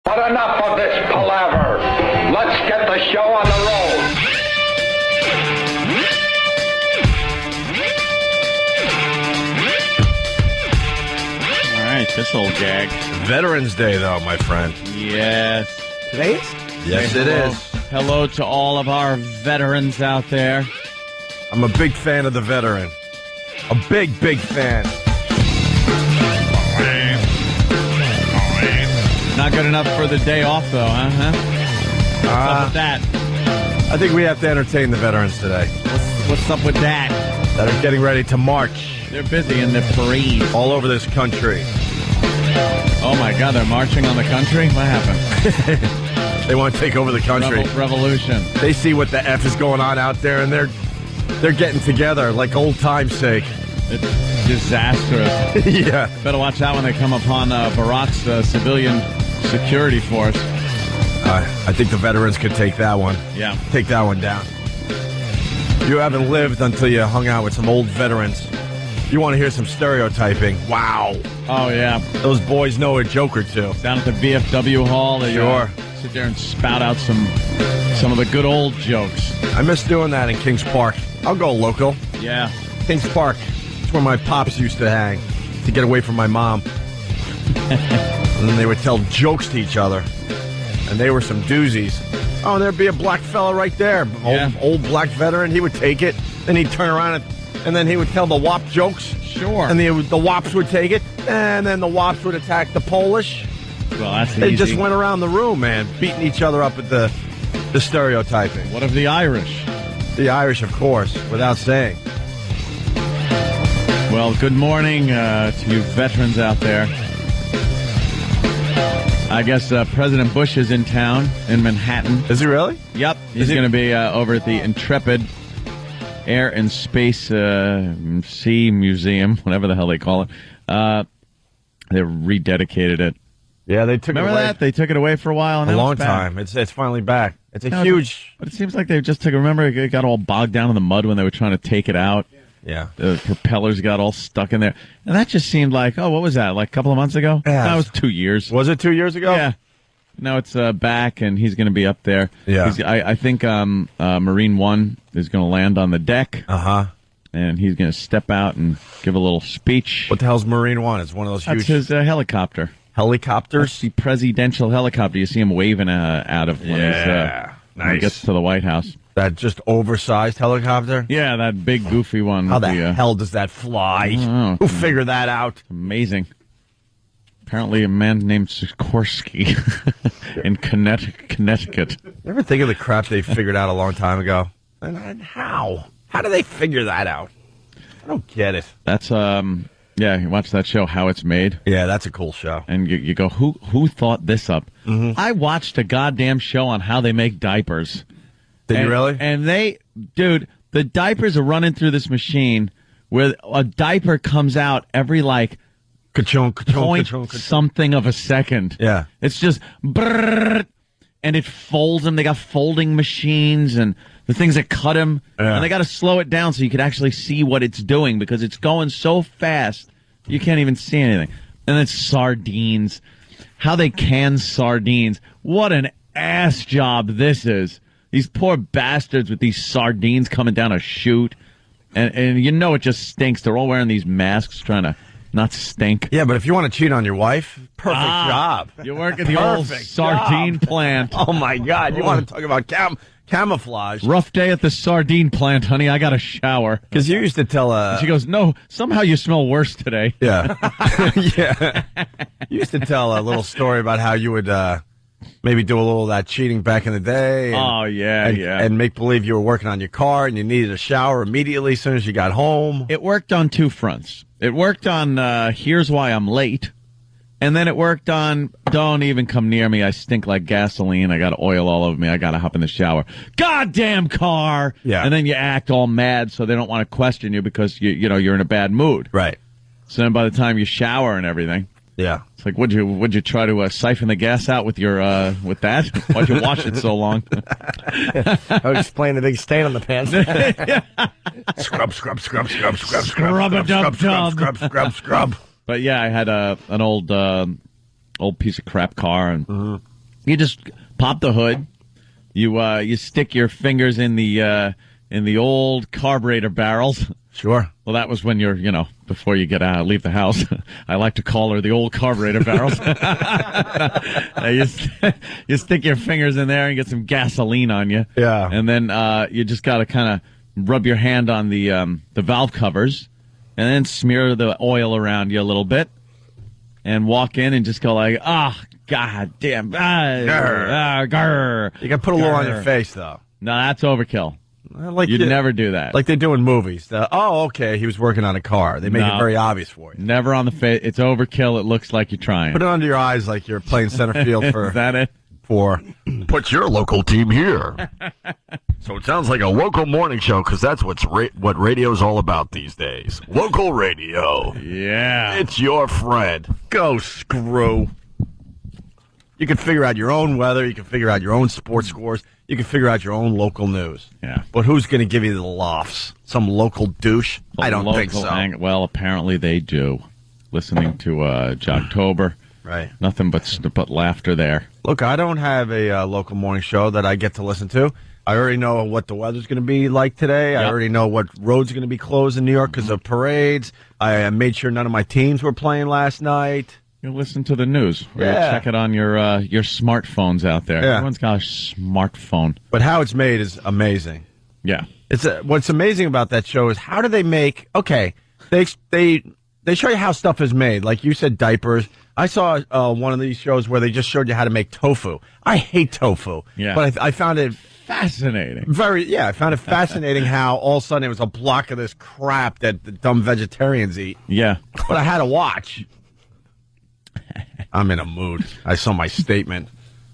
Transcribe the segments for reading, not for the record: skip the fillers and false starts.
But enough of this palaver. Let's get the show on the road. All right, this old gag. Veterans Day, though, my friend. Yes. Today? Yes, it is. Hello to all of our veterans out there. I'm a big fan of the veteran. A big, big fan. Not good enough for the day off, though, huh? What's up with that? I think we have to entertain the veterans today What's up with that? that are getting ready to march They're busy in the parade. all over this country. Oh, my God, they're marching on the country? What happened? They want to take over the country. Revolution. They see what the F is going on out there, and they're getting together like old time's sake. It's disastrous. Yeah. Better watch out when they come upon Barack's civilian security force. I think the veterans could take that one. Yeah. Take that one down. You haven't lived until you hung out with some old veterans. You want to hear some stereotyping. Wow. Oh, yeah. Those boys know a joke or two. Down at the VFW hall, they Sure. sit there and spout out some of the good old jokes. I miss doing that in Kings Park. I'll go local. Yeah. Kings Park. It's where my pops used to hang to get away from my mom. And then they would tell jokes to each other. And they were some doozies. Oh, there'd be a black fella right there. Old black veteran. He would take it. Then he'd turn around and then he would tell the WAP jokes. Sure. And the WAPs would take it. And then the WAPs would attack the Polish. Well, that's They easy. just went around the room, man, beating each other up at the stereotyping. What of the Irish? The Irish, of course, without saying. Well, good morning to you veterans out there. I guess President Bush is in town in Manhattan. Is he really? Yep. He's going to be over at the Intrepid Air and Space Sea Museum, whatever the hell they call it. They rededicated it. Yeah, they took Remember it away. that? They took it away for a while. And A now long it's back. time. It's finally back. It's a No, huge... But it seems like they just took. Remember, it got all bogged down in the mud when they were trying to take it out. Yeah. The propellers got all stuck in there. And that just seemed like, what was that? Like a couple of months ago? Yeah. That was 2 years. Was it 2 years ago? Yeah. Now it's back, and he's going to be up there. Yeah. I think Marine One is going to land on the deck, Uh-huh. and he's going to step out and give a little speech. What the hell's Marine One? It's one of those That's huge his helicopter. helicopters. That's the presidential helicopter. You see him waving out of when when he Nice. gets to the White House. That just oversized helicopter? Yeah, that big goofy one. How with the hell does that fly? know. Who figured that out? Amazing. Apparently a man named Sikorsky in Connecticut. You ever think of the crap they figured out a long time ago? And how? How do they figure that out? I don't get it. That's, yeah, you watch that show, How It's Made. Yeah, that's a cool show. And you go, who thought this up? Mm-hmm. I watched a goddamn show on how they make diapers. Did you really? And dude, the diapers are running through this machine where a diaper comes out every Ka-chunk, ka-chunk, point ka-chunk, ka-chunk. something of a second. Yeah. It's just brrrr, and it folds them. They got folding machines and the things that cut them. Yeah. And they got to slow it down so you can actually see what it's doing because it's going so fast you can't even see anything. And then sardines. How they can sardines. What an ass job this is. These poor bastards with these sardines coming down a chute. And you know it just stinks. They're all wearing these masks trying to not stink. Yeah, but if you want to cheat on your wife, perfect job. You work at the old Perfect sardine job. plant. Oh, my God. You want to talk about camouflage. Rough day at the sardine plant, honey. I got a shower. Because you used to tell... She goes, no, somehow you smell worse today. Yeah. Yeah. You used to tell a little story about how you would maybe do a little of that cheating back in the day. And, Oh, yeah, yeah. And make believe you were working on your car and you needed a shower immediately as soon as you got home. It worked on two fronts. It worked on here's why I'm late. And then it worked on don't even come near me. I stink like gasoline. I got oil all over me. I got to hop in the shower. Goddamn car. Yeah. And then you act all mad so they don't want to question you because you're in a bad mood. Right. So then by the time you shower and everything, Yeah. it's like, would you try to siphon the gas out with your with that? Why'd you wash it so long? I was explaining the big stain on the pants. Scrub, scrub, scrub, scrub, scrub, scrub, Scrub-a-dub-dub. scrub, scrub, scrub, scrub. But yeah, I had an old piece of crap car, and You just pop the hood. You stick your fingers in the old carburetor barrels. Sure. Well, that was when you're, before you leave the house. I like to call her the old carburetor barrels. You stick your fingers in there and get some gasoline on you. Yeah. And then you just got to kind of rub your hand on the valve covers and then smear the oil around you a little bit and walk in and just go like, God damn. You can put a little on your face, though. No, that's overkill. Like You'd never do that. Like they do in movies. Okay, he was working on a car. They make it very obvious for you. Never on the face. It's overkill. It looks like you're trying. Put it under your eyes like you're playing center field for... Is that it? Put your local team here. So it sounds like a local morning show because that's what radio's all about these days. Local radio. Yeah. It's your friend. Go screw. You can figure out your own weather. You can figure out your own sports scores. You can figure out your own local news. Yeah. But who's going to give you the lofts? Some local douche? I don't think so. Well, apparently they do. Listening to Jocktober. Right. Nothing but laughter there. Look, I don't have a local morning show that I get to listen to. I already know what the weather's going to be like today. Yep. I already know what roads are going to be closed in New York because of parades. I made sure none of my teams were playing last night. You listen to the news. Or you check it on your smartphones out there. Yeah. Everyone's got a smartphone. But how it's made is amazing. Yeah. What's amazing about that show is how do they make... Okay, they show you how stuff is made. Like you said, diapers. I saw one of these shows where they just showed you how to make tofu. I hate tofu. Yeah. But I found it... Fascinating. I found it fascinating how all of a sudden it was a block of this crap that the dumb vegetarians eat. Yeah. But I had to watch. I'm in a mood. I saw my statement.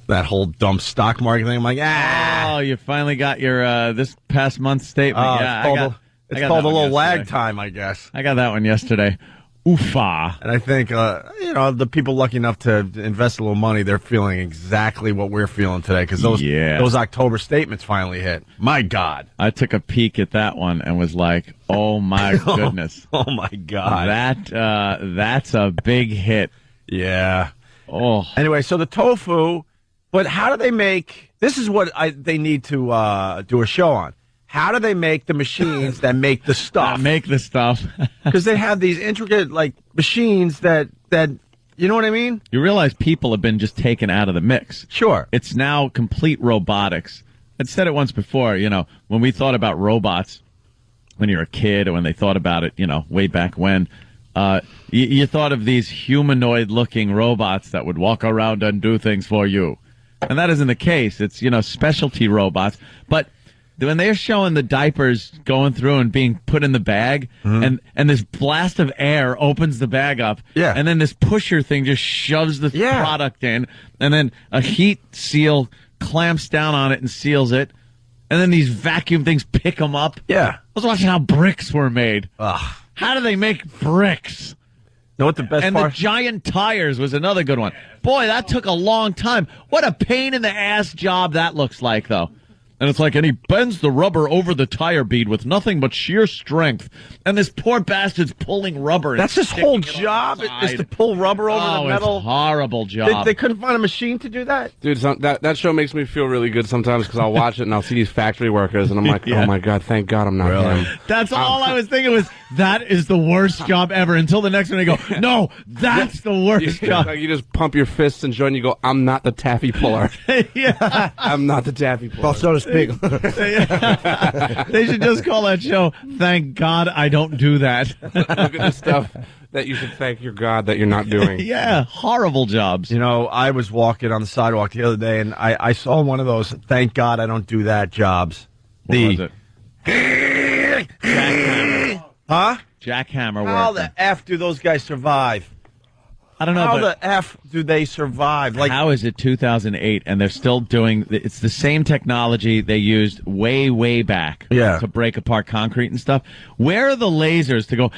That whole dumb stock market thing. I'm like, Oh, you finally got your this past month's statement. It's called a little lag time, I guess. I got that one yesterday. Oofa. And I think, the people lucky enough to invest a little money, they're feeling exactly what we're feeling today because those October statements finally hit. My God. I took a peek at that one and was like, oh, my goodness. Oh, my God. That's a big hit. Yeah. Oh. Anyway, so the tofu, but how do they make, this is what they need to do a show on. How do they make the machines that make the stuff? Because they have these intricate, machines that, you know what I mean? You realize people have been just taken out of the mix. Sure. It's now complete robotics. I'd said it once before, when we thought about robots, when you're a kid or when they thought about it, way back when, you thought of these humanoid-looking robots that would walk around and do things for you. And that isn't the case. It's, specialty robots. But when they're showing the diapers going through and being put in the bag, and this blast of air opens the bag up, and then this pusher thing just shoves the product in, and then a heat seal clamps down on it and seals it, and then these vacuum things pick them up. Yeah. I was watching how bricks were made. Ugh. How do they make bricks? Know what the best and part? The giant tires was another good one. Boy, that took a long time. What a pain in the ass job that looks like, though. And it's like, and he bends the rubber over the tire bead with nothing but sheer strength. And this poor bastard's pulling rubber. That's his whole job, is to pull rubber over the metal. It's a horrible job. They couldn't find a machine to do that? Dude, that show makes me feel really good sometimes because I'll watch it and I'll see these factory workers and I'm like, oh my God, thank God I'm not him. That's all I was thinking was, that is the worst job ever. Until the next one I go, no, that's the worst job. Like you just pump your fists and join and you go, I'm not the taffy puller. Yeah. I'm not the taffy puller. Well, so to speak. They should just call that show, Thank God I Don't Do That. Look at the stuff that you should thank your God that you're not doing. Yeah, horrible jobs. I was walking on the sidewalk the other day, and I saw one of those Thank God I Don't Do That jobs. What was it? Jackhammer. Huh? Jackhammer work. How the F do those guys survive? I don't know. How the F do they survive? How is it 2008 and they're still doing? It's the same technology they used way, way back to break apart concrete and stuff. Where are the lasers to go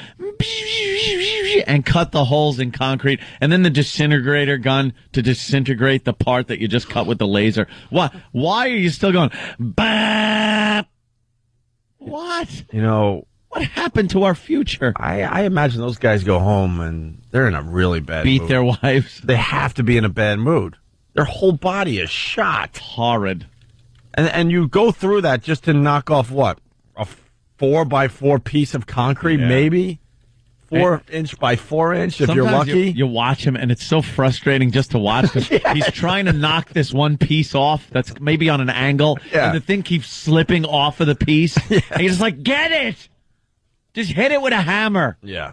and cut the holes in concrete, and then the disintegrator gun to disintegrate the part that you just cut with the laser? Why are you still going? Bap? What? What happened to our future? I imagine those guys go home and they're in a really bad mood. Beat their wives. They have to be in a bad mood. Their whole body is shot. Horrid. And you go through that just to knock off what? A 4x4 piece of concrete, maybe? 4-inch by 4-inch, if you're lucky. You watch him, and it's so frustrating just to watch. He's trying to knock this one piece off that's maybe on an angle, and the thing keeps slipping off of the piece. And he's just like, get it! Just hit it with a hammer. Yeah.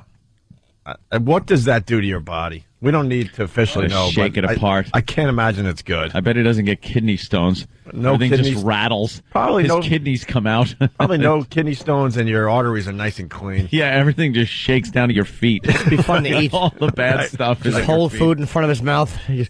What does that do to your body? We don't need to officially know. Shake it apart. I can't imagine it's good. I bet he doesn't get kidney stones. No Everything kidneys. just rattles. Probably his kidneys come out. Probably no kidney stones, and your arteries are nice and clean. Yeah, everything just shakes down to your feet. It'd be fun to eat. All the bad stuff is Just hold food in front of his mouth. He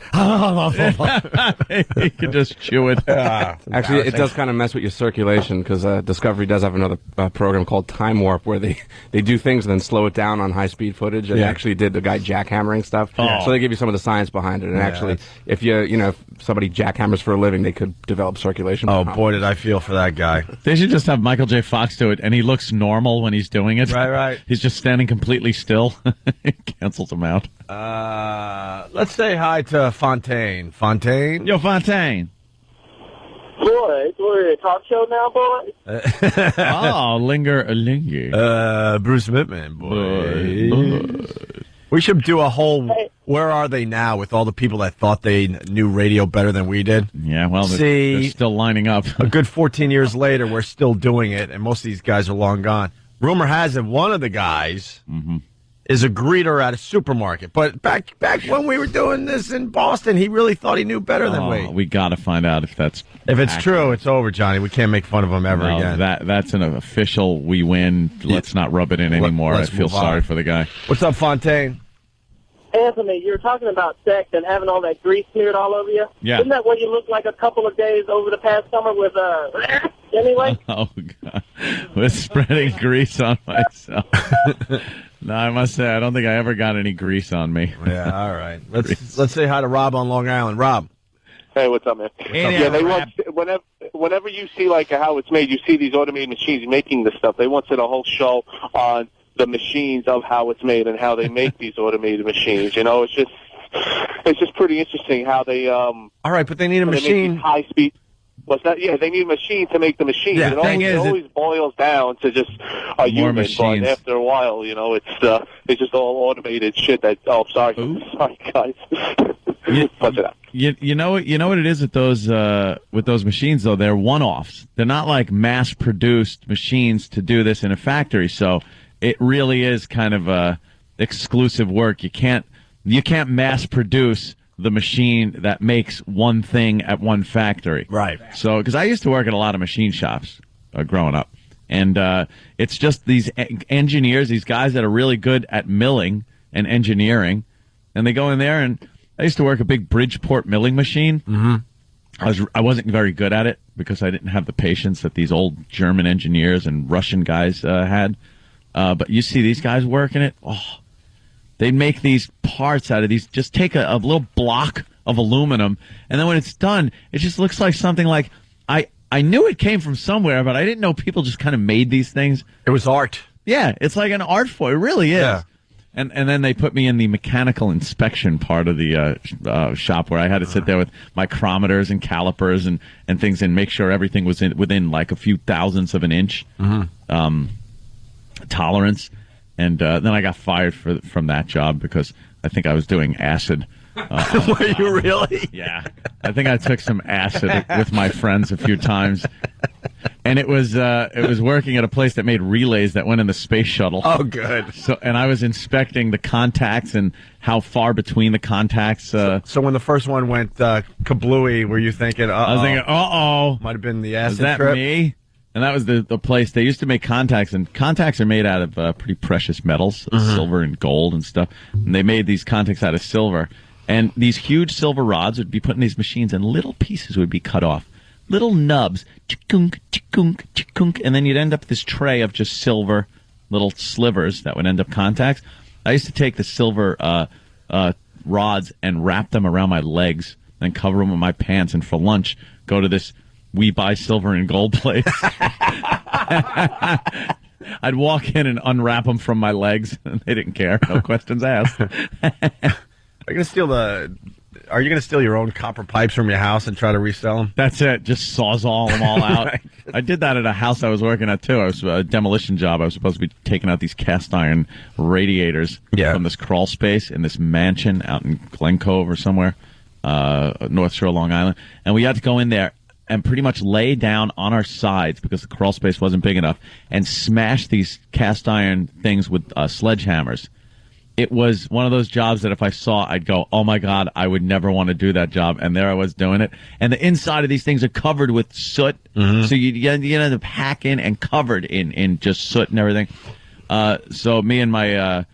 can just chew it. Actually, it does kind of mess with your circulation because Discovery does have another program called Time Warp where they do things and then slow it down on high-speed footage. And they actually did the guy jackhammering stuff. So they give you some of the science behind it. And actually, if if somebody jackhammers for a living, they could develop circulation. Oh, boy, did I feel for that guy. They should just have Michael J. Fox do it, and he looks normal when he's doing it. Right. He's just standing completely still. It cancels him out. Let's say hi to Fontaine. Fontaine? Yo, Fontaine. Boy, we're a talk show now, boy. Oh, linger. Bruce Whitman, boy. We should do a whole Where Are They Now with all the people that thought they knew radio better than we did. Yeah, well, they're still lining up. A good 14 years later, we're still doing it, and most of these guys are long gone. Rumor has it one of the guys is a greeter at a supermarket. But back when we were doing this in Boston, he really thought he knew better than we. We got to find out if that's If it's true, it's over, Johnny. We can't make fun of him ever again. That's an official we win. Let's not rub it in anymore. I feel sorry for the guy. What's up, Fontaine? Anthony, you were talking about sex and having all that grease smeared all over you. Yeah. Isn't that what you looked like a couple of days over the past summer with, anyway? Oh, God. With spreading grease on myself. No, I must say, I don't think I ever got any grease on me. Yeah, all right. Let's say hi to Rob on Long Island. Rob. Hey, what's up, man? They once, whenever you see like how it's made, you see these automated machines making this stuff. They once did a whole show on the machines of how it's made and how they make these automated machines. It's just pretty interesting how they All right, but they need a machine. High speed. What's that? Yeah, they need a machine to make the machine. Yeah, it always boils down to just a human. Machines. But after a while, it's just all automated shit. Sorry, guys. Punch it out. You know what it is with those machines though? They're one-offs. They're not like mass-produced machines to do this in a factory. So it really is kind of exclusive work. You can't mass-produce the machine that makes one thing at one factory. Right. So, because I used to work at a lot of machine shops growing up, and it's just these engineers, these guys that are really good at milling and engineering, and they go in there. And I used to work a big Bridgeport milling machine. Mm-hmm. I wasn't very good at it because I didn't have the patience that these old German engineers and Russian guys had. But you see these guys working it. Oh, they make these parts out of these. Just take a little block of aluminum, and then when it's done, it just looks like something like I knew it came from somewhere, but I didn't know people just kind of made these things. It was art. Yeah, it's like an art form. It really is. Yeah. And then they put me in the mechanical inspection part of the shop where I had to sit there with micrometers and calipers and things and make sure everything was within like a few thousandths of an inch tolerance. And then I got fired from that job because I think I was doing acid. Were you really? Yeah. I think I took some acid with my friends a few times. And it was working at a place that made relays that went in the space shuttle. Oh, good. So, and I was inspecting the contacts and how far between the contacts. So when the first one went kablooey, were you thinking, uh-oh? I was thinking, uh-oh. Might have been the acid Is that trip? me? And that was the place. They used to make contacts, and contacts are made out of pretty precious metals, silver and gold and stuff. And they made these contacts out of silver. And these huge silver rods would be put in these machines, and little pieces would be cut off. Little nubs, chikunk, chikunk, chikunk, and then you'd end up with this tray of just silver little slivers that would end up contacts. I used to take the silver rods and wrap them around my legs and cover them with my pants, and for lunch go to this We Buy Silver and Gold place. I'd walk in and unwrap them from my legs, and they didn't care. No questions asked. I'm going to steal Are you going to steal your own copper pipes from your house and try to resell them? That's it. Just sawzall them all out. Right. I did that at a house I was working at, too. I was a demolition job. I was supposed to be taking out these cast iron radiators from this crawl space in this mansion out in Glen Cove or somewhere, North Shore, Long Island. And we had to go in there and pretty much lay down on our sides because the crawl space wasn't big enough and smash these cast iron things with sledgehammers. It was one of those jobs that if I saw, I'd go, oh, my God, I would never want to do that job. And there I was doing it. And the inside of these things are covered with soot. Mm-hmm. So you end up hacking and covered in just soot and everything. So me and my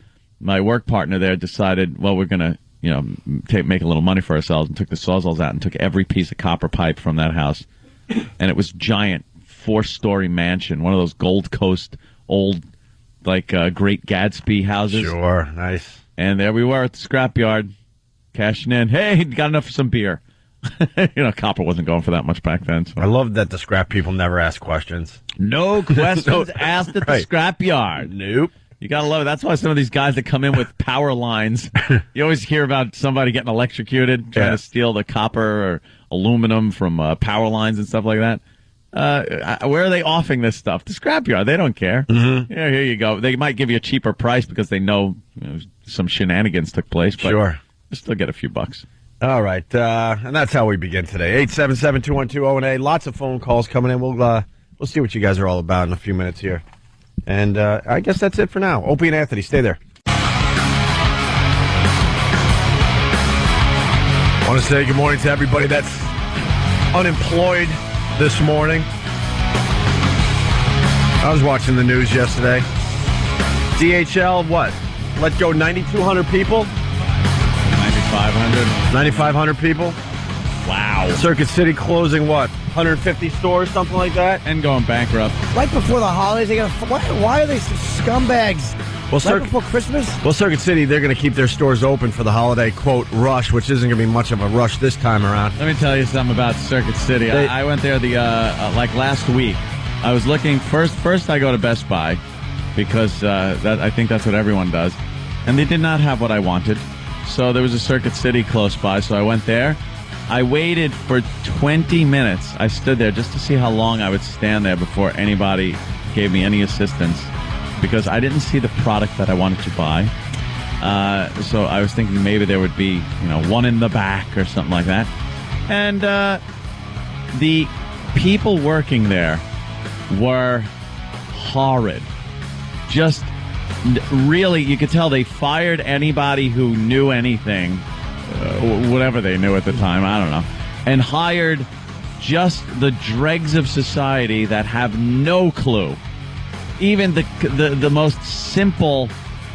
work partner there decided, well, we're going to, make a little money for ourselves, and took the sawzalls out and took every piece of copper pipe from that house. And it was giant 4-story mansion, one of those Gold Coast old Great Gatsby houses. Sure, nice. And there we were at the scrapyard, cashing in. Hey, got enough for some beer. Copper wasn't going for that much back then. So. I love that the scrap people never ask questions. No questions asked at the scrapyard. Nope. You gotta love it. That's why some of these guys that come in with power lines, you always hear about somebody getting electrocuted, trying to steal the copper or aluminum from power lines and stuff like that. Where are they offing this stuff? The scrapyard. They don't care. Mm-hmm. Yeah, here you go. They might give you a cheaper price because they know, some shenanigans took place. But sure. You still get a few bucks. All right. And that's how we begin today. 877-212-018. Lots of phone calls coming in. We'll see what you guys are all about in a few minutes here. And I guess that's it for now. Opie and Anthony, stay there. I want to say good morning to everybody that's unemployed this morning. I was watching the news yesterday. DHL, what? Let go 9,200 people? 9,500. 9,500 people? Wow. Circuit City closing, what? 150 stores, something like that? And going bankrupt. Right before the holidays, why are they scumbags? Well, right before Christmas? Well, Circuit City, they're going to keep their stores open for the holiday, quote, rush, which isn't going to be much of a rush this time around. Let me tell you something about Circuit City. I went there last week. I was looking, first I go to Best Buy, because I think that's what everyone does. And they did not have what I wanted. So there was a Circuit City close by, so I went there. I waited for 20 minutes. I stood there just to see how long I would stand there before anybody gave me any assistance, because I didn't see the product that I wanted to buy. So I was thinking maybe there would be, one in the back or something like that. And the people working there were horrid. Just really, you could tell they fired anybody who knew anything. Whatever they knew at the time, I don't know, and hired just the dregs of society that have no clue. Even the most simple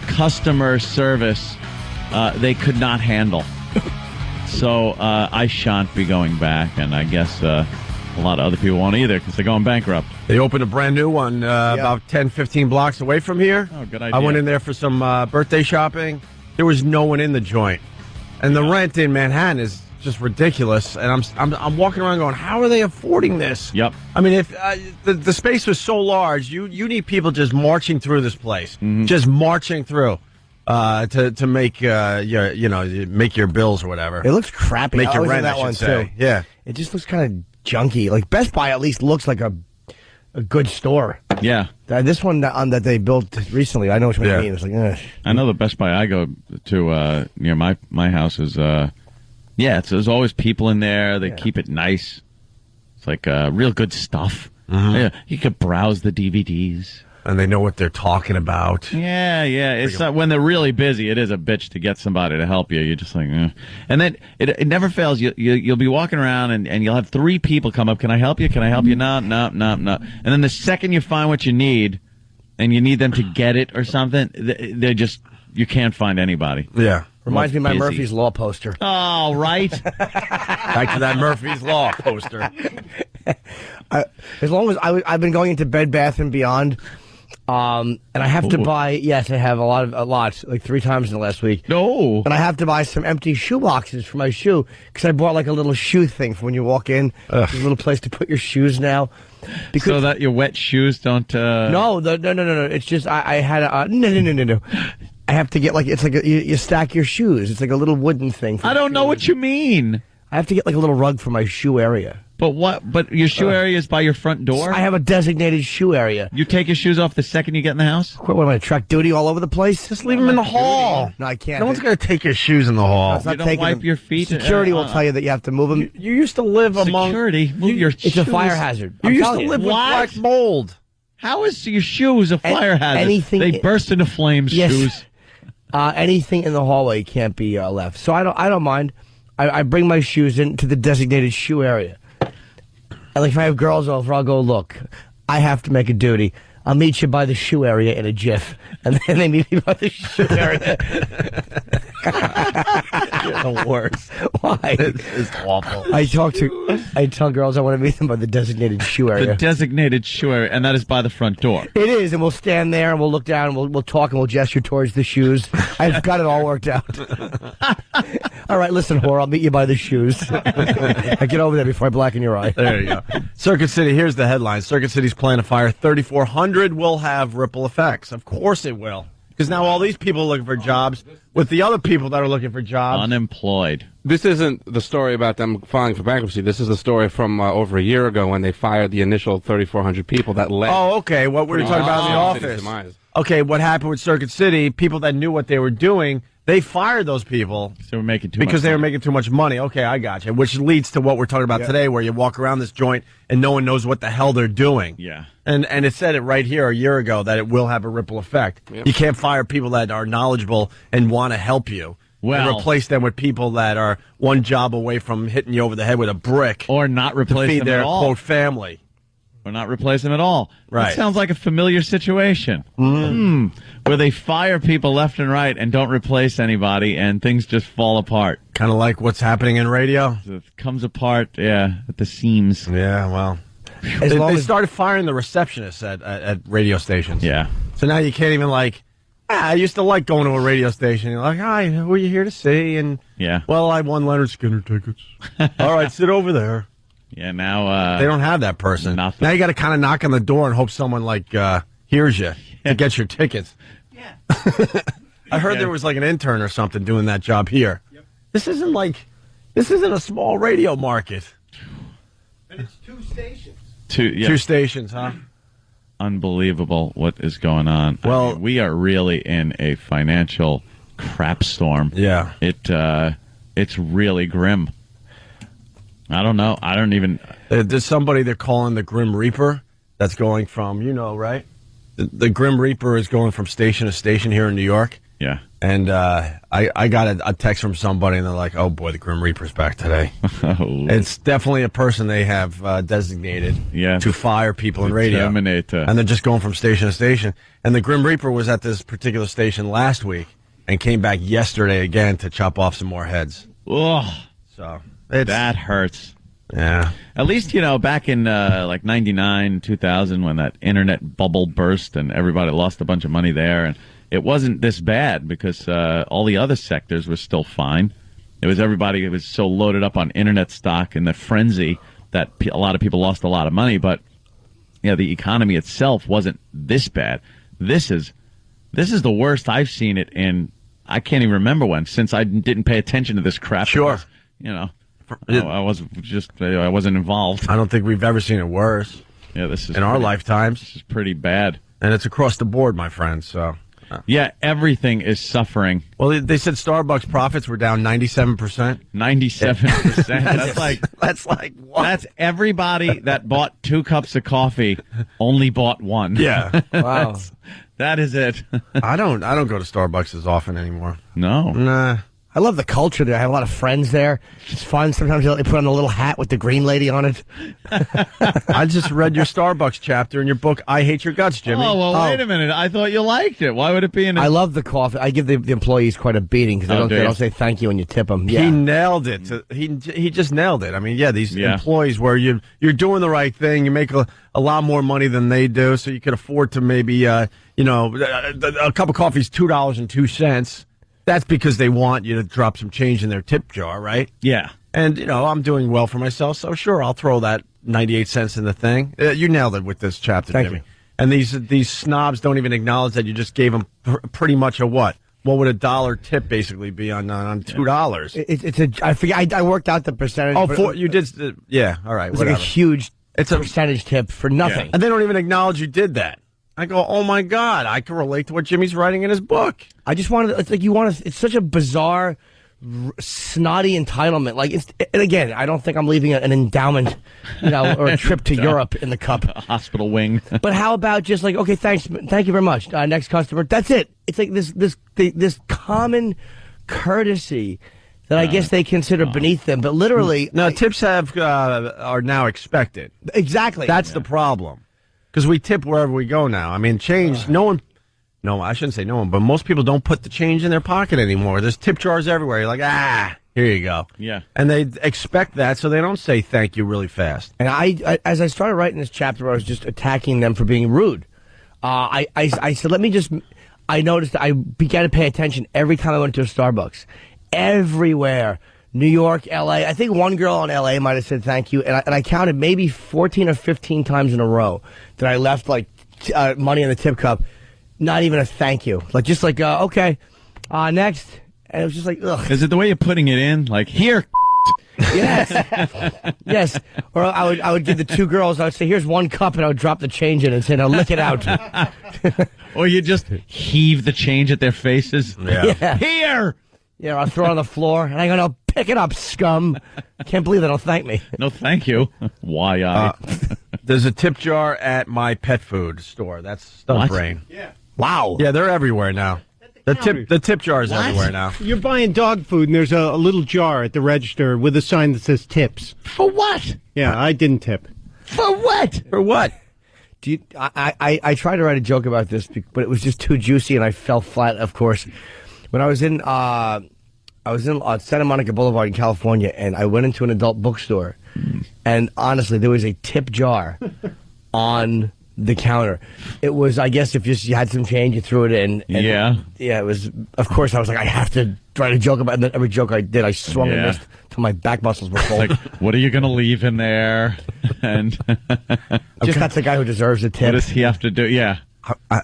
customer service, they could not handle. So I shan't be going back, and I guess a lot of other people won't either because they're going bankrupt. They opened a brand new one about 10, 15 blocks away from here. Oh, good idea. I went in there for some birthday shopping. There was no one in the joint. And the rent in Manhattan is just ridiculous. And I'm walking around going, how are they affording this? Yep. I mean, if the space was so large, you need people just marching through this place, just marching through to make make your bills or whatever. It looks crappy. Make your rent, that I one should say. too. Yeah. It just looks kind of junky. Like Best Buy at least looks like a good store. Yeah. This one that they built recently, I know which one you mean. It's like, ugh. I know the Best Buy I go to near my house is, there's always people in there. They keep it nice. It's like real good stuff. Mm-hmm. Yeah, you could browse the DVDs. And they know what they're talking about. Yeah. It's when they're really busy, it is a bitch to get somebody to help you. You're just like, And then it never fails. You'll be walking around and you'll have 3 people come up. Can I help you? Can I help you? No. And then the second you find what you need and you need them to get it or something, they're just, you can't find anybody. Yeah. Reminds me of my Murphy's Law poster. Oh, right. Back to that Murphy's Law poster. As long as I've been going into Bed Bath & Beyond. And I have to buy, yes, I have a lot, like 3 times in the last week. No. And I have to buy some empty shoe boxes for my shoe, because I bought like a little shoe thing for when you walk in. There's a little place to put your shoes now. So that your wet shoes don't... No. It's just, I had a... No. I have to get it's like you stack your shoes. It's like a little wooden thing. I don't know what you mean. I have to get like a little rug for my shoe area. But what? But your shoe area is by your front door? I have a designated shoe area. You take your shoes off the second you get in the house? What am I, truck duty all over the place? Just leave them in the hall. No, I can't. No one's going to take your shoes in the hall. It's not You don't wipe them. your feet? Security will tell you that you have to move them. You used to live among... Security? Move your shoes. It's a fire hazard. You I'm used telling to you. live with What? black mold. How is your shoes a fire hazard? anything- They burst into flames, Yes. shoes. Anything in the hallway can't be left. So I don't mind. I bring my shoes into the designated shoe area. And like if I have girls over, I'll go, look, I have to make a duty. I'll meet you by the shoe area in a jiff. And then they meet me by the shoe area. You're the worst. Why? It's awful. I tell girls I want to meet them by the designated shoe area. The designated shoe area, and that is by the front door. It is, and we'll stand there and we'll look down and we'll talk and we'll gesture towards the shoes. I've got it all worked out. All right, listen, whore, I'll meet you by the shoes. I get over there before I blacken your eye. There you go. Circuit City, here's the headline. Circuit City's plan to fire 3,400 will have ripple effects. Of course it will. Because now all these people are looking for jobs with the other people that are looking for jobs. Unemployed. This isn't the story about them filing for bankruptcy. This is the story from over a year ago when they fired the initial 3,400 people that led. Oh, okay. What we were talking about in the City's office. demise. Okay, what happened with Circuit City, people that knew what they were doing, they fired those people. So we're making too because much they were money. making too much money. Okay, I got you. Which leads to what we're talking about today, where you walk around this joint and no one knows what the hell they're doing. Yeah. And it said it right here a year ago that it will have a ripple effect. Yep. You can't fire people that are knowledgeable and want to help you. Well- and replace them with people that are one job away from hitting you over the head with a brick Or not to replace feed them their at all. quote family. Or not replace them at all. Right. That sounds like a familiar situation. Where they fire people left and right and don't replace anybody, and things just fall apart. Kind of like what's happening in radio. It comes apart, at the seams. Yeah, well. As long They as started firing the receptionists at radio stations. Yeah. So now you can't even I used to like going to a radio station. You're like, hi, who are you here to see? And, Yeah. well, I won Leonard Skinner tickets. All right, sit over there. Yeah, now... They don't have that person. Nothing. Now you got to kind of knock on the door and hope someone, hears you to get your tickets. Yeah. I heard there was, an intern or something doing that job here. Yep. This isn't a small radio market. And it's 2 stations. Two stations, huh? Unbelievable what is going on. Well- I mean, we are really in a financial crap storm. Yeah. It's really grim. I don't know. I don't even... There's somebody they're calling the Grim Reaper that's going from, right? The Grim Reaper is going from station to station here in New York. Yeah. And I got a text from somebody, and they're like, oh, boy, the Grim Reaper's back today. It's definitely a person they have designated to fire people in radio. Terminate. And they're just going from station to station. And the Grim Reaper was at this particular station last week and came back yesterday again to chop off some more heads. Ugh, So that hurts. Yeah. At least, back in 99, 2000, when that internet bubble burst and everybody lost a bunch of money there, and it wasn't this bad because all the other sectors were still fine. It was so loaded up on internet stock and the frenzy that a lot of people lost a lot of money, but the economy itself wasn't this bad. This is the worst I've seen it in, I can't even remember when, since I didn't pay attention to this crap. Sure. I wasn't involved. I don't think we've ever seen it worse. Yeah, this is in our lifetimes. This is pretty bad, and it's across the board, my friend. So, yeah, everything is suffering. Well, they said Starbucks profits were down 97%. 97%. That's like what? That's everybody that bought 2 cups of coffee only bought 1. Yeah. Wow. That is it. I don't go to Starbucks as often anymore. No. Nah. I love the culture there. I have a lot of friends there. It's fun. Sometimes they put on a little hat with the green lady on it. I just read your Starbucks chapter in your book, I Hate Your Guts, Jimmy. Oh, well, wait a minute. I thought you liked it. Why would it be in I love the coffee. I give the employees quite a beating because they don't say thank you when you tip them. Yeah. He nailed it. He just nailed it. I mean, these employees where you're doing the right thing. You make a lot more money than they do, so you could afford to maybe, a cup of coffee is $2.02. That's because they want you to drop some change in their tip jar, right? Yeah. And, I'm doing well for myself, so sure, I'll throw that 98 cents in the thing. You nailed it with this chapter, Thank Jimmy. you. And these snobs don't even acknowledge that you just gave them pretty much a what? what would a dollar tip basically be on $2? I forget. I worked out the percentage. You did. Yeah. All right. It's like a huge percentage tip for nothing. Yeah. And they don't even acknowledge you did that. I go, oh my God, I can relate to what Jimmy's writing in his book. I just wanted. It's like you want to. It's such a bizarre, snotty entitlement. Like and again, I don't think I'm leaving an endowment, or a trip to Europe in the cup, a hospital wing. But how about just like, okay, thank you very much. Next customer. That's it. It's like this common courtesy that I guess they consider beneath them, but literally, no, tips are now expected. Exactly. That's the problem. Because we tip wherever we go now. I mean, change, no, I shouldn't say no one, but most people don't put the change in their pocket anymore. There's tip jars everywhere. You're like, here you go. Yeah. And they expect that, so they don't say thank you really fast. And I as I started writing this chapter, I was just attacking them for being rude. I said, I noticed I began to pay attention every time I went to a Starbucks. Everywhere. New York, L.A. I think one girl in L.A. might have said thank you, and I counted maybe 14 or 15 times in a row that I left money in the tip cup, not even a thank you, okay, next, and it was just like, ugh. Is it the way you're putting it in, like here? Yes, yes. Or I would give the two girls. I would say, "Here's one cup," and I would drop the change in and say, "Now lick it out." Or you just heave the change at their faces. Yeah. Here. Yeah, I'll throw it on the floor, and I go, "No, pick it up, scum." Can't believe they don't thank me. No, thank you. Why There's a tip jar at my pet food store. That's Stunt Brain. Yeah. Wow. Yeah, they're everywhere now. The tip jar is everywhere now. You're buying dog food, and there's a little jar at the register with a sign that says tips. For what? Yeah, I didn't tip. For what? For what? I tried to write a joke about this, but it was just too juicy, and I fell flat, of course. When I was in Santa Monica Boulevard in California, and I went into an adult bookstore, and honestly, there was a tip jar on the counter. It was, I guess, if you had some change, you threw it in. And yeah. Yeah, it was, of course, I was like, I have to write a joke about it, and then every joke I did, I swung and missed till my back muscles were full. Like, what are you going to leave in there? And that's the guy who deserves a tip. What does he have to do? Yeah.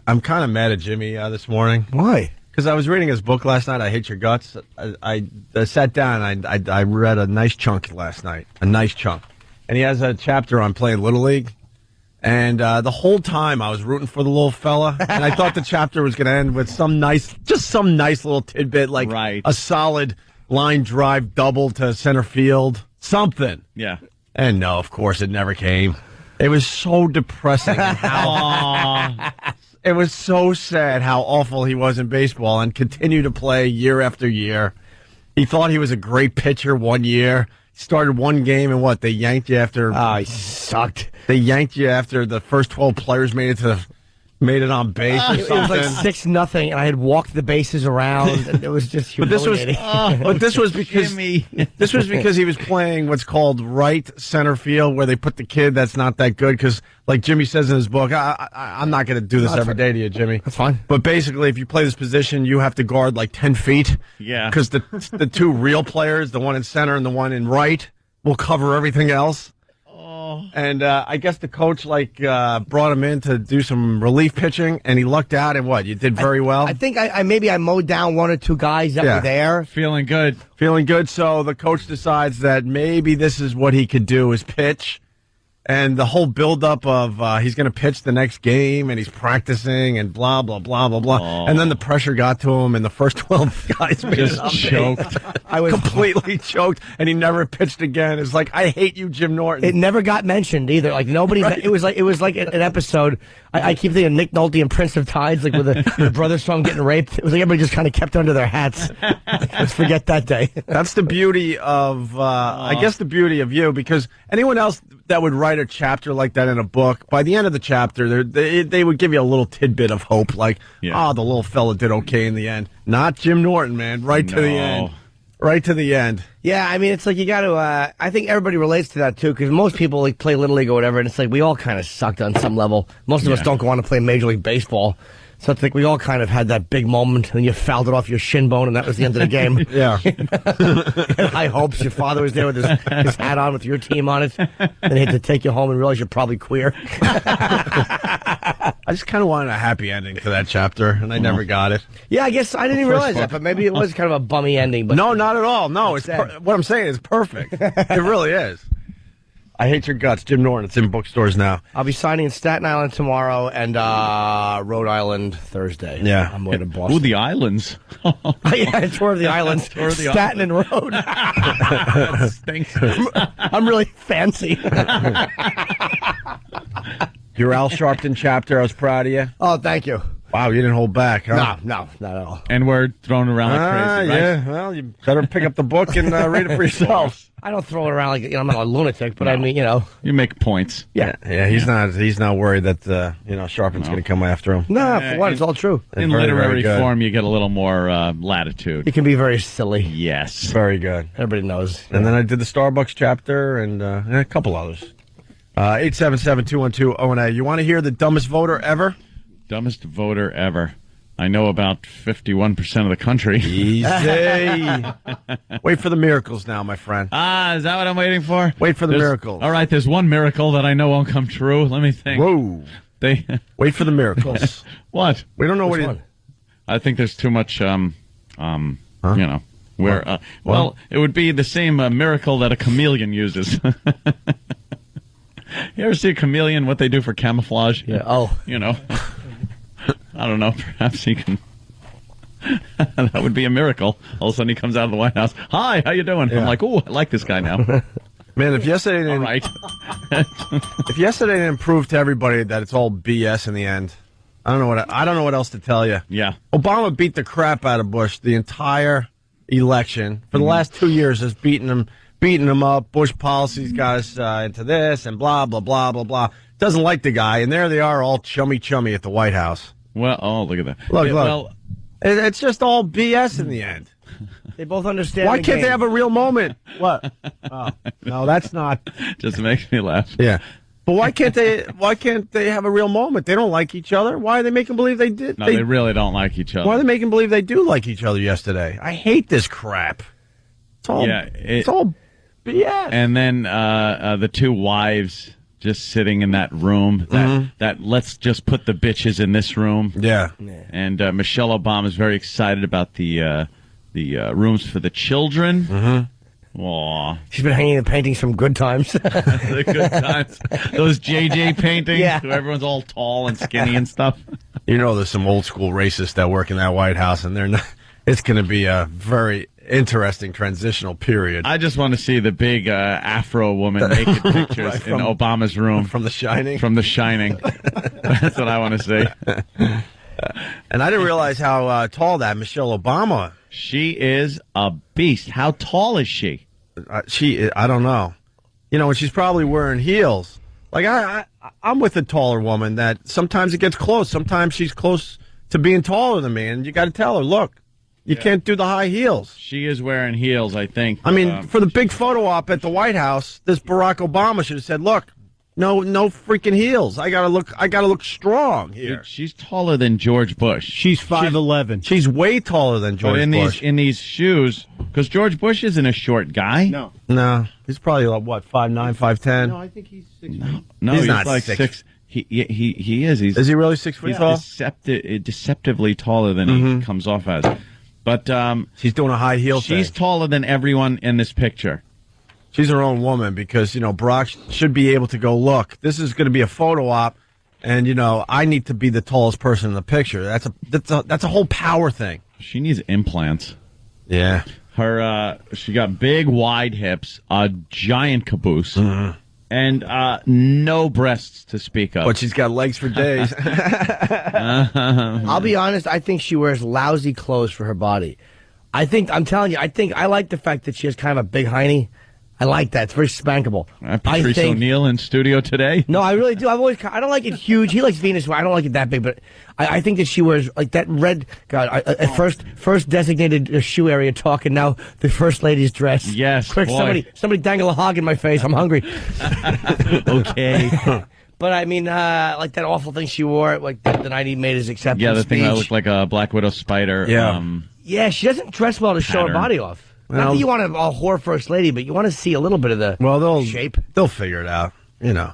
I'm kind of mad at Jimmy this morning. Why? Because I was reading his book last night, I Hate Your Guts. I sat down and I read a nice chunk last night. A nice chunk. And he has a chapter on playing Little League. And the whole time I was rooting for the little fella. And I thought the chapter was going to end with some nice little tidbit, like a solid line drive double to center field. Something. Yeah. And no, of course, it never came. It was so depressing. It was so sad how awful he was in baseball and continued to play year after year. He thought he was a great pitcher one year. He started one game and they yanked you after. He sucked. They yanked you after the first 12 players made it on base or something. It was like 6-0, and I had walked the bases around, and it was just humiliating. But this was because he was playing what's called right center field, where they put the kid that's not that good. Because, like Jimmy says in his book, I'm not going to do this every day to you, Jimmy. That's fine. But basically, if you play this position, you have to guard like 10 feet. Yeah. Because the two real players, the one in center and the one in right, will cover everything else. And I guess the coach brought him in to do some relief pitching, and he lucked out. And you did very well. I think I mowed down one or two guys that were there, feeling good. So the coach decides that maybe this is what he could do is pitch. And the whole buildup of he's going to pitch the next game, and he's practicing, and blah, blah, blah, blah, blah. Oh. And then the pressure got to him, and the first 12 guys just choked. I was completely choked, and he never pitched again. It's like, I hate you, Jim Norton. It never got mentioned either. Like nobody. Right. It was like an episode. I keep thinking of Nick Nolte and Prince of Tides, like with the brothers from getting raped. It was like everybody just kind of kept under their hats. Let's forget that day. That's the beauty of, I guess, the beauty of you, because anyone else that would write a chapter like that in a book, by the end of the chapter, they would give you a little tidbit of hope, like, the little fella did okay in the end. Not Jim Norton, man. Right to the end. Right to the end. Yeah, I mean, it's like you got to, I think everybody relates to that, too, because most people play Little League or whatever, and it's like we all kind of sucked on some level. Most of us don't go on to play Major League Baseball. So it's like we all kind of had that big moment, and you fouled it off your shin bone, and that was the end of the game. Yeah. High hopes. Your father was there with his hat on with your team on it, and he had to take you home and realize you're probably queer. I just kind of wanted a happy ending to that chapter, and I never got it. Yeah, I guess I didn't even realize that, but maybe it was kind of a bummy ending. But No, not at all. No, what I'm saying is perfect. It really is. I Hate Your Guts, Jim Norton. It's in bookstores now. I'll be signing in Staten Island tomorrow and Rhode Island Thursday. Yeah. I'm going to Boston. Ooh, the islands. Yeah, tour of the islands. Tour of the Staten and Road. That stinks. I'm really fancy. Your Al Sharpton chapter, I was proud of you. Oh, thank you. Wow, you didn't hold back, huh? No, not at all. And we're thrown around like crazy, right? Yeah, well, you better pick up the book and read it for yourself. I don't throw it around like I'm not a lunatic, but I mean, You make points. Yeah, he's not worried that Sharpton's going to come after him. No, for what? It's all true. In Very, literary very good. form, you get a little more latitude. You can be very silly. Yes. Very good. Everybody knows. And then I did the Starbucks chapter and a couple others. 877-212-0NA. You want to hear the dumbest voter ever? Dumbest voter ever. I know about 51% of the country. Easy. Wait for the miracles now, my friend. Is that what I'm waiting for? Wait for the miracles. All right, there's one miracle that I know won't come true. Let me think. Whoa. Wait for the miracles. What? We don't know Which what one? I think there's too much, it would be the same miracle that a chameleon uses. You ever see a chameleon, what they do for camouflage? Yeah. Oh. I don't know. Perhaps he can. That would be a miracle. All of a sudden, he comes out of the White House. Hi, how you doing? Yeah. I'm like, I like this guy now. Man, if yesterday All didn't, right. if yesterday didn't prove to everybody that it's all BS in the end, I don't know what else to tell you. Yeah. Obama beat the crap out of Bush the entire election. For the last 2 years, has beating him up. Bush policies got us into this and blah, blah, blah, blah, blah. Doesn't like the guy, and there they are all chummy at the White House. Well, look at that. Look. Well, It's just all BS in the end. They both understand. Why the can't game. they have a real moment? What? Oh, no, that's not. just makes me laugh. Yeah. But why can't they have a real moment? They don't like each other. Why are they making believe they did? No, they really don't like each other. Why are they making believe they do like each other yesterday? I hate this crap. It's all it's all BS. And then the two wives just sitting in that room. That let's just put the bitches in this room. Yeah. And Michelle Obama is very excited about the rooms for the children. Mm-hmm. Aw. She's been hanging the paintings from Good Times. The Good Times. Those JJ paintings where everyone's all tall and skinny and stuff. There's some old school racists that work in that White House, and they're not. It's going to be a very interesting transitional period. I just want to see the big Afro woman naked pictures in Obama's room. From The Shining? From The Shining. That's what I want to see. And I didn't realize how tall that Michelle Obama. She is a beast. How tall is she? I don't know. And she's probably wearing heels. Like, I'm with a taller woman that sometimes it gets close. Sometimes she's close to being taller than me, and you got to tell her, look, you can't do the high heels. She is wearing heels, I think. I mean, for the big photo op at the White House, this Barack Obama should have said, look, no freaking heels. I gotta look strong here. She's taller than George Bush. She's 5'11". She's way taller than George Bush. In these shoes, because George Bush isn't a short guy. No, he's probably like what, 5'9", 5'10". No, I think he's 6 feet. No, he's he's not like 6. He is. Is he really 6 feet tall? Deceptively taller than he comes off as. But she's doing a high heel thing. She's taller than everyone in this picture. She's her own woman because, Barack should be able to go, look, this is going to be a photo op, and, I need to be the tallest person in the picture. That's a whole power thing. She needs implants. Yeah. She got big, wide hips, a giant caboose, and no breasts to speak of. But she's got legs for days. I'll be honest, I think she wears lousy clothes for her body. I'm telling you, I like the fact that she has kind of a big hiney. I like that. It's very spankable. Patrice O'Neill in studio today? No, I really do. I don't like it huge. He likes Venus. I don't like it that big, but I think that she wears like that red. God, first designated shoe area talk, and now the first lady's dress. Yes, quick, boy. somebody dangle a hog in my face. I'm hungry. Okay. But I mean, like that awful thing she wore, like the night he made his acceptance the speech. thing that looked like a Black Widow spider. Yeah. Yeah, she doesn't dress well to show her body off. Well, not that you want a whore first lady, but you want to see a little bit of the shape. They'll figure it out,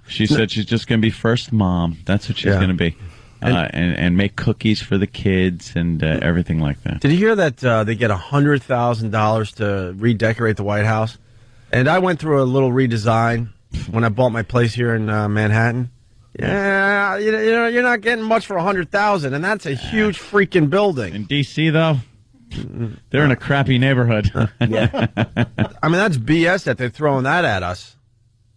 She said she's just going to be first mom. That's what she's going to be. and make cookies for the kids and everything like that. Did you hear that they get $100,000 to redecorate the White House? And I went through a little redesign when I bought my place here in Manhattan. Yeah, you know, you're not getting much for $100,000, and that's a huge freaking building. In D.C., though, they're in a crappy neighborhood. Yeah. I mean, that's BS that they're throwing that at us.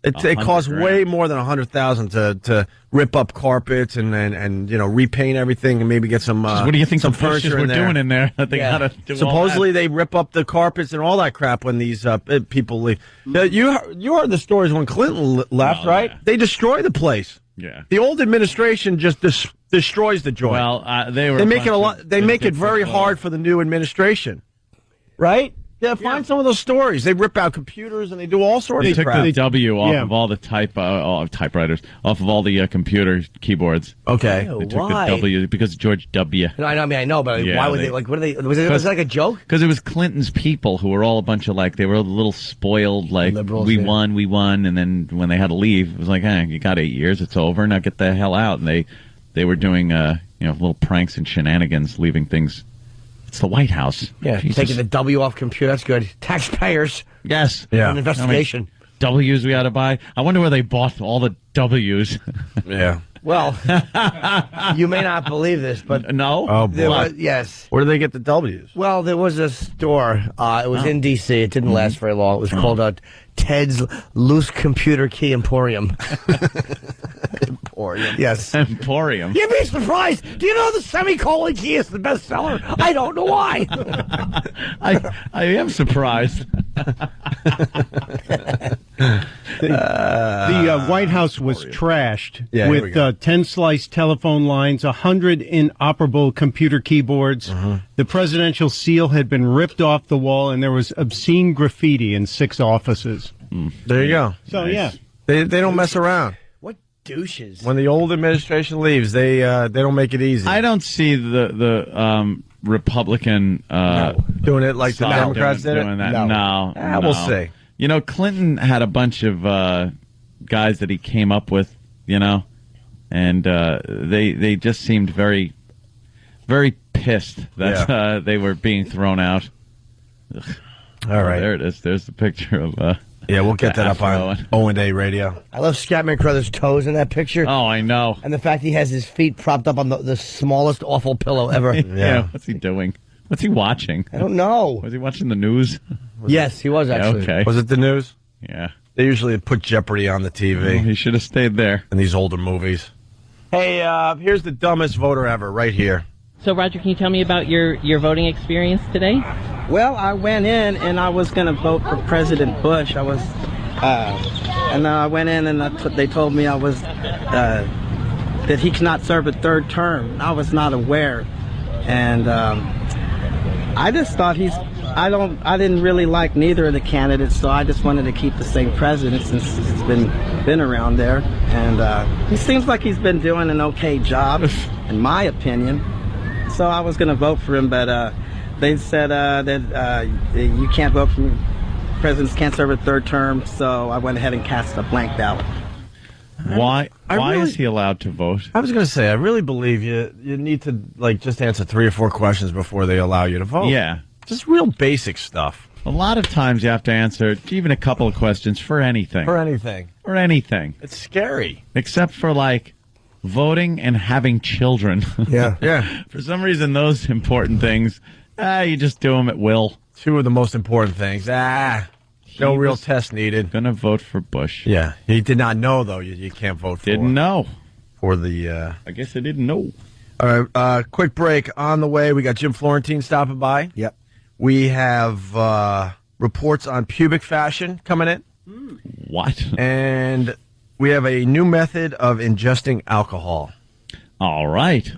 It costs way more than $100,000 to rip up carpets and you know, repaint everything and maybe get some. What do you think some the Bushes furniture were in there? doing in there? That they gotta do Supposedly all that? they rip up the carpets and all that crap when these people leave. You heard the stories when Clinton left, right? Yeah. They destroy the place. Yeah. The old administration just destroys the joint. Well, they make it a lot. They make it very hard for the new administration, right? Yeah, find some of those stories. They rip out computers and they do all sorts of crap. They took the W off of all the typewriters, off of all the computer keyboards. Okay. They took the W because of George W. I know, but why would they, like, what are they, was it like a joke? Because it was Clinton's people who were all a bunch of, like, they were a little spoiled, like, liberals, we won, and then when they had to leave, it was like, you got 8 years, it's over, now get the hell out. And they were doing, little pranks and shenanigans, leaving things. It's the White House. Yeah, Jesus. taking the W off computer. That's good. Taxpayers. Yes. Yeah. An investigation. W's we ought to buy. I wonder where they bought all the W's. Yeah. Well, you may not believe this, but no. Oh boy. Yes. Where do they get the W's? Well, there was a store. It was in D.C. It didn't last very long. It was called Ted's Loose Computer Key Emporium. Emporium. Yes. Emporium. You'd be surprised. Do you know the semicolon key is the best seller? I don't know why. I am surprised. The White House was trashed with 10 sliced telephone lines, 100 inoperable computer keyboards. The presidential seal had been ripped off the wall, and there was obscene graffiti in 6 offices. There you go. So, yeah. They don't mess around. What douches. When the old administration leaves, they don't make it easy. I don't see the Republican doing it like the Democrats did it. Doing that. No. We'll see. You know, Clinton had a bunch of guys that he came up with, you know, and they just seemed very, very pissed that they were being thrown out. Ugh. All right. There it is. There's the picture of... we'll get that up on O&A Radio. I love Scatman Crothers' toes in that picture. Oh, I know. And the fact he has his feet propped up on the smallest awful pillow ever. Yeah. What's he doing? What's he watching? I don't know. Was he watching the news? Yes, he was actually. Okay. Was it the news? Yeah. They usually put Jeopardy on the TV. Well, he should have stayed there. In these older movies. Hey, here's the dumbest voter ever, right here. So, Roger, can you tell me about your voting experience today? Well, I went in and I was going to vote for President Bush. I was, and I went in and they told me I was, that he cannot serve a 3rd term. I was not aware. And I just thought I didn't really like neither of the candidates, so I just wanted to keep the same president since he's been around there. And he seems like he's been doing an okay job, in my opinion. So I was going to vote for him, but they said that you can't vote for me. Presidents can't serve a 3rd term, so I went ahead and cast a blank ballot. Why is he allowed to vote? I was going to say, I really believe you need to just answer 3 or 4 questions before they allow you to vote. Yeah. Just real basic stuff. A lot of times you have to answer even a couple of questions for anything. For anything. For anything. It's scary. Except for, voting and having children. Yeah. Yeah. For some reason, those important things, you just do them at will. 2 of the most important things. No real test needed. Gonna vote for Bush. Yeah. He did not know, though, you can't vote for. Didn't know. For the... I guess I didn't know. All right, quick break. On the way, we got Jim Florentine stopping by. Yep. We have reports on pubic fashion coming in. What? And we have a new method of ingesting alcohol. All right.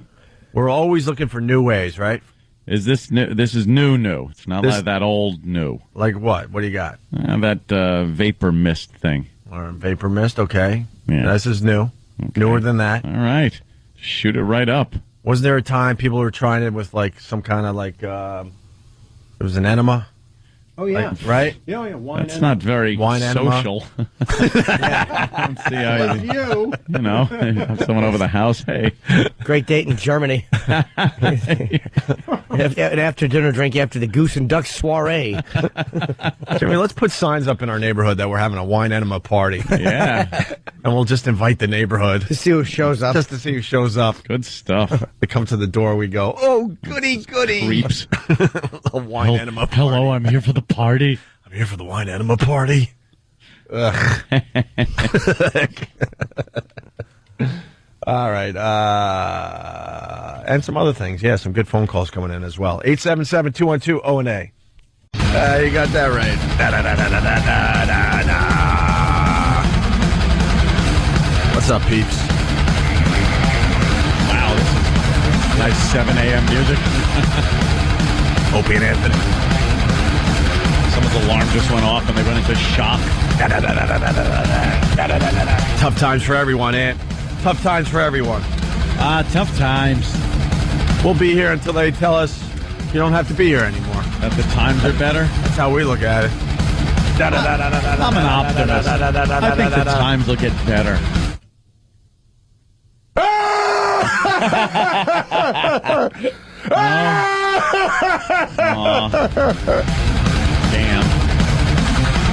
We're always looking for new ways, right? Is this new? This is new. It's not like that old new. Like what? What do you got? That vapor mist thing. Or vapor mist, okay. Yeah. This is new. Okay. Newer than that. All right. Shoot it right up. Wasn't there a time people were trying it with some kind of it was an enema? Oh, yeah. Like, right? Yeah, yeah. Wine That's not very social. Yeah. I don't see how you know, have someone over the house. Hey. Great date in Germany. An after dinner drink after the goose and duck soiree. Jimmy, let's put signs up in our neighborhood that we're having a wine enema party. Yeah. And we'll just invite the neighborhood. To see who shows up. Just to see who shows up. Good stuff. They come to the door, we go, oh, goody. Creeps. A wine enema party. Hello, I'm here for the party. I'm here for the wine enema party. Ugh. All right. And some other things. Yeah, some good phone calls coming in as well. 877-212-O&A. You got that right. What's up, peeps? Wow, this is nice 7 a.m. music. Opie and Anthony. Someone's alarm just went off and they went into shock. Tough times for everyone, Ant. Tough times for everyone. Tough times. We'll be here until they tell us you don't have to be here anymore. That the times are better? That's how we look at it. I'm an optimist. I think the times will get better. Damn.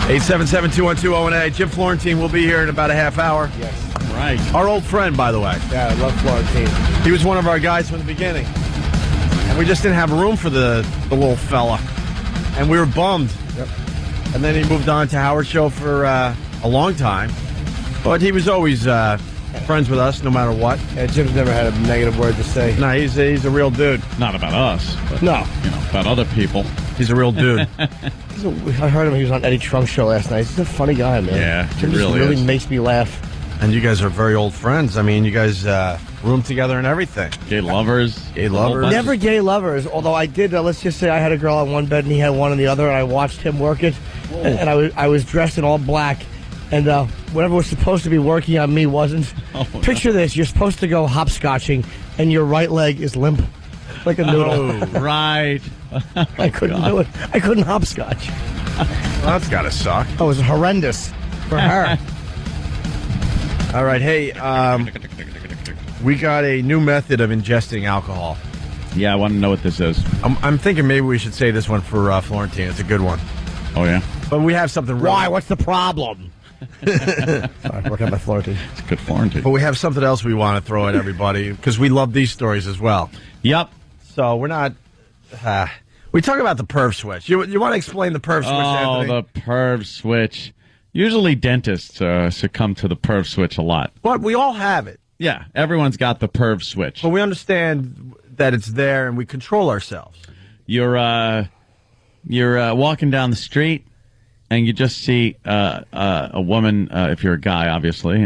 877-212-O&A. Jim Florentine will be here in about a half hour. Yes. Right. Our old friend, by the way. Yeah, I love Florentine. He was one of our guys from the beginning. And we just didn't have room for the little fella. And we were bummed. Yep. And then he moved on to Howard's show for a long time. But he was always friends with us, no matter what. Yeah, Jim's never had a negative word to say. No, he's a real dude. Not about us. But, No. About other people. He's a real dude. I heard him. He was on Eddie Trunk's show last night. He's a funny guy, man. Yeah, Jim he just really is. makes me laugh. And you guys are very old friends. I mean, you guys room together and everything. Gay lovers. Gay lovers. Never gay lovers, although I did, let's just say I had a girl on one bed and he had one on the other, and I watched him work it. And I was dressed in all black, and whatever was supposed to be working on me wasn't. Picture this, you're supposed to go hopscotching, and your right leg is limp, like a noodle. Oh, right. I couldn't do it. I couldn't hopscotch. Well, that's got to suck. It was horrendous for her. All right, hey, we got a new method of ingesting alcohol. Yeah, I want to know what this is. I'm thinking maybe we should say this one for Florentine. It's a good one. Oh, yeah? But we have something real. Why? What's the problem? Sorry, working on my Florentine. It's good Florentine. But we have something else we want to throw at everybody because we love these stories as well. Yep. So we're not... we talk about the perv switch. You want to explain the perv switch, Anthony? Oh, the perv switch. Usually dentists succumb to the perv switch a lot. But we all have it. Yeah, everyone's got the perv switch. But we understand that it's there and we control ourselves. You're walking down the street and you just see a woman, if you're a guy, obviously.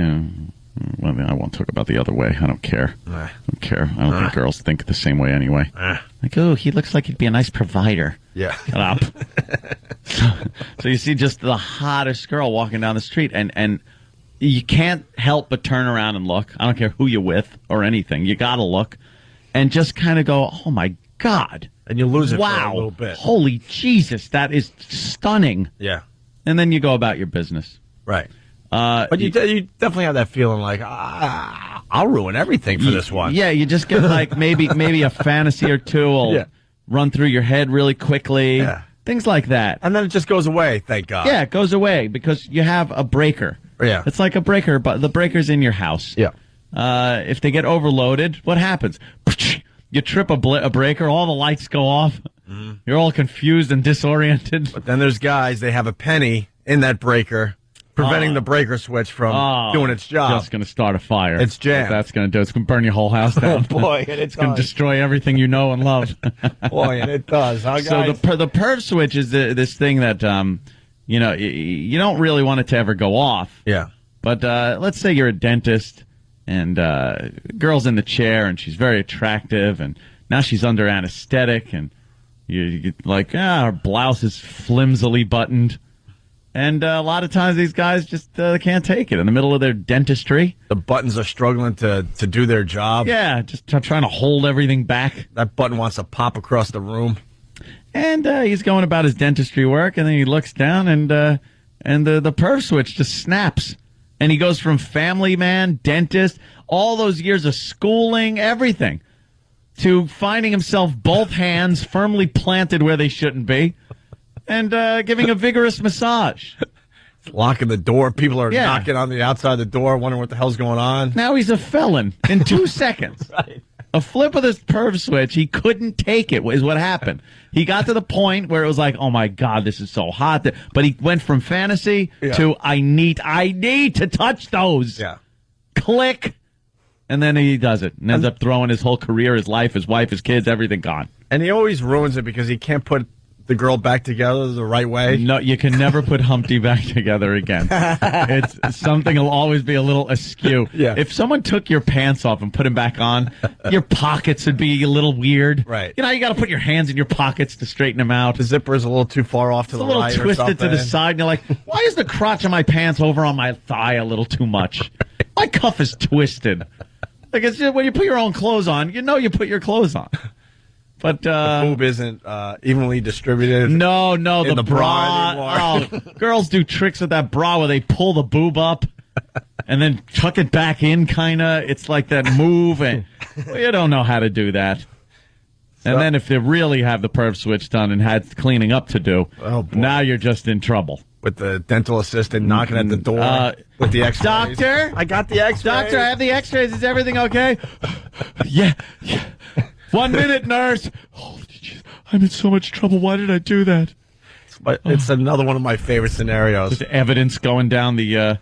Well, I won't talk about the other way. I don't care. I don't care. I don't think girls think the same way anyway. Like, oh, he looks like he'd be a nice provider. Yeah. Shut up. So you see just the hottest girl walking down the street, and you can't help but turn around and look. I don't care who you're with or anything. You got to look and just kind of go, oh, my God. And you lose it for wow. a little bit. Holy Jesus, that is stunning. Yeah. And then you go about your business. Right. But you definitely have that feeling like, I'll ruin everything for this one. Yeah, you just get like maybe a fantasy or two will run through your head really quickly. Yeah. Things like that. And then it just goes away, thank God. Yeah, it goes away because you have a breaker. Yeah. It's like a breaker, but the breaker's in your house. Yeah. If they get overloaded, what happens? You trip a breaker, all the lights go off. Mm-hmm. You're all confused and disoriented. But then there's guys, they have a penny in that breaker, preventing the breaker switch from doing its job. Just going to start a fire. It's jammed. What that's going to do. It's going to burn your whole house down. Oh, boy, and it's going to destroy everything you know and love. Boy, and it does. Huh, so the perv switch is this thing that you don't really want it to ever go off. Yeah. But let's say you're a dentist and girl's in the chair and she's very attractive and now she's under anesthetic and you get like her blouse is flimsily buttoned. And a lot of times these guys just can't take it in the middle of their dentistry. The buttons are struggling to do their job. Yeah, just trying to hold everything back. That button wants to pop across the room. And he's going about his dentistry work, and then he looks down, and the perv switch just snaps. And he goes from family man, dentist, all those years of schooling, everything, to finding himself both hands firmly planted where they shouldn't be, and giving a vigorous massage. Locking the door. People are knocking on the outside of the door, wondering what the hell's going on. Now he's a felon in 2 seconds. Right. A flip of this perv switch, he couldn't take it, is what happened. He got to the point where it was like, oh my God, this is so hot. But he went from fantasy to I need to touch those. Yeah. Click. And then he does it and ends up throwing his whole career, his life, his wife, his kids, everything gone. And he always ruins it because he can't put the girl back together the right way. No, you can never put Humpty back together again. It's something will always be a little askew. Yeah. If someone took your pants off and put them back on, your pockets would be a little weird. Right. You know, you got to put your hands in your pockets to straighten them out. The zipper is a little too far off to the right. It's a little twisted to the side, and you're like, why is the crotch of my pants over on my thigh a little too much? My cuff is twisted. Like, it's just, when you put your own clothes on, you know you put your clothes on. But the boob isn't evenly distributed. No, in the bra. Girls do tricks with that bra where they pull the boob up and then tuck it back in, kind of. It's like that move, and you don't know how to do that. And then if they really have the perv switch done and had cleaning up to do, now you're just in trouble. With the dental assistant knocking at the door with the X-rays. Doctor? I got the X-rays. Doctor, I have the X-rays. Is everything okay? Yeah. 1 minute, nurse. Holy jeez, I'm in so much trouble. Why did I do that? It's another one of my favorite scenarios. With evidence going down the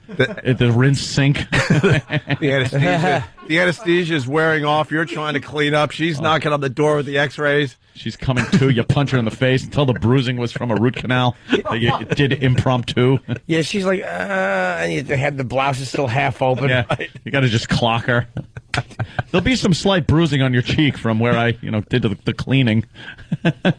rinse sink. The anesthesia is wearing off. You're trying to clean up. She's knocking on the door with the X-rays. She's coming to. You punch her in the face until the bruising was from a root canal. You did impromptu. Yeah, she's like, and you have the blouse is still half open. Yeah, you got to just clock her. There'll be some slight bruising on your cheek from where I, did the cleaning.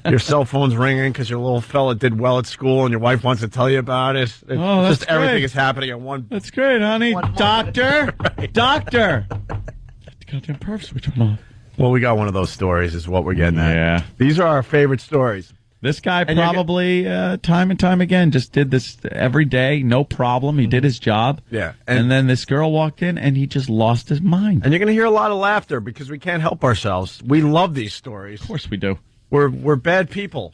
Your cell phone's ringing because your little fella did well at school, and your wife wants to tell you about it. That's just everything great. is happening at one. That's great, honey. Doctor, doctor. The goddamn perv switch went off. Well, we got one of those stories, is what we're getting at. Yeah, these are our favorite stories. This guy probably time and time again just did this every day, no problem. He did his job. Yeah. And then this girl walked in, and he just lost his mind. And you're going to hear a lot of laughter because we can't help ourselves. We love these stories. Of course we do. We're bad people.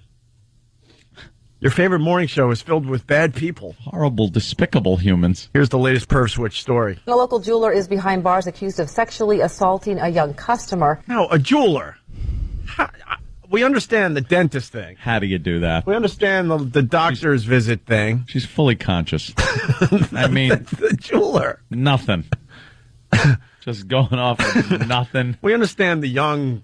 Your favorite morning show is filled with bad people. Horrible, despicable humans. Here's the latest perv switch story. A local jeweler is behind bars accused of sexually assaulting a young customer. No, a jeweler. We understand the dentist thing. How do you do that? We understand the doctor's visit thing. She's fully conscious. I mean, the jeweler. Nothing. Just going off of nothing. We understand the young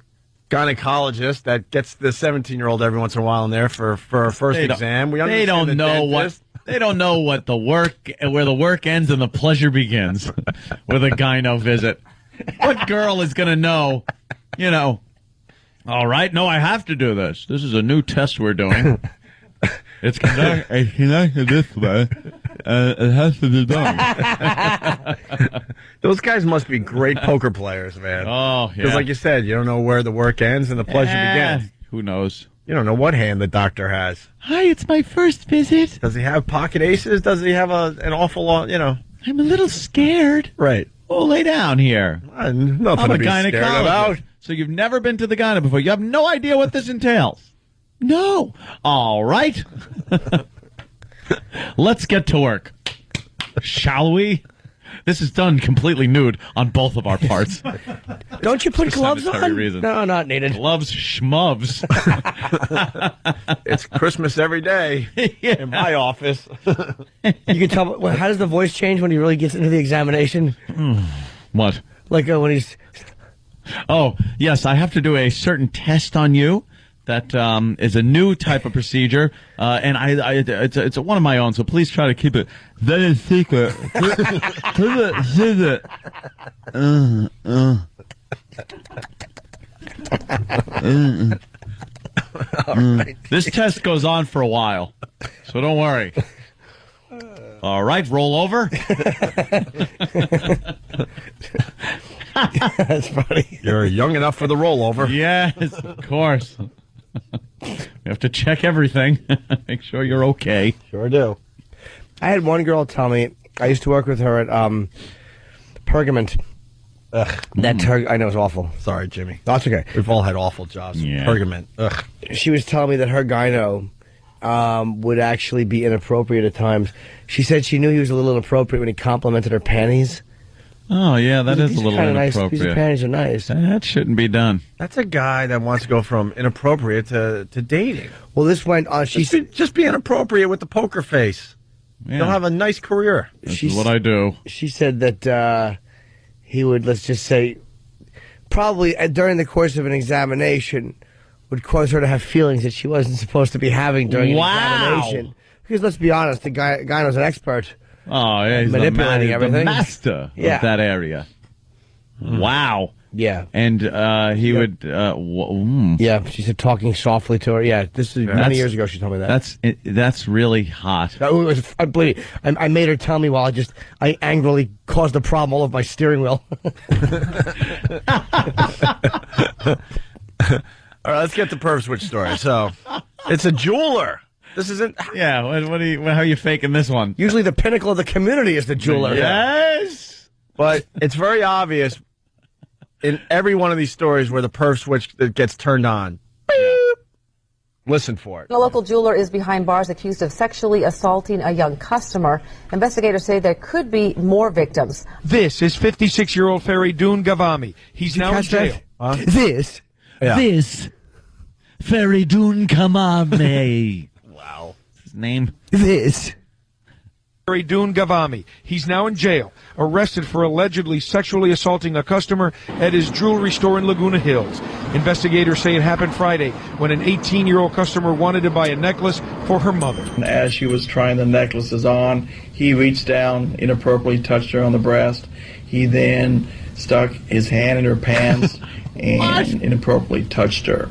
gynecologist that gets the 17-year-old every once in a while in there for a first exam. They don't know what where the work ends and the pleasure begins with a gyno visit. What girl is going to know, all right, no, I have to do this. This is a new test we're doing. It's conducted this way. It has to be done. Those guys must be great poker players, man. Oh, yeah. Because like you said, you don't know where the work ends and the pleasure begins. Who knows? You don't know what hand the doctor has. Hi, it's my first visit. Does he have pocket aces? Does he have an awful lot, I'm a little scared. Right. Oh, lay down here. Nothing I'm to a be scared about. So you've never been to the gyno before. You have no idea what this entails. No. All right. Let's get to work. Shall we? This is done completely nude on both of our parts. Don't you put gloves on? Reason. No, not needed. Gloves, schmuvs. It's Christmas every day in my office. You can tell. Well, how does the voice change when he really gets into the examination? What? Like when he's... Oh, yes, I have to do a certain test on you that is a new type of procedure, and it's one of my own, so please try to keep it very secret. Keep it secret. Right. This test goes on for a while, so don't worry. All right, roll over. That's funny. You're young enough for the rollover. Yes, of course. We have to check everything. Make sure you're okay. Sure do. I had one girl tell me, I used to work with her at Pergament. Ugh. I know it's awful. Sorry, Jimmy. That's okay. We've all had awful jobs. Yeah. Pergament. Ugh. She was telling me that her gyno would actually be inappropriate at times. She said she knew he was a little inappropriate when he complimented her panties. Oh, yeah, that is a little inappropriate. These panties are nice. That shouldn't be done. That's a guy that wants to go from inappropriate to dating. Well, this went on. Just be inappropriate with the poker face. Yeah. You'll have a nice career. That's what I do. She said that he would, let's just say, probably during the course of an examination, would cause her to have feelings that she wasn't supposed to be having during an examination. Because let's be honest, the guy was an expert. Oh, yeah, he's manipulating everything. The master of that area. Wow. Yeah. And he would... Yeah, she said talking softly to her. Yeah, this is many years ago she told me that. That's really hot. I made her tell me while I angrily caused a problem all over my steering wheel. All right, let's get the perv switch story. So, it's a jeweler. This isn't... Yeah, how are you faking this one? Usually the pinnacle of the community is the jeweler. Yes! But it's very obvious in every one of these stories where the perv switch that gets turned on. Beep. Listen for it. A local jeweler is behind bars accused of sexually assaulting a young customer. Investigators say there could be more victims. This is 56-year-old Faridun Gavami. He's now in jail. Huh? This Faridun Kamame. Wow. His name? This Faridun Gavami. He's now in jail, arrested for allegedly sexually assaulting a customer at his jewelry store in Laguna Hills. Investigators say it happened Friday when an 18-year-old customer wanted to buy a necklace for her mother. As she was trying the necklaces on, he reached down, inappropriately touched her on the breast. He then stuck his hand in her pants and inappropriately touched her.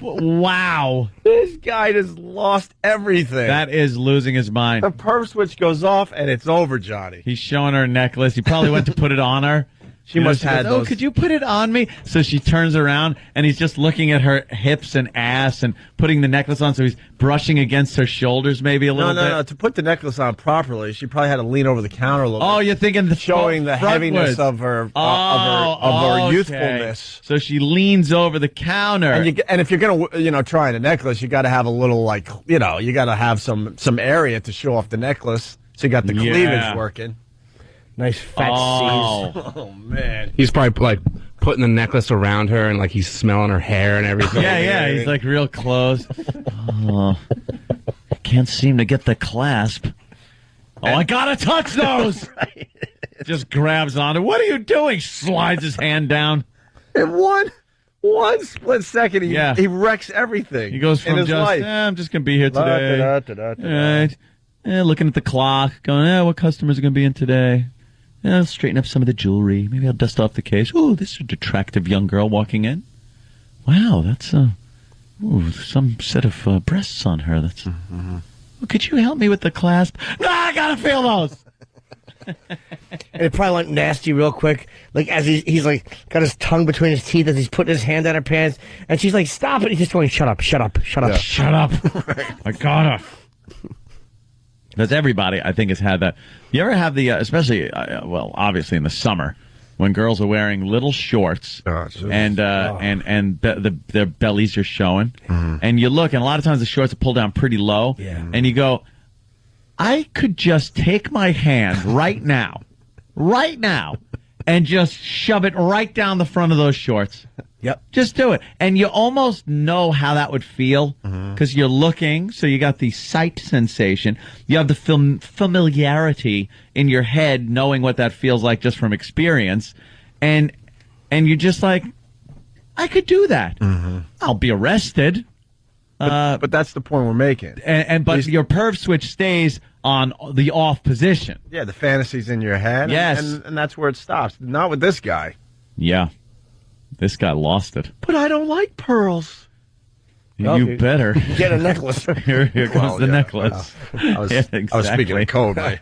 Wow. This guy just lost everything. That is losing his mind. The perv switch goes off and it's over, Johnny. He's showing her a necklace. He probably went to put it on her. She must have had those. Oh, could you put it on me? So she turns around, and he's just looking at her hips and ass and putting the necklace on, so he's brushing against her shoulders maybe a little bit. No. To put the necklace on properly, she probably had to lean over the counter a little bit. Oh, you're thinking showing the heaviness of her youthfulness. So she leans over the counter. And if you're going to, try on a necklace, you got to have a little, you got to have some area to show off the necklace, so you got the cleavage working. Nice fat C's. Oh, man. He's probably, putting the necklace around her, and, he's smelling her hair and everything. Yeah, he's, real close. Oh, can't seem to get the clasp. Oh, I gotta touch those! Just grabs onto. What are you doing? Slides his hand down. In one split second, he wrecks everything. He goes from I'm just gonna be here today. Right. Looking at the clock, going, what customers are gonna be in today? I'll straighten up some of the jewelry. Maybe I'll dust off the case. Oh, this is an attractive young girl walking in. Wow, that's some set of breasts on her. That's. Well, could you help me with the clasp? No, I gotta feel those. And it probably went nasty real quick. As he's got his tongue between his teeth as he's putting his hand on her pants, and she's like, "Stop it!" He's just going, "Shut up, shut up, shut up, shut up." I gotta. Because everybody, I think, has had that. You ever have the, especially, obviously in the summer, when girls are wearing little shorts and their bellies are showing, and you look, and a lot of times the shorts are pulled down pretty low, and you go, I could just take my hand right now, and just shove it right down the front of those shorts. Yep. Just do it. And you almost know how that would feel because you're looking, so you got the sight sensation. You have the familiarity in your head knowing what that feels like just from experience. And you're just like, I could do that. I'll be arrested. But that's the point we're making. But your perv switch stays on the off position. Yeah, the fantasy's in your head. Yes. And that's where it stops. Not with this guy. Yeah. This guy lost it. But I don't like pearls. You better. Get a necklace. Here comes the necklace. I was speaking of code.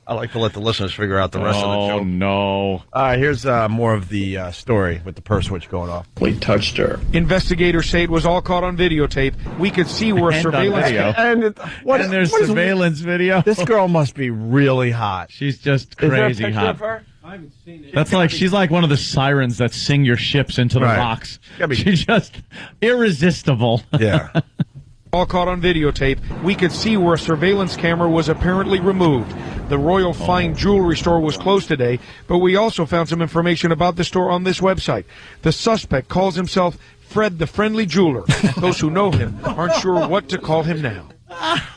I like to let the listeners figure out the rest of the joke. Oh, no. All right, here's more of the story with the purse switch going off. We touched her. Investigators say it was all caught on videotape. We could see where And surveillance... on video. And there's surveillance video. This girl must be really hot. She's just crazy hot. I haven't seen it. That's like she's like one of the sirens that sing your ships into the Right. rocks. Gotta be- She's just irresistible. Yeah. All caught on videotape. We could see where a surveillance camera was apparently removed. The Royal Fine Jewelry store was closed today, but we also found some information about the store on this website. The suspect calls himself Fred the Friendly Jeweler. Those who know him aren't sure what to call him now.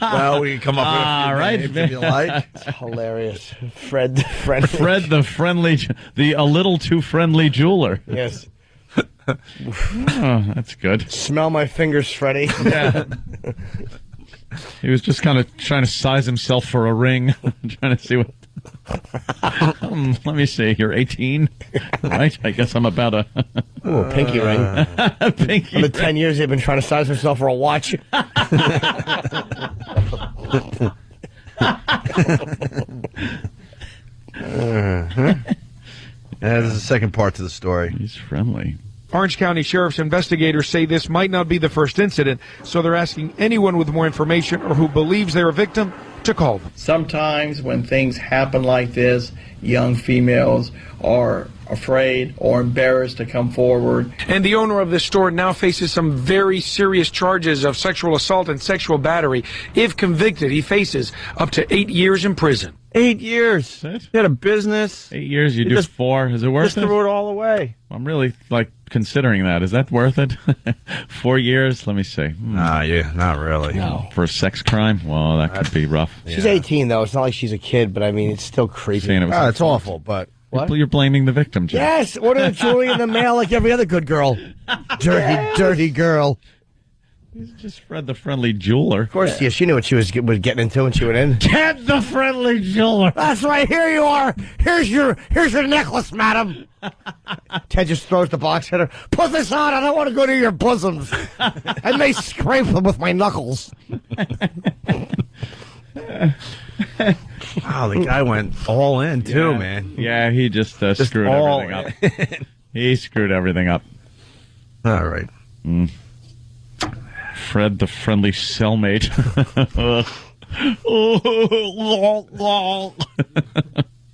Well, we can come up with a few names if you like. It's hilarious. Fred the Friendly. Fred the Friendly, a little too friendly jeweler. Yes. Oh, that's good. Smell my fingers, Freddie. Yeah. He was just kind of trying to size himself for a ring, trying to see what. Let me see. You're 18, right? I guess I'm about a Pinky ring. pinky. For the 10 years they've been trying to size himself for a watch. There's a second part to the story. He's friendly. Orange County Sheriff's investigators say this might not be the first incident, so they're asking anyone with more information or who believes they're a victim to call them. Sometimes when things happen like this, young females are afraid or embarrassed to come forward. And the owner of this store now faces some very serious charges of sexual assault and sexual battery. If convicted, he faces up to 8 years in prison. 8 years. That's it? You had a business. 8 years, you You do just- 4. Is it worth Just it? threw it all away. I'm really considering that. Is that worth it? 4 years? Let me see. Yeah, not really. No. For a sex crime? Well, that could be rough. She's 18, though. It's not like she's a kid, but I mean, it's still creepy. Saying it was It's awful, but What? You're blaming the victim, Jim. Yes, order the jewelry in the mail like every other good girl. Dirty girl. He's just Fred the Friendly Jeweler. Of course, yeah, she knew what she was getting into when she went in. Ted the Friendly Jeweler. That's right. Here you are. Here's your necklace, madam. Ted just throws the box at her. Put this on. I don't want to go to your bosoms. I may scrape them with my knuckles. wow, the guy went all in too, Yeah. man. Yeah, he just screwed all everything up. He screwed everything up. All right. Fred the Friendly Cellmate.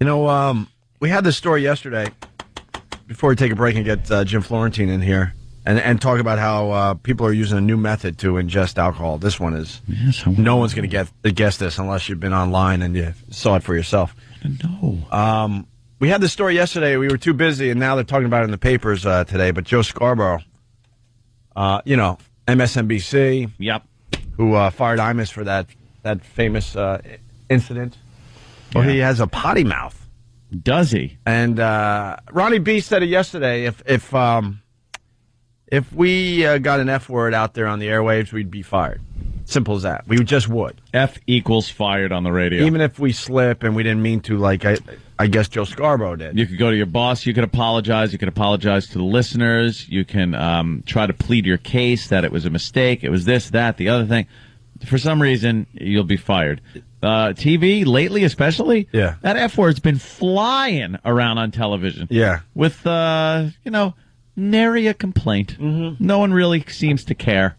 You know, we had this story yesterday. Before we take a break and get Jim Florentine in here and talk about how people are using a new method to ingest alcohol. This one is no one's going to guess this unless you've been online and you saw it for yourself. No. We had this story yesterday. We were too busy, and now they're talking about it in the papers today. But Joe Scarborough, MSNBC, Yep. who fired Imus for that famous incident. Well, he has a potty mouth. Does he? And Ronnie B said it yesterday. If we got an F word out there on the airwaves, we'd be fired. Simple as that. We just would. F equals fired on the radio. Even if we slip and we didn't mean to, like I guess Joe Scarborough did. You could go to your boss. You could apologize. You could apologize to the listeners. You can try to plead your case that it was a mistake. It was this, that, the other thing. For some reason, you'll be fired. TV, lately especially, Yeah. that F word's been flying around on television. Yeah. With, nary a complaint. Mm-hmm. No one really seems to care,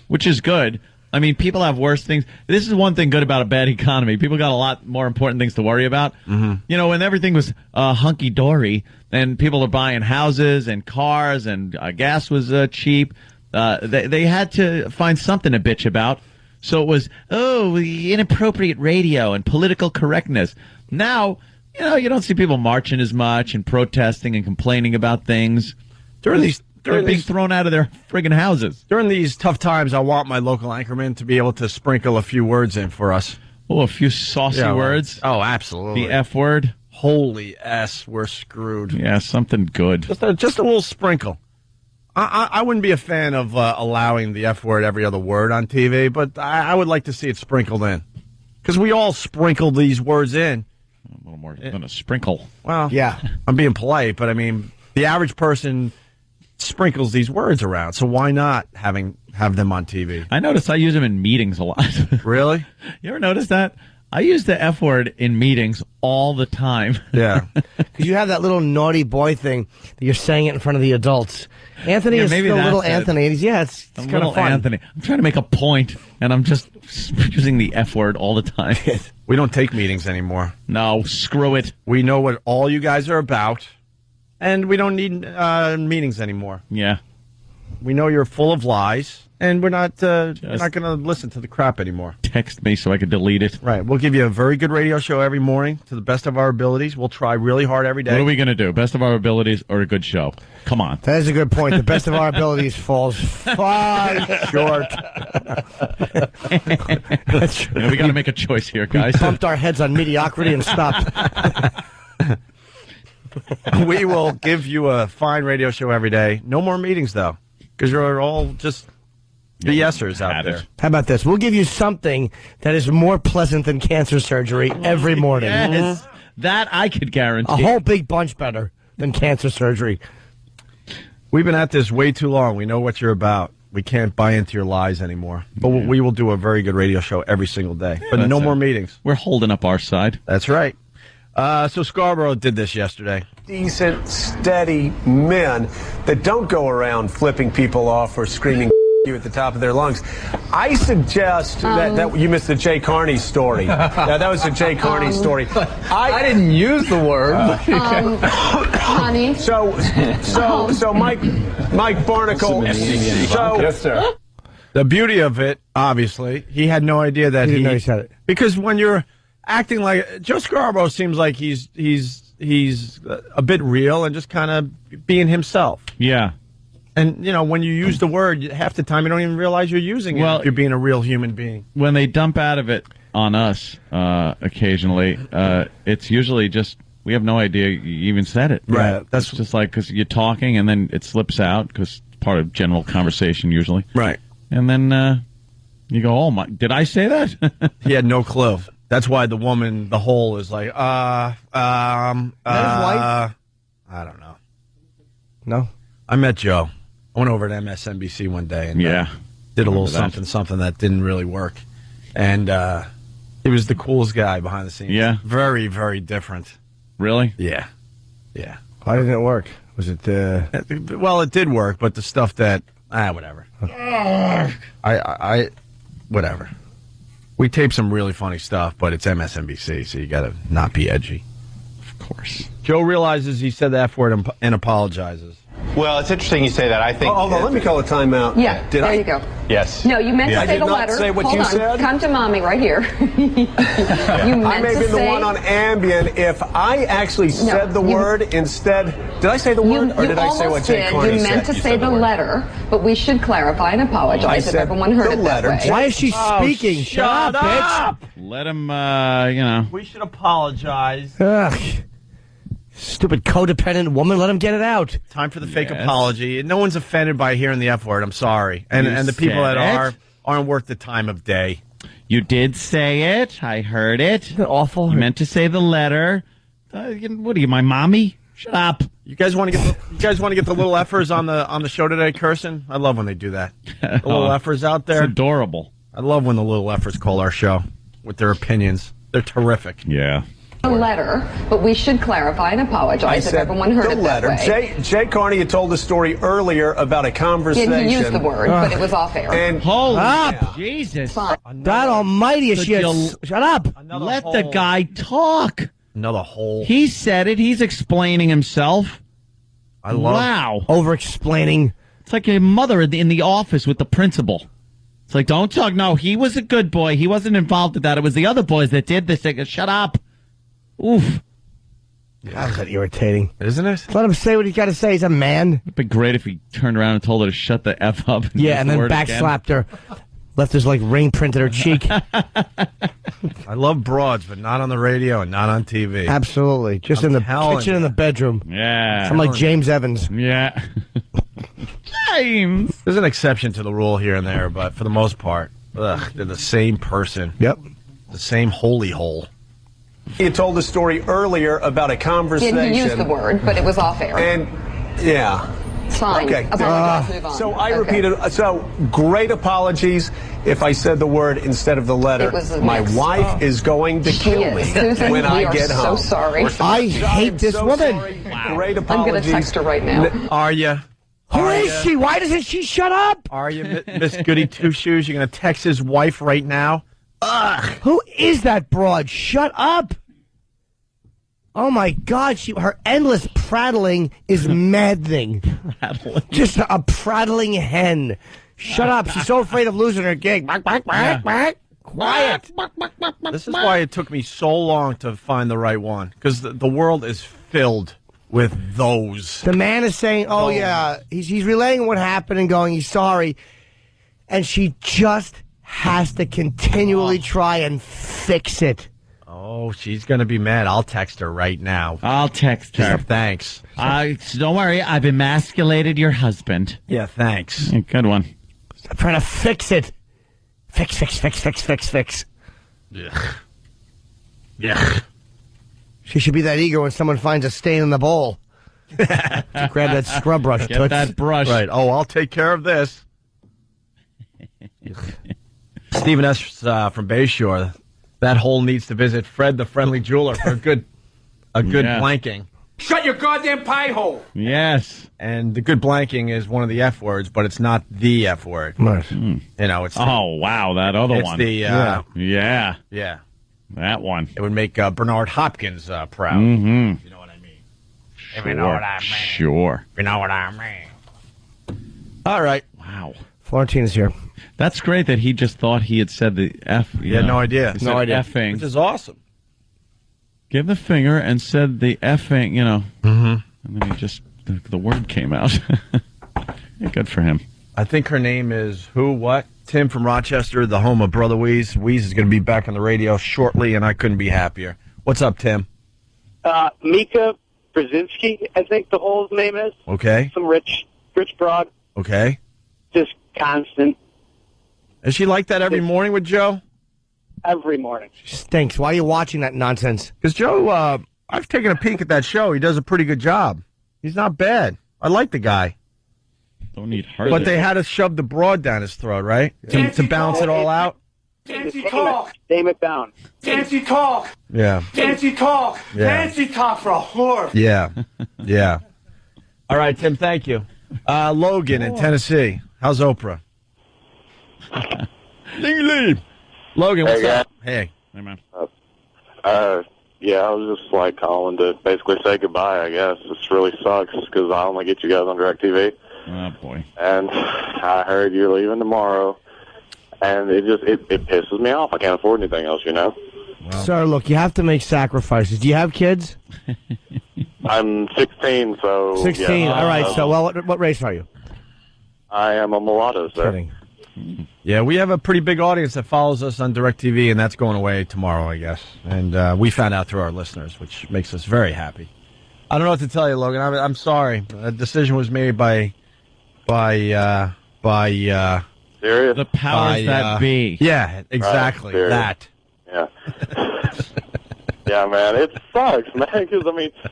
which is good. I mean, people have worse things. This is one thing good about a bad economy. People got a lot more important things to worry about. Mm-hmm. You know, when everything was hunky-dory and people are buying houses and cars and gas was cheap, they had to find something to bitch about. So it was, inappropriate radio and political correctness. Now, you don't see people marching as much and protesting and complaining about things. They're being thrown out of their friggin' houses. During these tough times, I want my local anchorman to be able to sprinkle a few words in for us. Oh, a few saucy words. Oh, absolutely. The F word. Holy S, we're screwed. Yeah, something good. Just a little sprinkle. I wouldn't be a fan of allowing the F word every other word on TV, but I would like to see it sprinkled in. Because we all sprinkle these words in. A little more than a sprinkle. Well, yeah. I'm being polite, but I mean, the average person sprinkles these words around, so why not have them on TV? I noticed I use them in meetings a lot. Really? You ever notice that? I use the F word in meetings all the time. Yeah. Because you have that little naughty boy thing that you're saying it in front of the adults. Anthony is still little Anthony. And it's kind of fun. Anthony. I'm trying to make a point, and I'm just using the F word all the time. We don't take meetings anymore. No, screw it. We know what all you guys are about, and we don't need meetings anymore. Yeah. We know you're full of lies, and we're not going to listen to the crap anymore. Text me so I can delete it. Right. We'll give you a very good radio show every morning to the best of our abilities. We'll try really hard every day. What are we going to do? Best of our abilities or a good show? Come on. That is a good point. The best of our abilities falls far short. We got to make a choice here, guys. We bumped our heads on mediocrity and stopped. We will give you a fine radio show every day. No more meetings, though, because you're all just BSers out there. How about this? We'll give you something that is more pleasant than cancer surgery every morning. Yes. That I could guarantee. A whole big bunch better than cancer surgery. We've been at this way too long. We know what you're about. We can't buy into your lies anymore. But we will do a very good radio show every single day. But no more meetings. We're holding up our side. That's right. So Scarborough did this yesterday. Decent, steady men that don't go around flipping people off or screaming you at the top of their lungs. I suggest that you missed the Jay Carney story. Yeah, that was the Jay Carney story. I didn't use the word. Honey. So Mike Barnacle. Yes, sir. The beauty of it, obviously, he had no idea that he didn't know he said it. Because when you're acting like Joe Scarborough, seems like he's a bit real and just kind of being himself. Yeah. And, when you use the word, half the time you don't even realize you're using it. Well, if you're being a real human being. When they dump out of it on us occasionally, it's usually just, we have no idea you even said it. Right. That's just like, because you're talking and then it slips out, because it's part of general conversation usually. Right. And then you go, oh, my, did I say that? He had no clue. That's why the woman, the whole, is like, That is white? I don't know. No? I met Joe. I went over to MSNBC one day and did a little something that didn't really work. And he was the coolest guy behind the scenes. Yeah. Very, very different. Really? Yeah. Yeah. Why didn't it work? Was it well, it did work, but the stuff that whatever. I whatever. We tape some really funny stuff, but it's MSNBC, so you got to not be edgy. Of course. Joe realizes he said the F word and apologizes. Well, it's interesting you say that. I think. Hold on, let me call a timeout. Yeah, you go. Yes. No, you meant to say the letter. I did not say what Hold you on. said. Come to mommy right here. You meant I may to be the say one on Ambien. If I actually said the word instead, did I say the word or did I say what Jay Carney said? You meant to say the letter, but we should clarify and apologize if everyone heard it that way. Why is she speaking? Shut up, bitch. Let him, We should apologize. Ugh. Stupid codependent woman, let him get it out. Time for the fake apology. No one's offended by hearing the F word. I'm sorry. And the people that aren't worth the time of day. You did say it. I heard it. Isn't it awful? You meant to say the letter. What are you, my mommy? Shut up. You guys want to get the little effers on the show today cursing? I love when they do that. The little effers out there. It's adorable. I love when the little effers call our show with their opinions. They're terrific. Yeah. The letter, but we should clarify and apologize if everyone heard it that way. Jay Carney had told a story earlier about a conversation. Yeah, he used the word, but it was off air. And hold up, Jesus! God Almighty, shut up! Let the guy talk. Another hole. He said it. He's explaining himself. I love. Wow, over-explaining. It's like a mother in the office with the principal. It's like, don't talk. No, he was a good boy. He wasn't involved with that. It was the other boys that did this. Shut up. Oof. God, is that irritating? Isn't it? Let him say what he's got to say. He's a man. It'd be great if he turned around and told her to shut the F up. And then backslapped her. Left his, ring print at her cheek. I love broads, but not on the radio and not on TV. Absolutely. Just in the kitchen and the bedroom. Yeah. I'm like James Evans. Yeah. James! There's an exception to the rule here and there, but for the most part, they're the same person. Yep. The same holy hole. He had told a story earlier about a conversation. He used the word, but it was off air. And, yeah. It's fine. Okay. Apologize, move on. So I repeated, great apologies. if I said the word instead of the letter. My wife is going to kill me Susan, when I get home. So sorry. I hate this woman. Wow. Great apologies. I'm going to text her right now. Are you? Who is she? Why doesn't she shut up? Are you, Miss Goody Two Shoes? You're going to text his wife right now? Ugh. Who is that broad? Shut up. Oh, my God. Her endless prattling is maddening. Just a prattling hen. Shut up. She's so afraid of losing her gig. Quiet. This is why it took me so long to find the right one, because the world is filled with those. The man is saying, oh, yeah, he's relaying what happened and going, he's sorry. And she just has to continually try and fix it. Oh, she's going to be mad. I'll text her right now. I'll text her. Thanks. Don't worry. I've emasculated your husband. Yeah, thanks. Yeah, good one. I'm trying to fix it. Fix. Yeah. She should be that eager when someone finds a stain in the bowl. To grab that scrub brush. Get that brush. Right. Oh, I'll take care of this. Stephen S. From Bayshore. That hole needs to visit Fred the Friendly Jeweler for a good blanking. Shut your goddamn pie hole! Yes. And the good blanking is one of the F words, but it's not the F word. Nice. You know, it's wow, that other one. It's the yeah. That one. It would make Bernard Hopkins proud. Mm-hmm. You know what I mean? Sure. If you know what I mean. Sure. If you know what I mean. All right. Wow. Florentine is here. That's great that he just thought he had said the F. He had no idea. No idea. Effing. Which is awesome. Give the finger and said the effing, Mm-hmm. And then he just, the word came out. Yeah, good for him. I think her name is what? Tim from Rochester, the home of Brother Weeze. Weeze is going to be back on the radio shortly, and I couldn't be happier. What's up, Tim? Mika Brzezinski, I think the whole name is. Okay. Some rich broad. Okay. Just constant. Is she like that every morning with Joe? Every morning. Stinks. Why are you watching that nonsense? Because Joe, I've taken a peek at that show. He does a pretty good job. He's not bad. I like the guy. Don't need her. But they had to shove the broad down his throat, right? To balance it all out? Fancy talk. Tame it down. Fancy talk. Yeah. Fancy talk. Yeah. Fancy talk for a whore. Yeah. Yeah. All right, Tim, thank you. Logan in Tennessee. How's Oprah? Logan, what's up? Hey. Hey, man. Yeah, I was just calling to basically say goodbye, I guess. This really sucks because I only get you guys on DirecTV. Oh, boy. And I heard you're leaving tomorrow. And it pisses me off. I can't afford anything else, Well, sir, look, you have to make sacrifices. Do you have kids? I'm 16, so... 16, yeah, all right. So, what race are you? I am a mulatto, sir. Kidding. Yeah, we have a pretty big audience that follows us on DirecTV, and that's going away tomorrow, I guess. And we found out through our listeners, which makes us very happy. I don't know what to tell you, Logan. I'm sorry. A decision was made by Serious? The powers that be. Yeah, exactly. That. Yeah. Yeah, man, it sucks, man, because,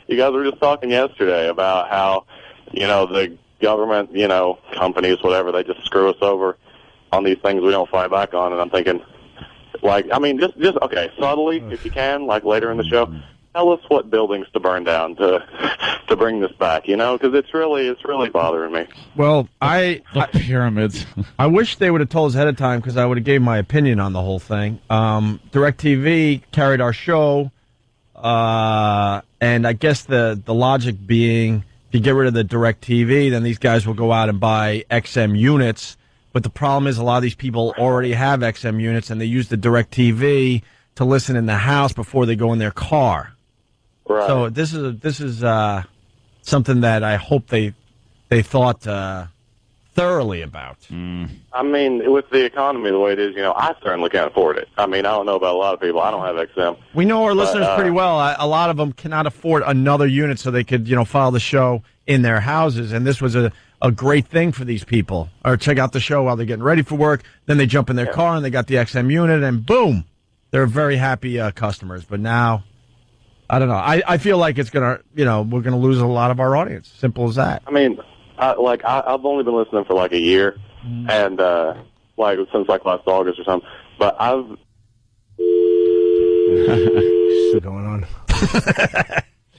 you guys were just talking yesterday about how, the government, companies, whatever, they just screw us over on these things we don't fight back on, and I'm thinking, just okay, subtly, if you can, later in the show, tell us what buildings to burn down to bring this back, because it's really bothering me. Well, the pyramids. I wish they would have told us ahead of time because I would have gave my opinion on the whole thing. DirecTV carried our show, and I guess the logic being if you get rid of the DirecTV, then these guys will go out and buy XM units. But the problem is a lot of these people already have XM units, and they use the DirecTV to listen in the house before they go in their car. Right. So this is something that I hope they thought thoroughly about. With the economy the way it is, I certainly can't afford it. I don't know about a lot of people. I don't have XM. We know our listeners pretty well. A lot of them cannot afford another unit so they could, follow the show in their houses. And this was a great thing for these people. Or check out the show while they're getting ready for work. Then they jump in their car and they got the XM unit and boom, they're very happy customers. But now, I don't know. I feel like it's going to, we're going to lose a lot of our audience. Simple as that. I've only been listening for a year, and since last August or something. But I've still going on.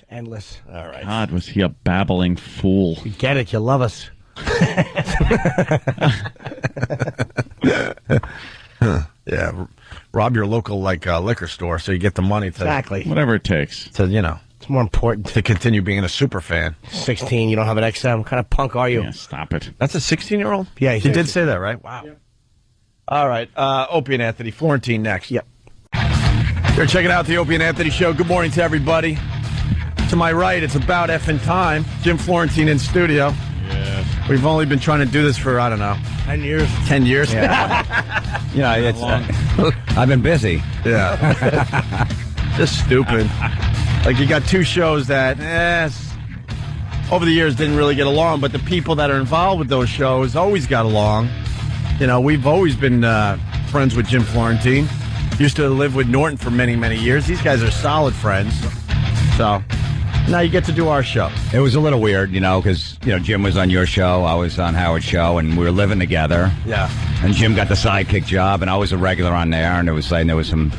Endless. All right. God, was he a babbling fool? You get it. You love us. Yeah, rob your local liquor store so you get the money to Exactly. Whatever it takes. to It's more important. to continue being a super fan. 16, you don't have an XM. What kind of punk are you? Yeah, stop it. That's a 16-year-old? Yeah, he did say that, right? Wow. All right, Opie and Anthony, Florentine next. Yep. You're checking out the Opie and Anthony Show. Good morning to everybody. To my right, it's about effing time. Jim Florentine in studio. Yes. We've only been trying to do this for, 10 years. 10 years. Yeah, it's I've been busy. Yeah. Just stupid. Like, you got two shows that, over the years didn't really get along, but the people that are involved with those shows always got along. We've always been friends with Jim Florentine. Used to live with Norton for many, many years. These guys are solid friends. So, now you get to do our show. It was a little weird, because, Jim was on your show, I was on Howard's show, and we were living together. Yeah. And Jim got the sidekick job, and I was a regular on there, and it was saying there was some,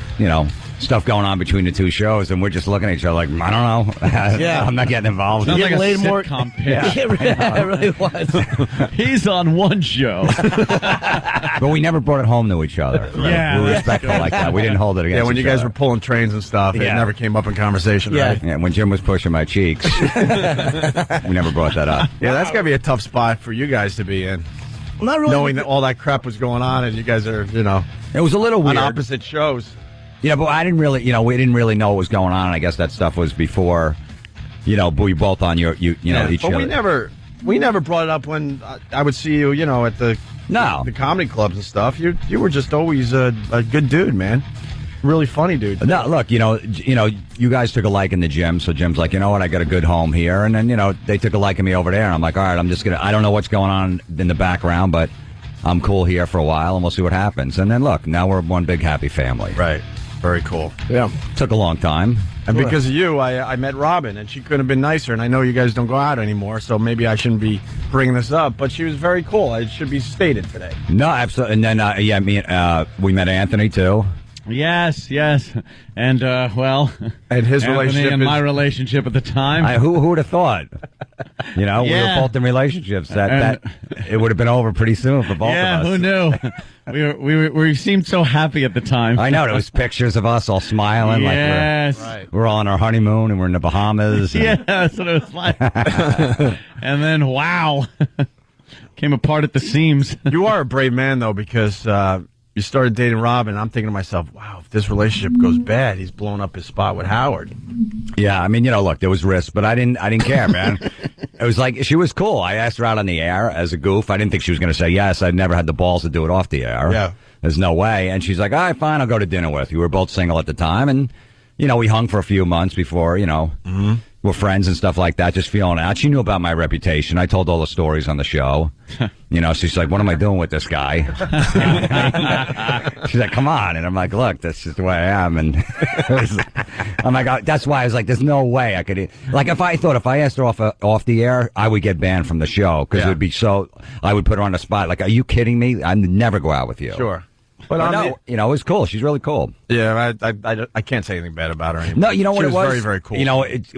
stuff going on between the two shows, and we're just looking at each other like, I don't know. Yeah. I'm not getting involved. Sounds like a laid more- sitcom pitch. It really was. He's on one show. But we never brought it home to each other. Yeah. We were respectful like that. We didn't hold it against Yeah, when each you guys other. were pulling trains and stuff, it Yeah. never came up in conversation, Yeah. right? Yeah, when Jim was pushing my cheeks, we never brought that up. Yeah, that's got to be a tough spot for you guys to be in. Not really. Knowing that all that crap was going on and you guys are, It was a little on weird. opposite shows. Yeah, but I didn't really, we didn't really know what was going on. I guess that stuff was before, we were both on each But other. we never brought it up when I would see you, at the comedy clubs and stuff. You were just always a good dude, man. Really funny dude. No, look, you guys took a liking to Jim, so Jim's like, you know what, I got a good home here, and then they took a liking to me over there, and I'm like, all right, I don't know what's going on in the background, but I'm cool here for a while, and we'll see what happens. And then look, now we're one big happy family. Right. Very cool. Yeah. Took a long time. And because of you, I met Robin, and she couldn't have been nicer. And I know you guys don't go out anymore, so maybe I shouldn't be bringing this up. But she was very cool. It should be stated today. No, absolutely. And then, we met Anthony, too. Yes. And, and his Anthony relationship and my relationship at the time. Who would have thought? We were both in relationships. That it would have been over pretty soon for both of us. Yeah, who knew? we seemed so happy at the time. I know. There was pictures of us all smiling. Yes. Like we're all on our honeymoon and we're in the Bahamas. Yeah, that's what it was like. And then, wow. Came apart at the seams. You are a brave man, though, because you started dating Robin. I'm thinking to myself, wow, if this relationship goes bad, he's blowing up his spot with Howard. Yeah, I mean, look, there was risk, but I didn't care, man. It was like, she was cool. I asked her out on the air as a goof. I didn't think she was going to say yes. I'd never had the balls to do it off the air. Yeah. There's no way. And she's like, all right, fine, I'll go to dinner with you. We were both single at the time. And, we hung for a few months before, we're friends and stuff like that, just feeling out. She knew about my reputation. I told all the stories on the show. She's like, what am I doing with this guy? She's like, come on. And I'm like, look, that's just the way I am. And I'm like, that's why I was like, there's no way I could. Like, if I asked her off the air, I would get banned from the show because it would be I would put her on the spot. Like, are you kidding me? I'd never go out with you. Sure. But no, it was cool. She's really cool. Yeah, I can't say anything bad about her anymore. No, you know what she it was? Very, very cool.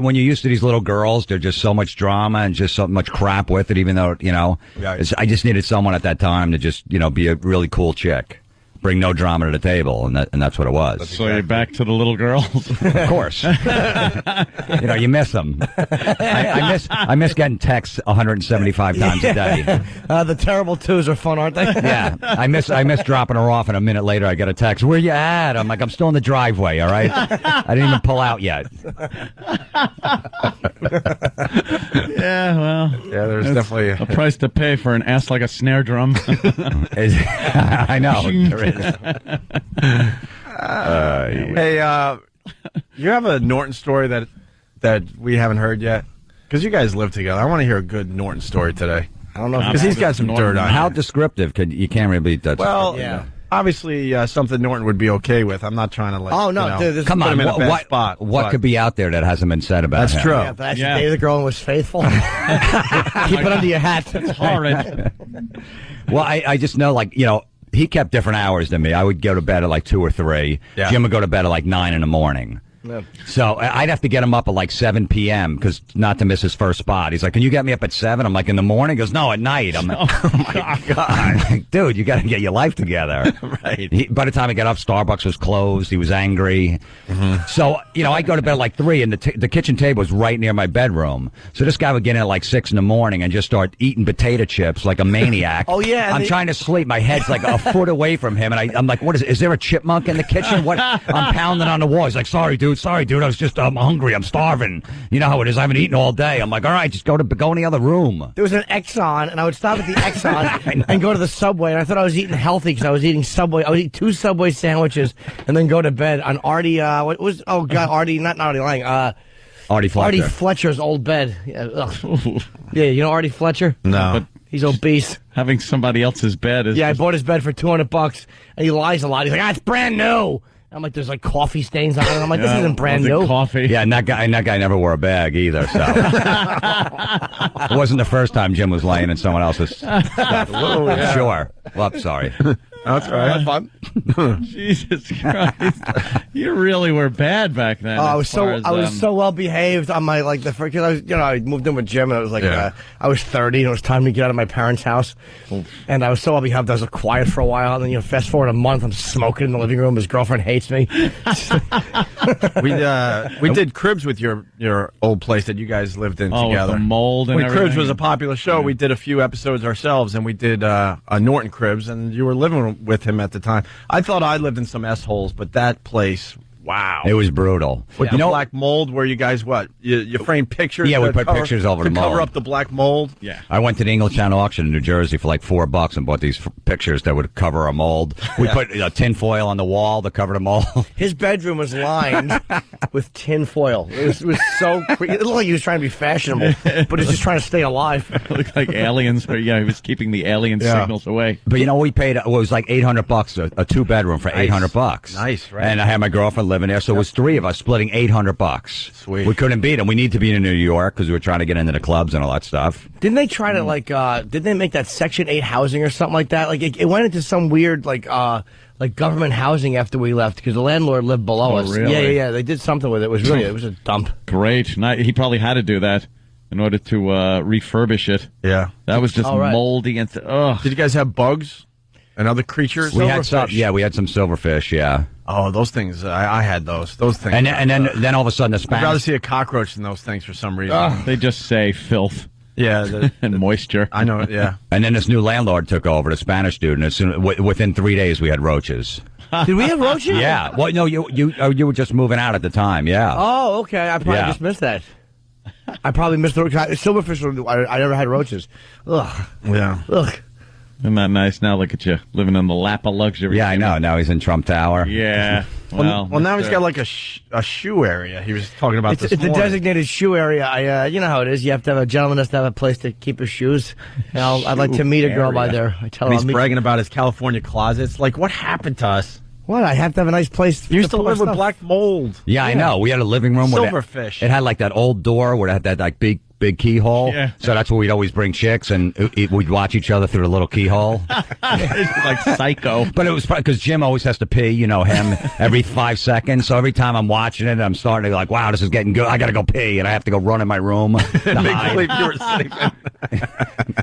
When you're used to these little girls, there's just so much drama and just so much crap with it, even though, I just needed someone at that time to just, be a really cool chick. Bring no drama to the table, and that's what it was. So you're back to the little girls? Of course. You miss them. I miss getting texts 175 times a day. The terrible twos are fun, aren't they? Yeah. I miss dropping her off, and a minute later I get a text, where you at? I'm like, I'm still in the driveway, all right? I didn't even pull out yet. Yeah, well. Yeah, there's definitely a price to pay for an ass like a snare drum. I know. There is. Hey, you have a Norton story that we haven't heard yet? Because you guys live together. I want to hear a good Norton story today. I don't know. Because he's got some dirt on How him. descriptive you can't really beat that. Well, obviously something Norton would be okay with. I'm not trying to dude, come put on. him in a bad spot. What could be out there that hasn't been said about That's him? true. Yeah, but actually dated the girl and was faithful. Keep it under your hat. It's horrid. Well, I just know, he kept different hours than me. I would go to bed at like 2 or 3. Yeah. Jim would go to bed at like 9 in the morning. Yeah. So I'd have to get him up at like 7 p.m. because not to miss his first spot. He's like, "Can you get me up at 7?" I'm like, "In the morning?" He goes, "No, at night." I'm like, "Oh my God." I'm like, "Dude, you got to get your life together." Right. By the time I got up, Starbucks was closed. He was angry. So, I go to bed at like 3, and the kitchen table was right near my bedroom. So this guy would get in at like 6 in the morning and just start eating potato chips like a maniac. Oh, yeah. I'm trying to sleep. My head's like a foot away from him, and I'm like, "What is there a chipmunk in the kitchen?" What? I'm pounding on the wall. He's like, sorry, dude. I'm hungry. I'm starving. You know how it is. I haven't eaten all day." I'm like, "All right, just go in the other room." There was an Exxon, and I would stop at the Exxon and go to the Subway, and I thought I was eating healthy because I was eating Subway. I would eat 2 Subway sandwiches and then go to bed on Artie, Artie, not Artie Lang, Artie Fletcher. Artie Fletcher's old bed. Yeah, yeah, you know Artie Fletcher? No. But he's obese. Having somebody else's bed is... Yeah, I bought his bed for $200, and he lies a lot. He's like, "It's brand new." I'm like, "There's like coffee stains on it." I'm like, "This isn't brand new." Coffee. Yeah, and that guy never wore a bag either, so. It wasn't the first time Jim was laying in someone else's stuff. Yeah. Sure. Well, I'm sorry. That's right. That's fun. Jesus Christ. You really were bad back then. I was so well behaved on my I moved in with Jim, and it was like I was 30 and it was time to get out of my parents' house. And I was so well behaved I was quiet for a while, and then fast forward a month, I'm smoking in the living room. His girlfriend hates me. We did Cribs with your old place that you guys lived in together. With the mold and when everything. Cribs was a popular show, we did a few episodes ourselves, and we did a Norton Cribs, and you were living with him at the time. I thought I lived in some S-holes, but that place, wow. It was brutal. With the black mold where you guys, you framed pictures? Yeah, we put pictures over the mold. To cover up the black mold? Yeah. I went to the Englishtown auction in New Jersey for like $4 and bought these pictures that would cover a mold. We put tin foil on the wall to cover the mold. His bedroom was lined with tin foil. It was so creepy. It looked like he was trying to be fashionable, but he's just trying to stay alive. It looked like aliens. He was keeping the alien signals away. But we paid, it was like $800 a 2-bedroom for $800. Nice, right? And I had my girlfriend living there, so it was 3 of us splitting $800. Sweet. We couldn't beat them. We need to be in New York because we were trying to get into the clubs and all that stuff. Didn't they try to didn't they make that Section 8 housing or something like that? Like it went into some weird government housing after we left because the landlord lived below us. Really? Yeah. They did something with it. It was a dump. Great. He probably had to do that in order to refurbish it. Yeah. That was just moldy and ugh. Did you guys have bugs and other creatures? We had some. Yeah, we had some silverfish. Yeah. Oh, those things! I had those. Those things. And then all of a sudden the Spanish. I'd rather see a cockroach than those things for some reason. They just say filth. Yeah, and moisture. I know. Yeah. And then this new landlord took over, the Spanish dude, and within 3 days we had roaches. Did we have roaches? Yeah. Well, no, you were just moving out at the time. Yeah. Oh, okay. I probably just missed that. I probably missed the silverfish. I never had roaches. Ugh. Yeah. Ugh. Isn't that nice? Now look at you, living in the lap of luxury. Yeah, I know. Now he's in Trump Tower. Yeah. Well, now he's got like a shoe area. He was talking about this It's a morning. designated shoe area. You know how it is. You have to have a gentleman has to have a place to keep his shoes. And I'd like to meet a girl by there. I tell her. He's bragging about his California closets. Like, what happened to us? What? I have to have a nice place. You used to live with black mold. Yeah, I know. We had a living room with silverfish. It had like that old door where it had that like big keyhole. Yeah. So that's where we'd always bring chicks, and we'd watch each other through the little keyhole. It's like Psycho. But it was because Jim always has to pee, him every 5 seconds. So every time I'm watching it, I'm starting to be like, wow, this is getting good. I got to go pee, and I have to go run in my room. Make believe you were sleeping.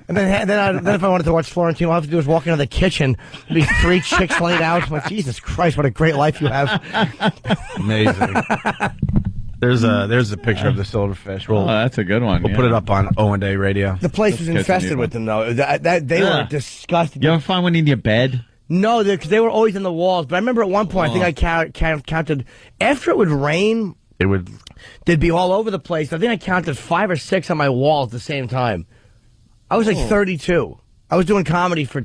And then if I wanted to watch Florentine, all I have to do is walk into the kitchen. There'd be 3 chicks laid out. I'm like, Jesus Christ, what a great life you have. Amazing. There's a picture of the silverfish. That's a good one. We'll put it up on O&A Radio. The place was infested with them, though. They were disgusting. You ever find one in your bed? No, because they were always in the walls. But I remember at one point, I think I counted, after it would rain, they'd be all over the place. I think I counted 5 or 6 on my wall at the same time. I was like 32. I was doing comedy for,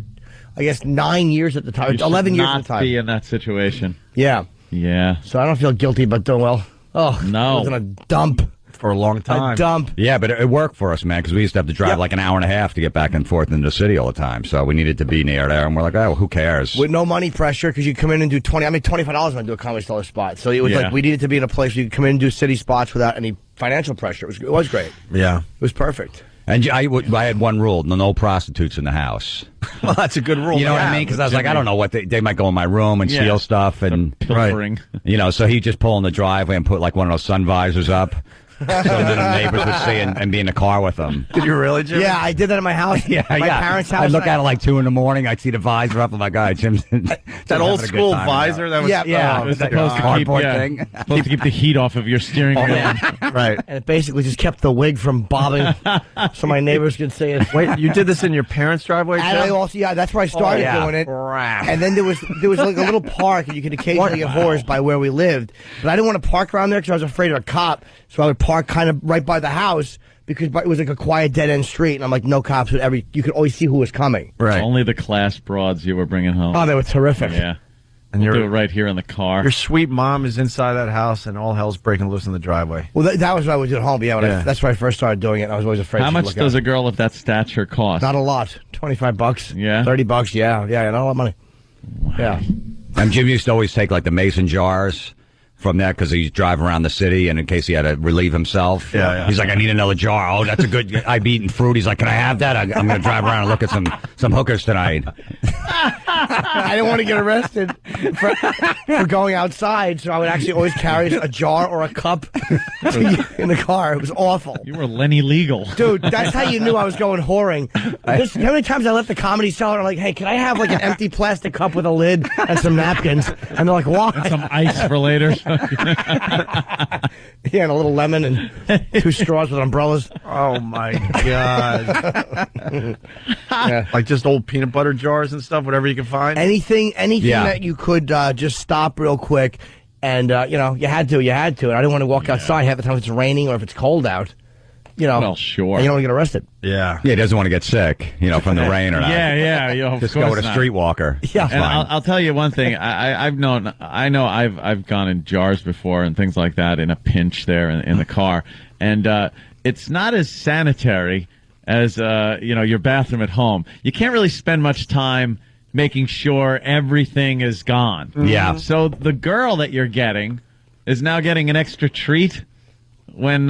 I guess, 9 years at the time. 11 years at the time. Not be in that situation. Yeah. Yeah. So I don't feel guilty about doing well. Oh, no. I was in a dump. For a long time. A dump. Yeah, but it worked for us, man, because we used to have to drive like an hour and a half to get back and forth into the city all the time. So we needed to be near there, and we're like, oh, who cares? With no money pressure, because you come in and do $25 when I do a Comedy Cellar spot. So it was like we needed to be in a place where you could come in and do city spots without any financial pressure. It was great. Yeah. It was perfect. And I had one rule: no prostitutes in the house. Well, that's a good rule. You know what I mean? Because I was like, I don't know what they might go in my room and steal stuff and pilfering. So he'd just pull in the driveway and put like one of those sun visors up. So then the neighbors would see and be in the car with them. Did you really, Jim? Yeah, I did that at my house. My parents' house. I'd look at it like 2 a.m. I'd see the visor up. I'm like, all right, Jim's that old school visor. That was it was that cardboard thing. Supposed to keep the heat off of your steering wheel. Right. And it basically just kept the wig from bobbing, so my neighbors could see it. Wait, you did this in your parents' driveway, And I also, that's where I started doing it. And then there was like a little park, and you could occasionally get horsed by where we lived. But I didn't want to park around there because I was afraid of a cop. So I would park kind of right by the house because it was like a quiet dead end street, and I'm like, no cops would ever. You could always see who was coming. Right. Only the class broads you were bringing home. Oh, they were terrific. Yeah. And we'll do it right here in the car. Your sweet mom is inside that house, and all hell's breaking loose in the driveway. Well, that was what I would do at home. Yeah, that's where I first started doing it. And I was always afraid. How much does a girl of that stature cost? Not a lot. $25. Yeah. $30. Yeah, not a lot of money. Wow. Yeah. And Jim used to always take like the mason jars from that because he's driving around the city, and in case he had to relieve himself, he's like, I need another jar. Oh, that's a good. I've eaten fruit. He's like, can I have that? I'm going to drive around and look at some hookers tonight. I didn't want to get arrested for going outside, so I would actually always carry a jar or a cup in the car. It was awful. You were Lenny Legal. Dude, that's how you knew I was going whoring. How many times I left the Comedy Cellar, I'm like, hey, can I have like an empty plastic cup with a lid and some napkins? And they're like, why? And some ice for later. Yeah, and a little lemon and 2 straws with umbrellas. Oh, my God. Like just old peanut butter jars and stuff, whatever you can find? Anything that you could just stop real quick. And, you had to. And I didn't want to walk outside half the time if it's raining or if it's cold out. Well, sure. And you don't want to get arrested. Yeah. Yeah, he doesn't want to get sick, from the rain or not. Yeah. Just go with a streetwalker. Yeah. And I'll tell you one thing. I know I've gone in jars before and things like that in a pinch there in the car. And it's not as sanitary as, your bathroom at home. You can't really spend much time making sure everything is gone. Yeah. So the girl that you're getting is now getting an extra treat when...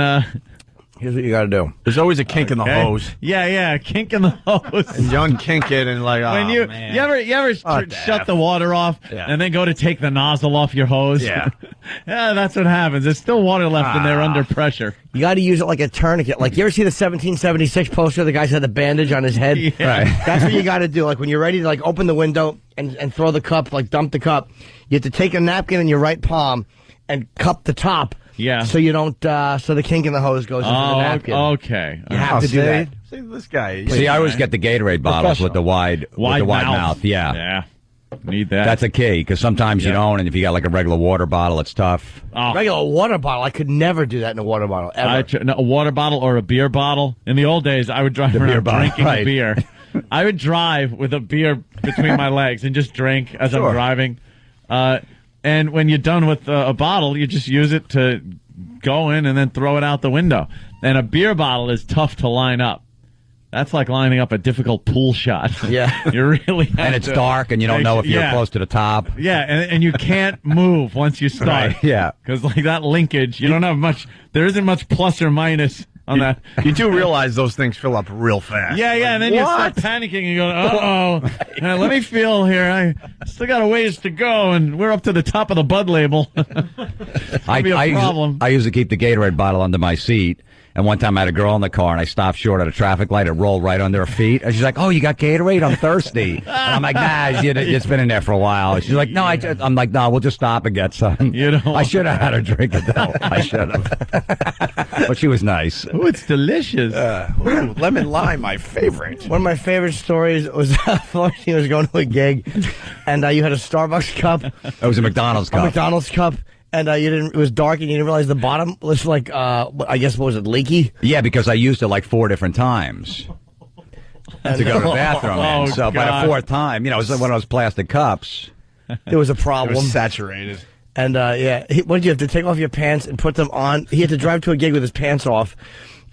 Here's what you got to do. There's always a kink in the hose. Yeah, kink in the hose. And you unkink it and like, when you ever shut the water off and then go to take the nozzle off your hose? Yeah. Yeah, that's what happens. There's still water left in there under pressure. You got to use it like a tourniquet. Like, you ever see the 1776 poster? The guy's had a bandage on his head. Yeah. Right. That's what you got to do. Like, when you're ready to like open the window and throw the cup, like dump the cup, you have to take a napkin in your right palm and cup the top. Yeah. So you don't, so the kink in the hose goes into the napkin. Okay. You have to do that. See, this guy. See, I always get the Gatorade bottles with the wide mouth. Yeah. Yeah. Need that. That's a key, because sometimes you don't, and if you got like a regular water bottle, it's tough. Regular water bottle, I could never do that in a water bottle, ever. A water bottle or a beer bottle. In the old days, I would drive around drinking a beer. I would drive with a beer between my legs and just drink as I'm driving. And when you're done with a bottle, you just use it to go in and then throw it out the window. And a beer bottle is tough to line up. That's like lining up a difficult pool shot. Yeah. You really have and it's dark, and you don't know if you're close to the top. Yeah, and you can't move once you start. Right, yeah. Because like that linkage, you don't have much, there isn't much plus or minus on that. You do realize those things fill up real fast. Yeah, and then you start panicking and you go, uh-oh. Let me feel here. I still got a ways to go, and we're up to the top of the Bud label. I used to keep the Gatorade bottle under my seat. And one time I had a girl in the car, and I stopped short at a traffic light. It rolled right under her feet. And she's like, oh, you got Gatorade? I'm thirsty. And I'm like, nah, it's been in there for a while. She's like, no, I'm like, no, we'll just stop and get some. I should have had her drink it, though. I should have. But she was nice. Oh, it's delicious. Lemon lime, my favorite. One of my favorite stories was he was going to a gig, and you had a Starbucks cup. It was a McDonald's cup. A McDonald's cup. And it was dark, and you didn't realize the bottom was like, I guess, what was it, leaky? Yeah, because I used it like 4 different times to go to the bathroom. So by the 4th time, it was like one of those plastic cups. There was a problem. It was saturated. And, what did you have to take off your pants and put them on? He had to drive to a gig with his pants off.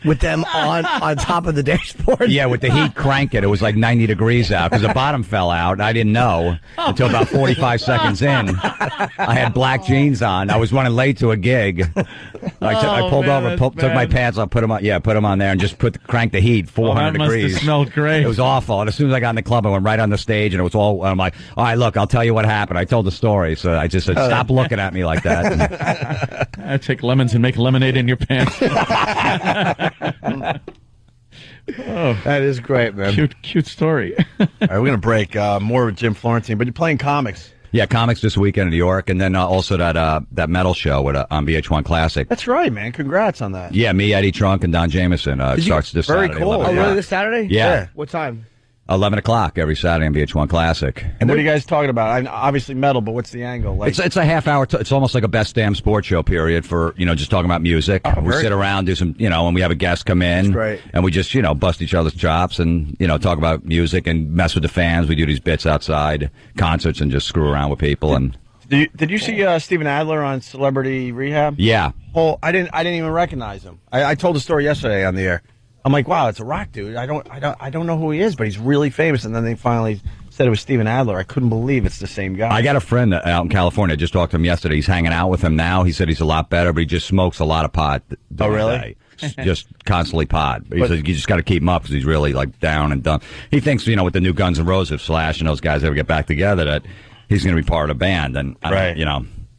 with them on top of the dashboard. Yeah, with the heat cranking. It was like 90 degrees out because the bottom fell out. And I didn't know until about 45 seconds in. I had black jeans on. I was running late to a gig. I pulled over, took my pants off, put them on there, and just cranked the heat 400 that degrees. Must have smelled great. It was awful. And as soon as I got in the club, I went right on the stage, and it was all. I'm like, all right, look, I'll tell you what happened. I told the story, so I just said, stop looking at me like that. I take lemons and make lemonade in your pants. That is great, man. Cute story. All right, we're gonna break more with Jim Florentine, but you're playing comics. Yeah, comics this weekend in New York, and then also that metal show on VH1 Classic. That's right, man. Congrats on that. Yeah, me, Eddie Trunk, and Don Jameson. Starts this very Saturday. Cool. 11, Really, this Saturday? Yeah. What time? 11 o'clock every Saturday on VH1 Classic. And what are you guys talking about? I mean, obviously metal, but what's the angle? Like, it's a half hour. It's almost like a best damn sports show period for just talking about music. We sit around, do some and we have a guest come in. That's great. And we just bust each other's chops and talk about music and mess with the fans. We do these bits outside concerts and just screw around with people. And did you see Steven Adler on Celebrity Rehab? Yeah. Oh, I didn't even recognize him. I told the story yesterday on the air. I'm like, wow, it's a rock dude. I don't know who he is, but he's really famous. And then they finally said it was Steven Adler. I couldn't believe it's the same guy. I got a friend out in California. I just talked to him yesterday. He's hanging out with him now. He said he's a lot better, but he just smokes a lot of pot. Oh, really? Just constantly pot. He says you just got to keep him up because he's really like down and done. He thinks with the new Guns N' Roses, Slash, and those guys ever get back together that he's going to be part of the band. And right.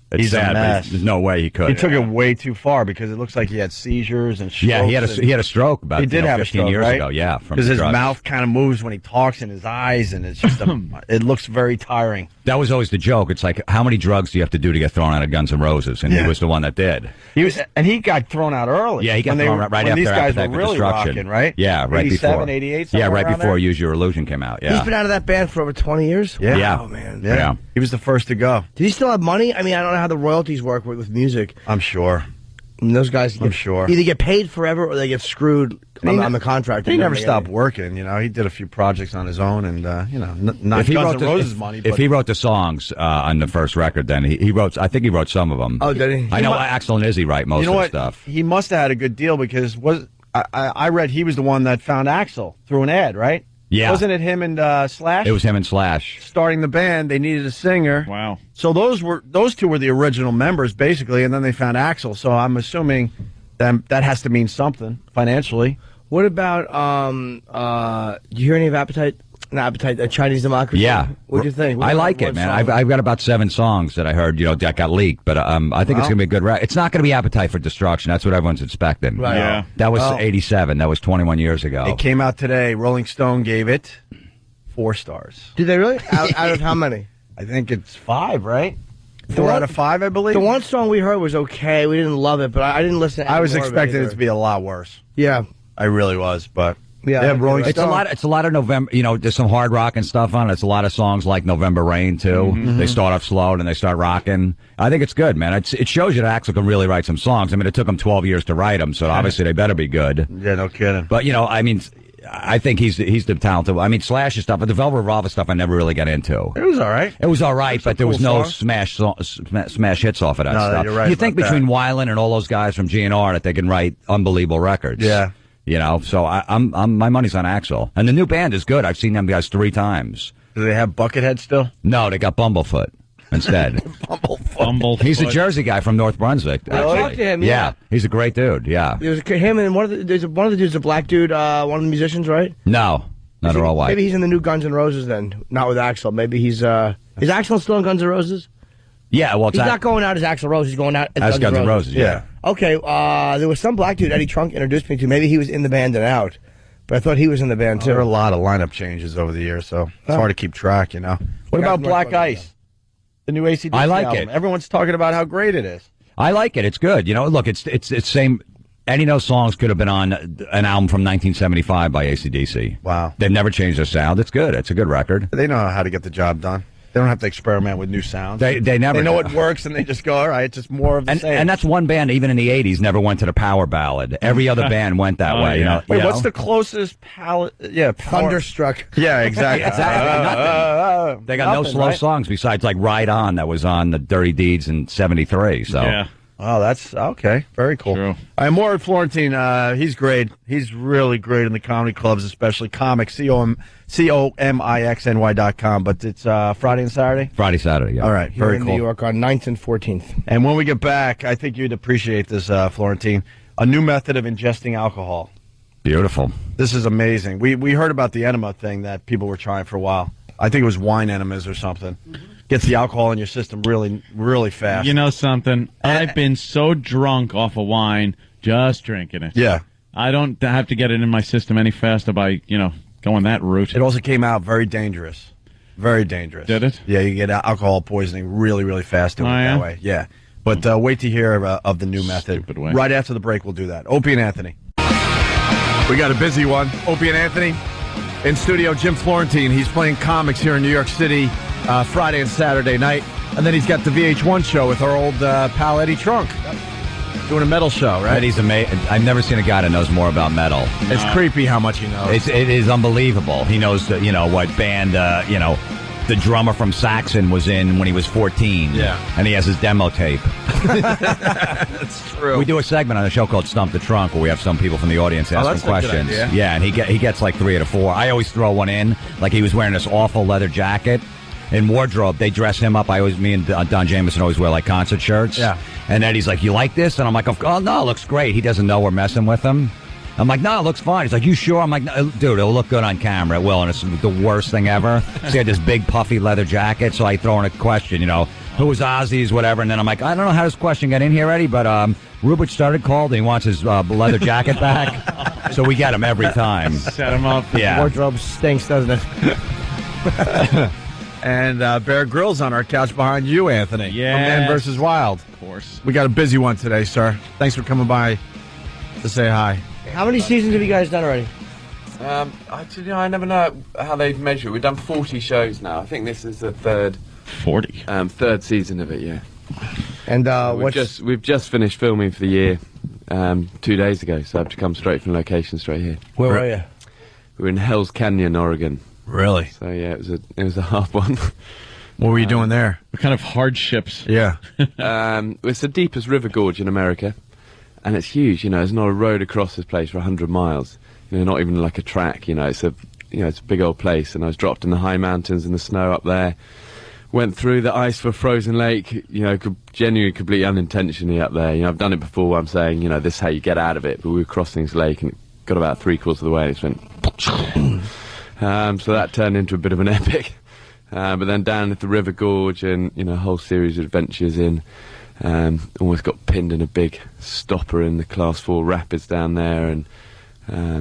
It's he's sad, a mess. but there's no way he could. He took it way too far because it looks like he had seizures and strokes. Yeah, he had a stroke about he did have 15 a stroke, years right? ago. Yeah, because his mouth kind of moves when he talks and his eyes, and it's just it looks very tiring. That was always the joke. It's like, how many drugs do you have to do to get thrown out of Guns N' Roses? And he was the one that did. He got thrown out early. Yeah, he got thrown out right after these guys Appetite were for really Destruction. rocking, right? Yeah, right 87, before. 88, yeah, right before there? Use Your Illusion came out. Yeah, He's been out of that band for over 20 years? Yeah. Oh, man. Yeah. He was the first to go. Did he still have money? I mean, I don't know how the royalties work with music. I'm sure. And those guys either get paid forever or they get screwed on the contract. He never stopped working. He did a few projects on his own, and not Guns N' Roses money. If he wrote the songs on the first record, then he wrote. I think he wrote some of them. Oh, did he? I know Axl and Izzy write most of the stuff. He must have had a good deal because I read he was the one that found Axl through an ad, right? Yeah. Wasn't it him and Slash? It was him and Slash. Starting the band, they needed a singer. Wow. So those two were the original members, basically, and then they found Axl. So I'm assuming that has to mean something financially. What about, did you hear any of Appetite? Not Appetite, Chinese Democracy? Yeah. What do you think? I like it, man. I've got about 7 songs that I heard, that got leaked, but I think it's going to be a good record. It's not going to be Appetite for Destruction. That's what everyone's expecting. Right. Yeah. That was 87. That was 21 years ago. It came out today. Rolling Stone gave it 4 stars. Did they really? Out of how many? I think it's 5, right? 4 out of 5, I believe. The one song we heard was okay. We didn't love it, but I didn't listen to I was more of expecting it it to be a lot worse. Yeah. I really was, but yeah, Rolling It's Stone. a lot of November. There's some hard rock and stuff on it. It's a lot of songs like November Rain too. Mm-hmm. They start off slow and then they start rocking. I think it's good, man. It shows you that Axl can really write some songs. I mean, it took him 12 years to write them, so obviously they better be good. Yeah, no kidding. But I think he's the talented. I mean, Slash's stuff, but the Velvet Revolver stuff, I never really got into. It was all right. It was all right, but there was no song. smash hits off of that stuff. You're right you think about between Weiland and all those guys from GNR that they can write unbelievable records. Yeah. So I'm my money's on Axl. And the new band is good. I've seen them guys 3 times. Do they have Buckethead still? No, they got Bumblefoot instead. Bumblefoot. He's a Jersey guy from North Brunswick. I talked to him, yeah. He's a great dude, yeah. There was him and one of the dudes, a black dude, one of the musicians, right? No, they're all white. Maybe he's in the new Guns N' Roses then, not with Axl. Maybe he's, is Axl still in Guns N' Roses? Yeah, well, he's not going out as Axl Rose. He's going out as Guns N' Roses. Yeah. Okay. There was some black dude Eddie Trunk introduced me to. Maybe he was in the band and out, but I thought he was in the band too. There are a lot of lineup changes over the years, so it's hard to keep track. What about Black Ice? The new AC/DC I like album. it. Everyone's talking about how great it is. I like it. It's good. Look, it's same. Any of those songs could have been on an album from 1975 by AC/DC. Wow. They've never changed their sound. It's good. It's a good record. They know how to get the job done. They don't have to experiment with new sounds. They never. They know what works, and they just go, all right, it's just more of the same. And that's one band, even in the 80s, never went to the power ballad. Every other band went that way. Yeah. Wait, what's the closest power? Thunderstruck. Yeah, exactly. They got no slow songs besides like Ride On that was on the Dirty Deeds in 73. So Oh, that's okay. Very cool. True. All right, more at Florentine. He's great. He's really great in the comedy clubs, especially comics. COMIXNY.com. But it's Friday and Saturday? Friday, Saturday, yeah. All right, Here very in cool. New York on 9th and 14th. And when we get back, I think you'd appreciate this, Florentine. A new method of ingesting alcohol. Beautiful. This is amazing. We heard about the enema thing that people were trying for a while. I think it was wine enemas or something. Gets the alcohol in your system really, really fast. You know something? I've been so drunk off of wine just drinking it. Yeah. I don't have to get it in my system any faster by, going that route. It also came out very dangerous. Very dangerous. Did it? Yeah, you get alcohol poisoning really, really fast doing it that way. Yeah. But wait to hear of the new method. Stupid way. Right after the break, we'll do that. Opie and Anthony. We got a busy one. Opie and Anthony. In studio, Jim Florentine. He's playing comics here in New York City Friday and Saturday night. And then he's got the VH1 show with our old pal Eddie Trunk. Doing a metal show, right? Eddie's amazing. I've never seen a guy that knows more about metal. It's creepy how much he knows. It is unbelievable. He knows, what band, the drummer from Saxon was in when he was 14. Yeah. And he has his demo tape. That's true. We do a segment on the show called Stump the Trunk where we have some people from the audience asking questions. Good idea. Yeah, and he gets like 3 out of 4. I always throw one in. Like he was wearing this awful leather jacket. In wardrobe, they dress him up. Me and Don Jameson always wear like concert shirts. Yeah. And Eddie's like, "You like this?" And I'm like, "Oh no, it looks great." He doesn't know we're messing with him. I'm like, "No, it looks fine." He's like, "You sure?" I'm like, no, "Dude, it'll look good on camera. It will." And it's the worst thing ever. So he had this big puffy leather jacket. So I throw in a question, who was Ozzy's, whatever. And then I'm like, I don't know how this question got in here, Eddie, but Rubich started called and he wants his leather jacket back. So we get him every time. Set him up. Yeah. Wardrobe stinks, doesn't it? And Bear Grylls on our couch behind you, Anthony. Yeah. From Man vs. Wild. Of course. We got a busy one today, sir. Thanks for coming by to say hi. How many seasons have you guys done already? I never know how they measure it. We've done 40 shows now. I think this is the third 40. Third season of it, yeah. And we've just finished filming for the year 2 days ago, so I've come straight from location straight here. Where were you? We were in Hell's Canyon, Oregon. Really? So yeah, it was a hard one. What were you doing there? What kind of hardships? Yeah. It's the deepest river gorge in America, and it's huge. There's not a road across this place for 100 miles. Not even like a track. It's a big old place. And I was dropped in the high mountains in the snow up there. Went through the ice for a frozen lake. Genuinely, completely unintentionally up there. I've done it before. I'm saying, this is how you get out of it. But we were crossing this lake and it got about 3/4 of the way. And it went. So that turned into a bit of an epic. But then down at the river gorge and, a whole series of adventures in. Almost got pinned in a big stopper in the Class 4 rapids down there. And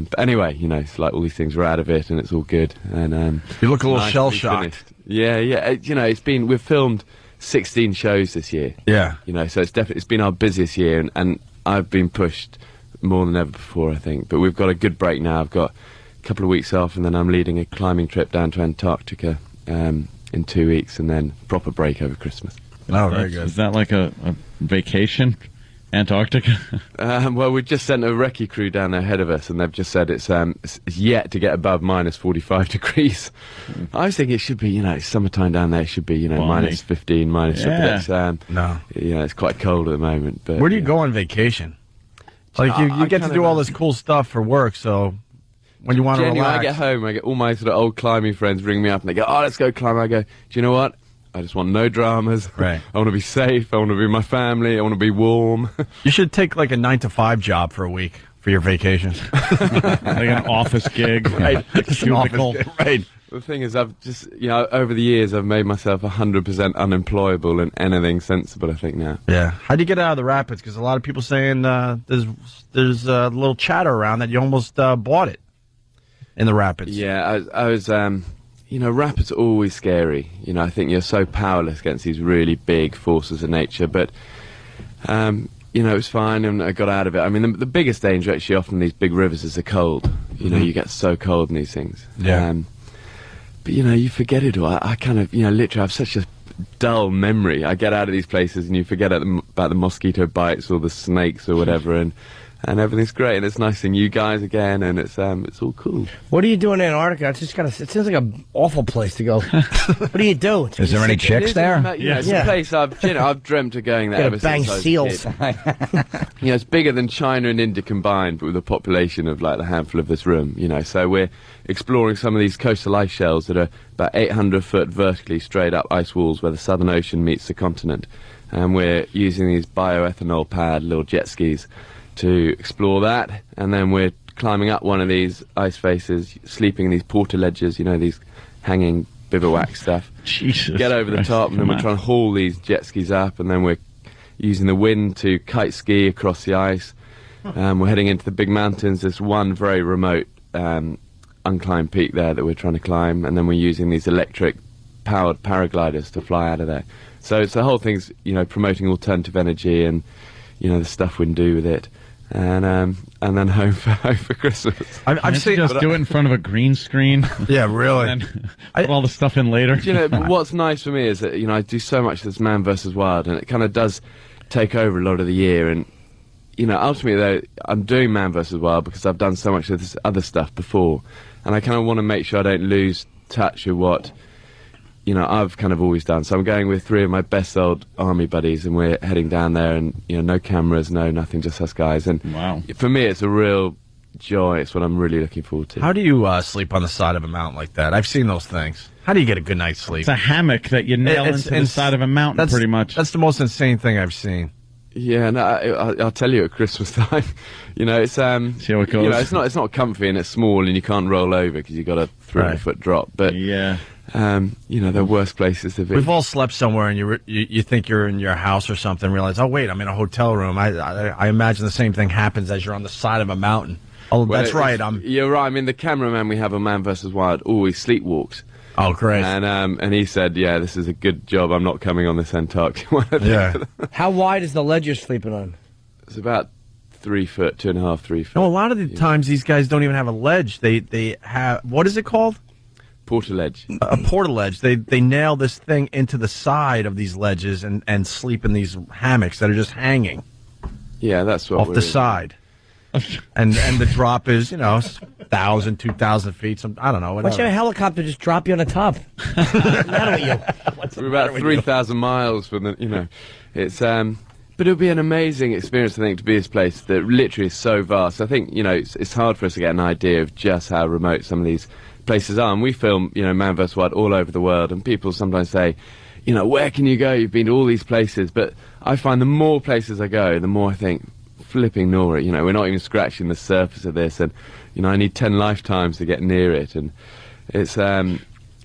but anyway, it's like all these things, we're out of it and it's all good. And you look a little shell-shocked. Yeah. We've filmed 16 shows this year. Yeah. So it's been our busiest year and I've been pushed more than ever before, I think. But we've got a good break now. I've got couple of weeks off and then I'm leading a climbing trip down to Antarctica in 2 weeks and then proper break over Christmas. Oh, very good. Is that like a vacation? Antarctica? Well, we just sent a recce crew down there ahead of us and they've just said it's yet to get above minus 45 degrees. I was thinking it should be, it's summertime down there, it should be, minus 15, minus... Yeah. But no. It's quite cold at the moment. But where do you go on vacation? Like, you get to do all this cool stuff for work, so... When you want to relax. I get home, I get all my sort of old climbing friends ring me up and they go, "Oh, let's go climb." I go, "Do you know what? I just want no dramas. Right. I want to be safe. I want to be with my family. I want to be warm." You should take like a 9-to-5 job for a week for your vacation. Like an office gig. Right. Cubicle. Right. The thing is, I've just, over the years, I've made myself 100% unemployable in anything sensible, I think, now. Yeah. How do you get out of the rapids? Because a lot of people saying there's a little chatter around that you almost bought it. In the rapids. Yeah, I was, rapids are always scary. I think you're so powerless against these really big forces of nature. But, it was fine and I got out of it. I mean, the biggest danger actually often in these big rivers is the cold. You get so cold in these things. Yeah. But, you forget it all. I kind of, literally have such a dull memory. I get out of these places and you forget about the mosquito bites or the snakes or whatever. And and everything's great, and it's nice seeing you guys again, and it's all cool. What do you do in Antarctica? It seems like an awful place to go. What do you do? Is there any chicks there? It's a place I've dreamt of going there ever bang since seals. It's bigger than China and India combined, but with a population of like the handful of this room. So we're exploring some of these coastal ice shelves that are about 800 foot vertically straight up ice walls where the Southern Ocean meets the continent, and we're using these bioethanol powered little jet skis to explore that, and then we're climbing up one of these ice faces, sleeping in these porter ledges, these hanging bivouac stuff. Jesus Get over the Christ, top, and then we're trying to haul these jet skis up, and then we're using the wind to kite ski across the ice. We're heading into the big mountains. There's one very remote unclimbed peak there that we're trying to climb, and then we're using these electric powered paragliders to fly out of there. So it's the whole thing's promoting alternative energy and the stuff we can do with it. And then home for Christmas. I've seen just do it in front of a green screen. Yeah, really. And then put all the stuff in later. What's nice for me is that I do so much of this Man vs. Wild, and it kind of does take over a lot of the year. And ultimately, though, I'm doing Man vs. Wild because I've done so much of this other stuff before, and I kind of want to make sure I don't lose touch with what I've kind of always done. So I'm going with 3 of my best old army buddies, and we're heading down there, and no cameras, no nothing, just us guys. And wow, for me, it's a real joy. It's what I'm really looking forward to. How do you sleep on the side of a mountain like that? I've seen those things. How do you get a good night's sleep? It's a hammock that you nail into the side of a mountain, pretty much. That's the most insane thing I've seen. Yeah, no, I'll tell you at Christmas time. It's see how it goes. It's not comfy, and it's small, and you can't roll over because you've got a 300-foot drop. But yeah. They're worse places to be. We've all slept somewhere, and you think you're in your house or something, realize, oh wait, I'm in a hotel room. I imagine the same thing happens as you're on the side of a mountain. Oh, well, that's right. You're right. I mean, the cameraman we have on Man vs. Wild always sleepwalks. Oh, great. And he said, yeah, this is a good job. I'm not coming on this Antarctic one. Yeah. How wide is the ledge you're sleeping on? It's about 3 foot, 2.5, 3 foot. No, a lot of the times these guys don't even have a ledge. They have, what is it called? Portaledge. A portaledge. They nail this thing into the side of these ledges and sleep in these hammocks that are just hanging. Yeah, that's what off the side. and the drop is 1,000, 2,000 feet. I don't know. Why don't you have a helicopter just drop you on the top? What's the matter with you? We're about 3,000 miles from the. It's but it'll be an amazing experience, I think, to be this place that literally is so vast. I think it's hard for us to get an idea of just how remote some of these places are. And we film Man vs. Wild all over the world, and people sometimes say, where can you go? You've been to all these places, but I find the more places I go, the more I think, flipping Nora, we're not even scratching the surface of this, and I need 10 lifetimes to get near it. And it's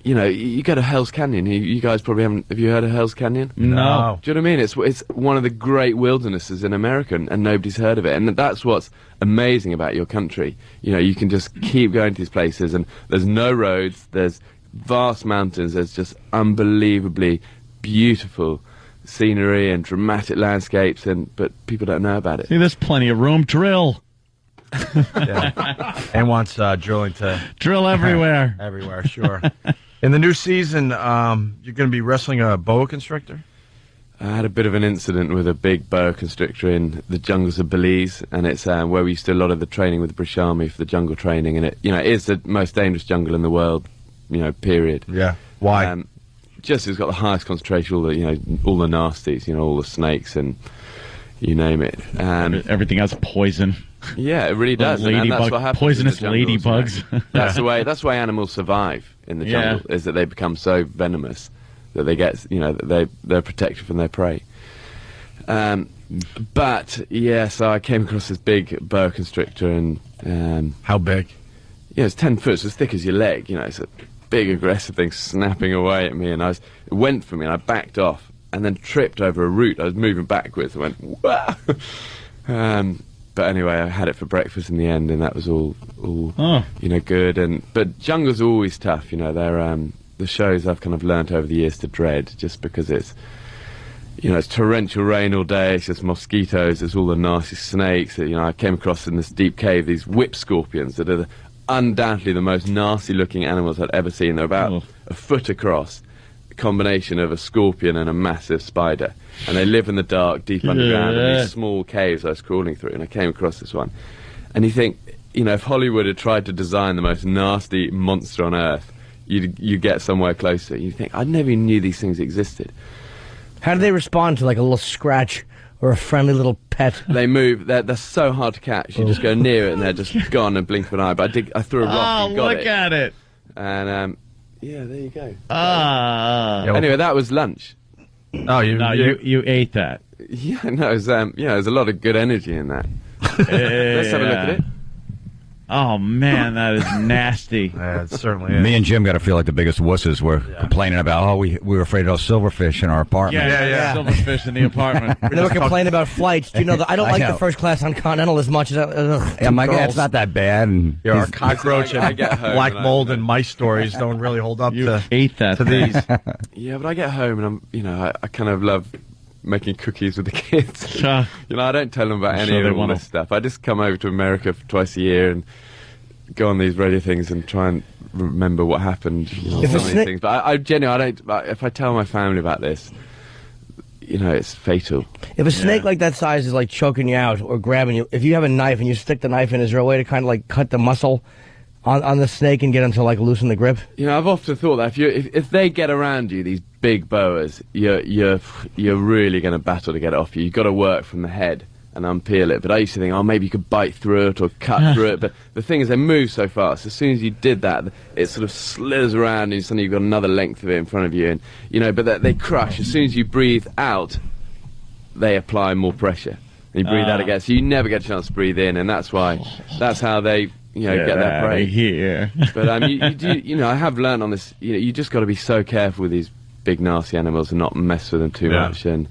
you go to Hell's Canyon. You guys probably haven't. Have you heard of Hell's Canyon? No. Do you know what I mean? It's one of the great wildernesses in America, and nobody's heard of it. And that's what's amazing about your country. You can just keep going to these places, and there's no roads. There's vast mountains. There's just unbelievably beautiful scenery and dramatic landscapes, but people don't know about it. See, there's plenty of room. Drill. And wants drilling to drill everywhere. Everywhere, sure. In the new season, you're going to be wrestling a boa constrictor? I had a bit of an incident with a big boa constrictor in the jungles of Belize, and it's where we used to do a lot of the training with the British Army for the jungle training, and it is the most dangerous jungle in the world, period. Yeah. Why? Just it's got the highest concentration, all the nasties, all the snakes and you name it. Everything has poison. Yeah, it really does. And that's what happens. Poisonous ladybugs. That's the way animals survive in the jungle, is that they become so venomous that they get, they're protected from their prey. But yeah, so I came across this big boa constrictor, and how big? Yeah, it's 10 foot, it's as thick as your leg. It's a big aggressive thing snapping away at me, and it went for me, and I backed off, and then tripped over a root. I was moving backwards, and went, wah! But anyway, I had it for breakfast in the end, and that was all good. But jungles are always tough. They're the shows I've kind of learnt over the years to dread, just because it's torrential rain all day. It's just mosquitoes. There's all the nasty snakes. I came across in this deep cave these whip scorpions that are undoubtedly the most nasty-looking animals I'd ever seen. They're about a foot across, combination of a scorpion and a massive spider, and they live in the dark, deep underground, in these small caves I was crawling through, and I came across this one. And you think, you know, if Hollywood had tried to design the most nasty monster on Earth, you get somewhere closer. You think, I never even knew these things existed. How do they respond to like a little scratch or a friendly little pet? They move. They're so hard to catch. You just go near it and they're just gone in a blink of an eye. But I threw a rock and got it. Oh, look at it. And yeah, there you go. Anyway, that was lunch. Oh, you ate that. Yeah, no, it was, there's a lot of good energy in that. Let's have a look at it. Oh, man, that is nasty. Yeah, it certainly is. Me and Jim got to feel like the biggest wusses. We're complaining about, we were afraid of silverfish in our apartment. Yeah. Silverfish in the apartment. And then we're complaining about flights. Do you know that I don't like the first class on Continental as much as I'm like, it's not that bad. And our cockroach and black mold and mice stories don't really hold up to these. Yeah, but I get home and I kind of love making cookies with the kids. You know, I don't tell them about any of all this stuff. I just come over to America for twice a year and go on these radio things and try and remember what happened. You know, things. But I genuinely, if I tell my family about this, you know, it's fatal. If a snake like that size is like choking you out or grabbing you, if you have a knife and you stick the knife in, is there a way to kind of like cut the muscle on the snake and get them to like loosen the grip? You know, I've often thought that if they get around you, these big boas, you're really going to battle to get it off you. You've got to work from the head and unpeel it. But I used to think, oh, maybe you could bite through it or cut through it. But the thing is, they move so fast. As soon as you did that, it sort of slithers around and suddenly you've got another length of it in front of you. And you know, but they crush. As soon as you breathe out, they apply more pressure. And you breathe out again, so you never get a chance to breathe in. And that's how they get their prey. Here. But you do, I have learned on this. You know, you just got to be so careful with these big nasty animals and not mess with them too much. And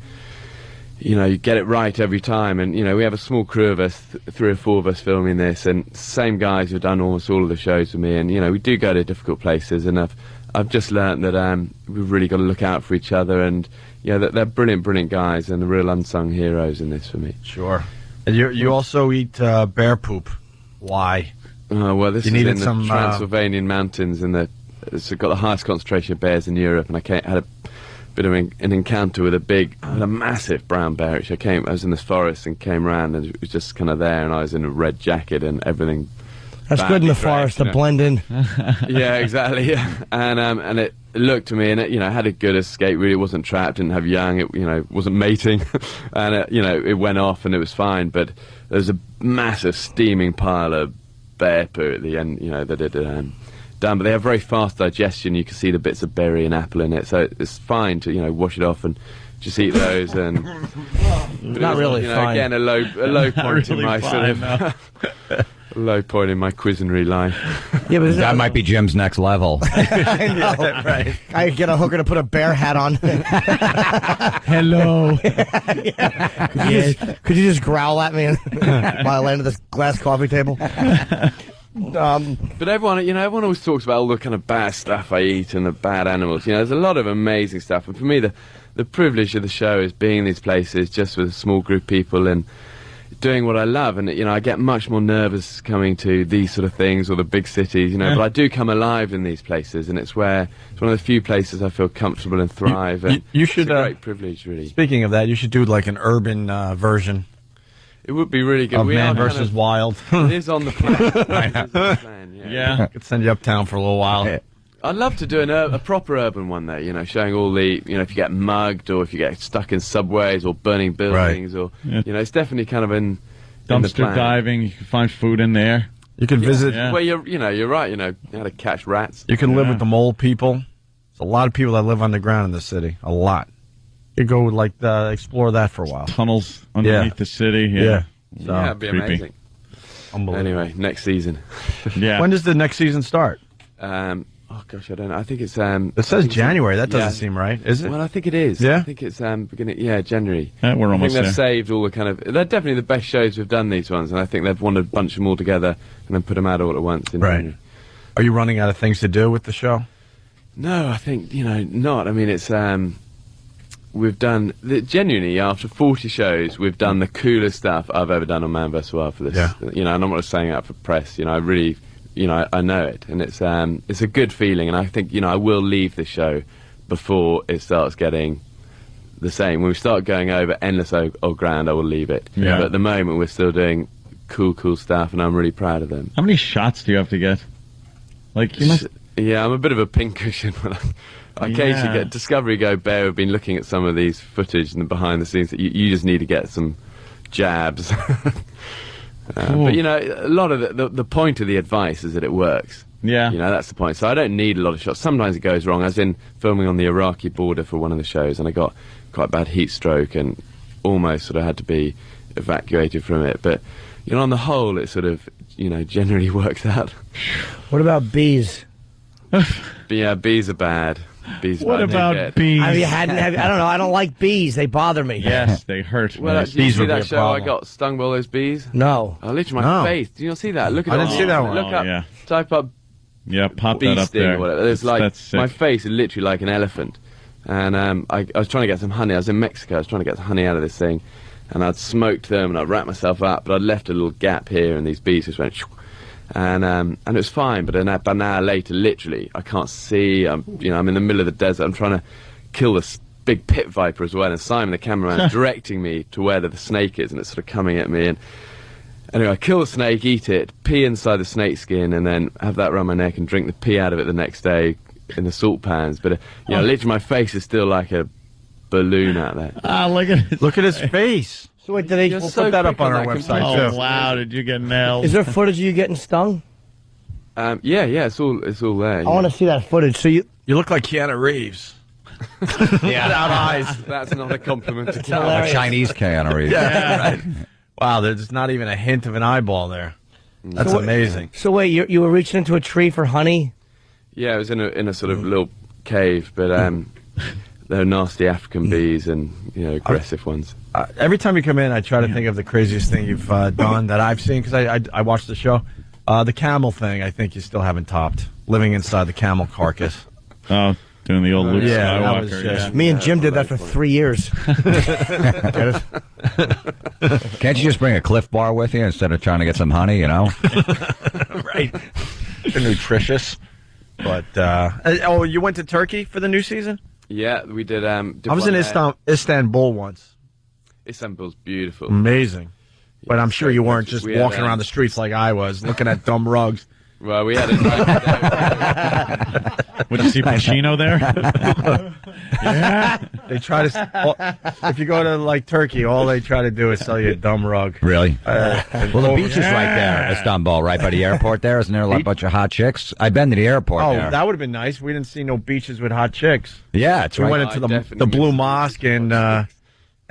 you know, you get it right every time. And you know, we have a small crew of us, 3 or 4 of us filming this, and same guys who've done almost all of the shows with me. And you know, we do go to difficult places, and I've just learned that we've really got to look out for each other. And you know, that they're brilliant guys and the real unsung heroes in this for me. Sure. And you also eat bear poop. Why? Well, this is in the Transylvanian mountains, and it's got the highest concentration of bears in Europe. And I had a bit of an encounter with a massive brown bear. I was in this forest and came around, and it was just kind of there, and I was in a red jacket and everything. That's good in the forest to blend in. Yeah, exactly. Yeah. And it looked to me, and it had a good escape. Really, it wasn't trapped, didn't have young. It wasn't mating, and it went off, and it was fine. But there was a massive steaming pile of bear poo at the end. That it done. But they have very fast digestion. You can see the bits of berry and apple in it, so it's fine to wash it off and just eat those. And not really fine. Again, a low point in my sort of. Low point in my Cuisinary life. Yeah, but that might be Jim's next level. I know, right? I get a hooker to put a bear hat on. Hello. Could you just growl at me while I land at this glass coffee table? But everyone always talks about all the kind of bad stuff I eat and the bad animals. There's a lot of amazing stuff, and for me, the privilege of the show is being in these places just with a small group of people and doing what I love. And I get much more nervous coming to these sort of things or the big cities, but I do come alive in these places, and it's one of the few places I feel comfortable and thrive. You should, it's a great privilege, really. Speaking of that, you should do like an urban version. It would be really good. Of Man vs. Wild. It is on the plan. Yeah. I could send you uptown for a little while. I'd love to do a proper urban one there, showing all the, if you get mugged or if you get stuck in subways or burning buildings or, it's definitely kind of in dumpster diving. You can find food in there. You can visit. Yeah. Well, you're right, how to catch rats. You can live with the mole people. There's a lot of people that live underground in the city. A lot. You go, explore that for a while. Tunnels underneath the city. Yeah. So, it'd be amazing. Unbelievable. Anyway, next season. Yeah. When does the next season start? Oh gosh, I don't know. I think it's it says January. That doesn't seem right, is it? Well, I think it is. Yeah. I think it's beginning. Yeah, January. We're almost there. They've saved all the kind of. They're definitely the best shows we've done. These ones, and I think they've wanted to bunch them all together and then put them out all at once. In January. Are you running out of things to do with the show? No, I think not. I mean, it's we've done genuinely after 40 shows, we've done the coolest stuff I've ever done on Man vs. Wild for this. Yeah. And I'm not just saying that for press. I really. I know it, and it's a good feeling, and I think I will leave the show before it starts getting the same. When we start going over endless or grand, I will leave it. Yeah. But at the moment, we're still doing cool stuff, and I'm really proud of them. How many shots do you have to get? Like, you must... Yeah, I'm a bit of a pincushion. I occasionally get Discovery Go Bear. We've been looking at some of these footage and the behind the scenes that you just need to get some jabs. But you know, a lot of the point of the advice is that it works. Yeah. You know, that's the point. So I don't need a lot of shots. Sometimes it goes wrong. I was in filming on the Iraqi border for one of the shows, and I got quite a bad heat stroke and almost sort of had to be evacuated from it. But, you know, on the whole, it sort of, you know, generally works out. What about bees? Yeah, bees are bad. Bees are What bad. about bees? I don't know. I don't like bees. They bother me. Yes, they hurt. Well, did you see that show I got stung by all those bees? No. Oh, literally my face. Did you not see that? Look at it. I didn't see that one. Look up. Yeah. Type up Yeah, pop bee that up sting there. or whatever. It's like That's sick. my face is literally like an elephant. And I was trying to get some honey. I was in Mexico. I was trying to get some honey out of this thing, and I'd smoked them and I'd wrapped myself up, but I'd left a little gap here, and these bees just went. And it was fine, but about an hour later, literally, I can't see. I'm in the middle of the desert. I'm trying to kill this big pit viper as well, and Simon, the cameraman, directing me to where the snake is, and it's sort of coming at me. And anyway, I kill the snake, eat it, pee inside the snake skin, and then have that around my neck and drink the pee out of it the next day in the salt pans. But literally, my face is still like a balloon out there. Ah, look at his face. So wait, did We'll put that up on our website Oh too. wow! Did you get nailed? Is there footage of you getting stung? Yeah, it's all there. I want to see that footage. So you look like Keanu Reeves. Without eyes. That's not a compliment. A Chinese Keanu Reeves. Yeah, right. Wow, there's not even a hint of an eyeball there. That's amazing. So wait, you were reaching into a tree for honey? Yeah, it was in a sort of little cave, but they're nasty African bees and aggressive ones. Every time you come in, I try to think of the craziest thing you've done that I've seen, because I watched the show. The camel thing, I think you still haven't topped. Living inside the camel carcass. Oh, doing the old Luke that Skywalker. was just, Me and Jim did that for 3 years. Can't you just bring a Cliff Bar with you instead of trying to get some honey, you know? Right. They're nutritious. But, you went to Turkey for the new season? Yeah, we did. I was in Istanbul once. Istanbul's beautiful. Amazing. But I'm sure you weren't just walking around the streets like I was, looking at dumb rugs. Well, we had a nice Would you see Pacino there? Yeah. They try to. If you go to like Turkey, all they try to do is sell you a dumb rug. Really? Well, the beach is right there, Istanbul, right by the airport there. Isn't there a bunch of hot chicks? I've been to the airport there. That would have been nice. We didn't see no beaches with hot chicks. Yeah, it's we right. went into the Blue Mosque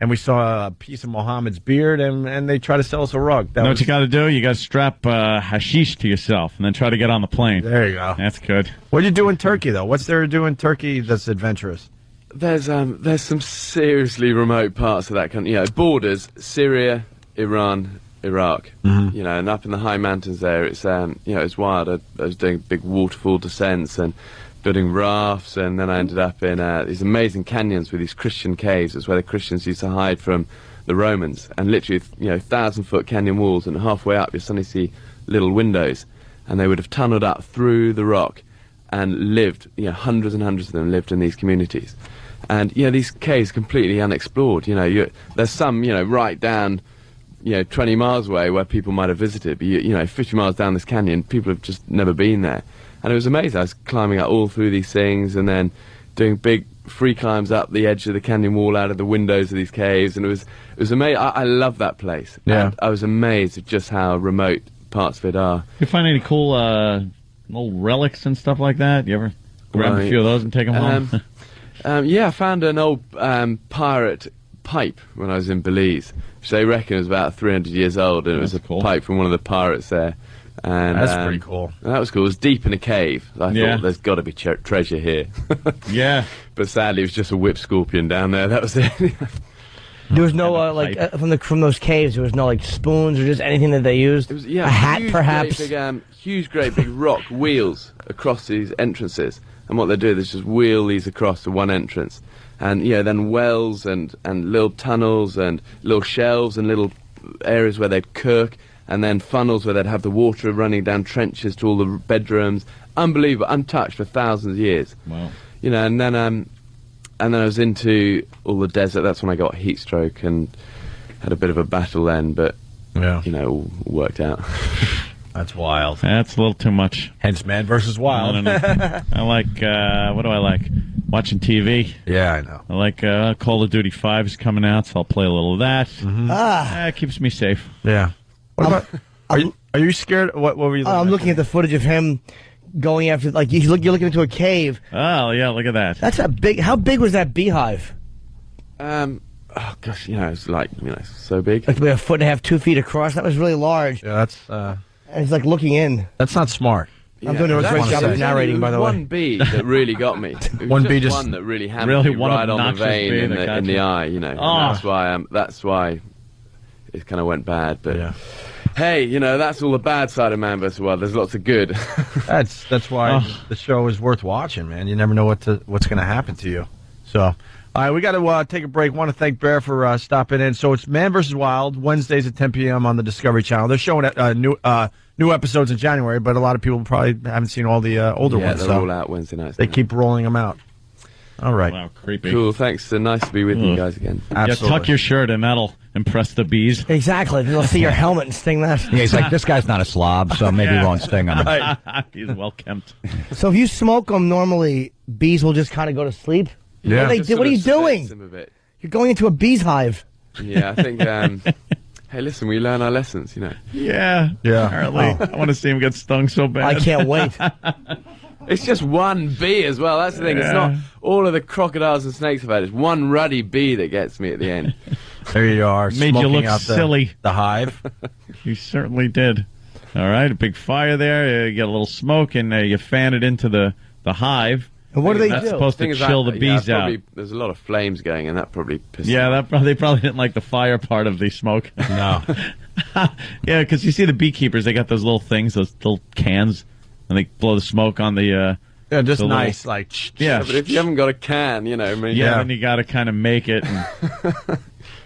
and we saw a piece of Muhammad's beard, and they try to sell us a rug. You know what you got to do? You got to strap hashish to yourself and then try to get on the plane. There you go. That's good. What do you do in Turkey, though? What's there to do in Turkey that's adventurous? There's some seriously remote parts of that country. Borders: Syria, Iran, Iraq. Mm-hmm. And up in the high mountains there, it's it's wild. I was doing big waterfall descents and building rafts, and then I ended up in these amazing canyons with these Christian caves. It's where the Christians used to hide from the Romans, and literally 1,000-foot canyon walls, and halfway up you suddenly see little windows, and they would have tunneled up through the rock and lived, hundreds and hundreds of them lived in these communities. And these caves completely unexplored. There's some right down 20 miles away where people might have visited, but 50 miles down this canyon people have just never been there. And it was amazing. I was climbing up all through these things and then doing big free climbs up the edge of the canyon wall out of the windows of these caves, and it was amazing. I love that place. Yeah. And I was amazed at just how remote parts of it are. You find any cool old relics and stuff like that? You ever grab a few of those and take them home? Yeah, I found an old pirate pipe when I was in Belize, which they reckon was about 300 years old, and it was a pipe from one of the pirates there. And that's pretty cool. That was cool. It was deep in a cave. I thought there's got to be treasure here. Yeah. But sadly, it was just a whip scorpion down there. That was it. There was no from those caves. There was no spoons or just anything that they used. It was, a hat, perhaps. Great big rock wheels across these entrances, and what they do is just wheel these across to one entrance, and then wells and little tunnels and little shelves and little areas where they'd cook. And then funnels where they'd have the water running down trenches to all the bedrooms. Unbelievable, untouched for thousands of years. Wow. And then then I was into all the desert. That's when I got heat stroke and had a bit of a battle then, but all worked out. That's wild. That's a little too much. Hence Man versus Wild. I don't know. I like, what do I like? Watching TV. Yeah, I know. I like Call of Duty 5 is coming out, so I'll play a little of that. Mm-hmm. It keeps me safe. Yeah. What about, are you scared? What were you looking I'm looking at the footage of him going after, like, you're looking into a cave. Oh, yeah, look at that. That's a big, how big was that beehive? Oh, gosh, it's like, so big. Like a foot and a half, 2 feet across. That was really large. Yeah, that's... And he's like looking in. That's not smart. I'm doing a great job of narrating, by the way. One bee that really got me. One bee just... One that really hammered me right on the vein in the eye, And that's why it kind of went bad. But hey, that's all the bad side of Man vs. Wild. There's lots of good. That's why the show is worth watching, man. You never know what's going to happen to you. So... All right, we got to take a break. Want to thank Bear for stopping in. So it's Man vs. Wild, Wednesdays at 10 p.m. on the Discovery Channel. They're showing new episodes in January, but a lot of people probably haven't seen all the older ones. Yeah, they're all out Wednesday nights. They keep rolling them out. All right. Wow, creepy. Cool, thanks. Nice to be with you guys again. Absolutely. Yeah, tuck your shirt and that'll impress the bees. Exactly. They'll see your helmet and sting that. Yeah, he's like, this guy's not a slob, so maybe he won't sting him. He's well kempt. So if you smoke them normally, bees will just kind of go to sleep? Yeah. What are you doing? You're going into a bee's hive. Yeah, I think, hey, listen, we learn our lessons, Yeah. Apparently. I want to see him get stung so bad. I can't wait. It's just one bee as well. That's the thing. It's not all of the crocodiles and snakes I've had. It's one ruddy bee that gets me at the end. There you are. Made you look silly. The hive. You certainly did. All right, a big fire there. You get a little smoke, and you fan it into the hive. And what do they That's do? supposed to chill the bees out. There's a lot of flames going, and that probably pisses they probably didn't like the fire part of the smoke. No. Yeah, because you see the beekeepers, they got those little things, those little cans, and they blow the smoke on the... yeah, just little, nice, Yeah, but if you haven't got a can, then you got to kind of make it. And,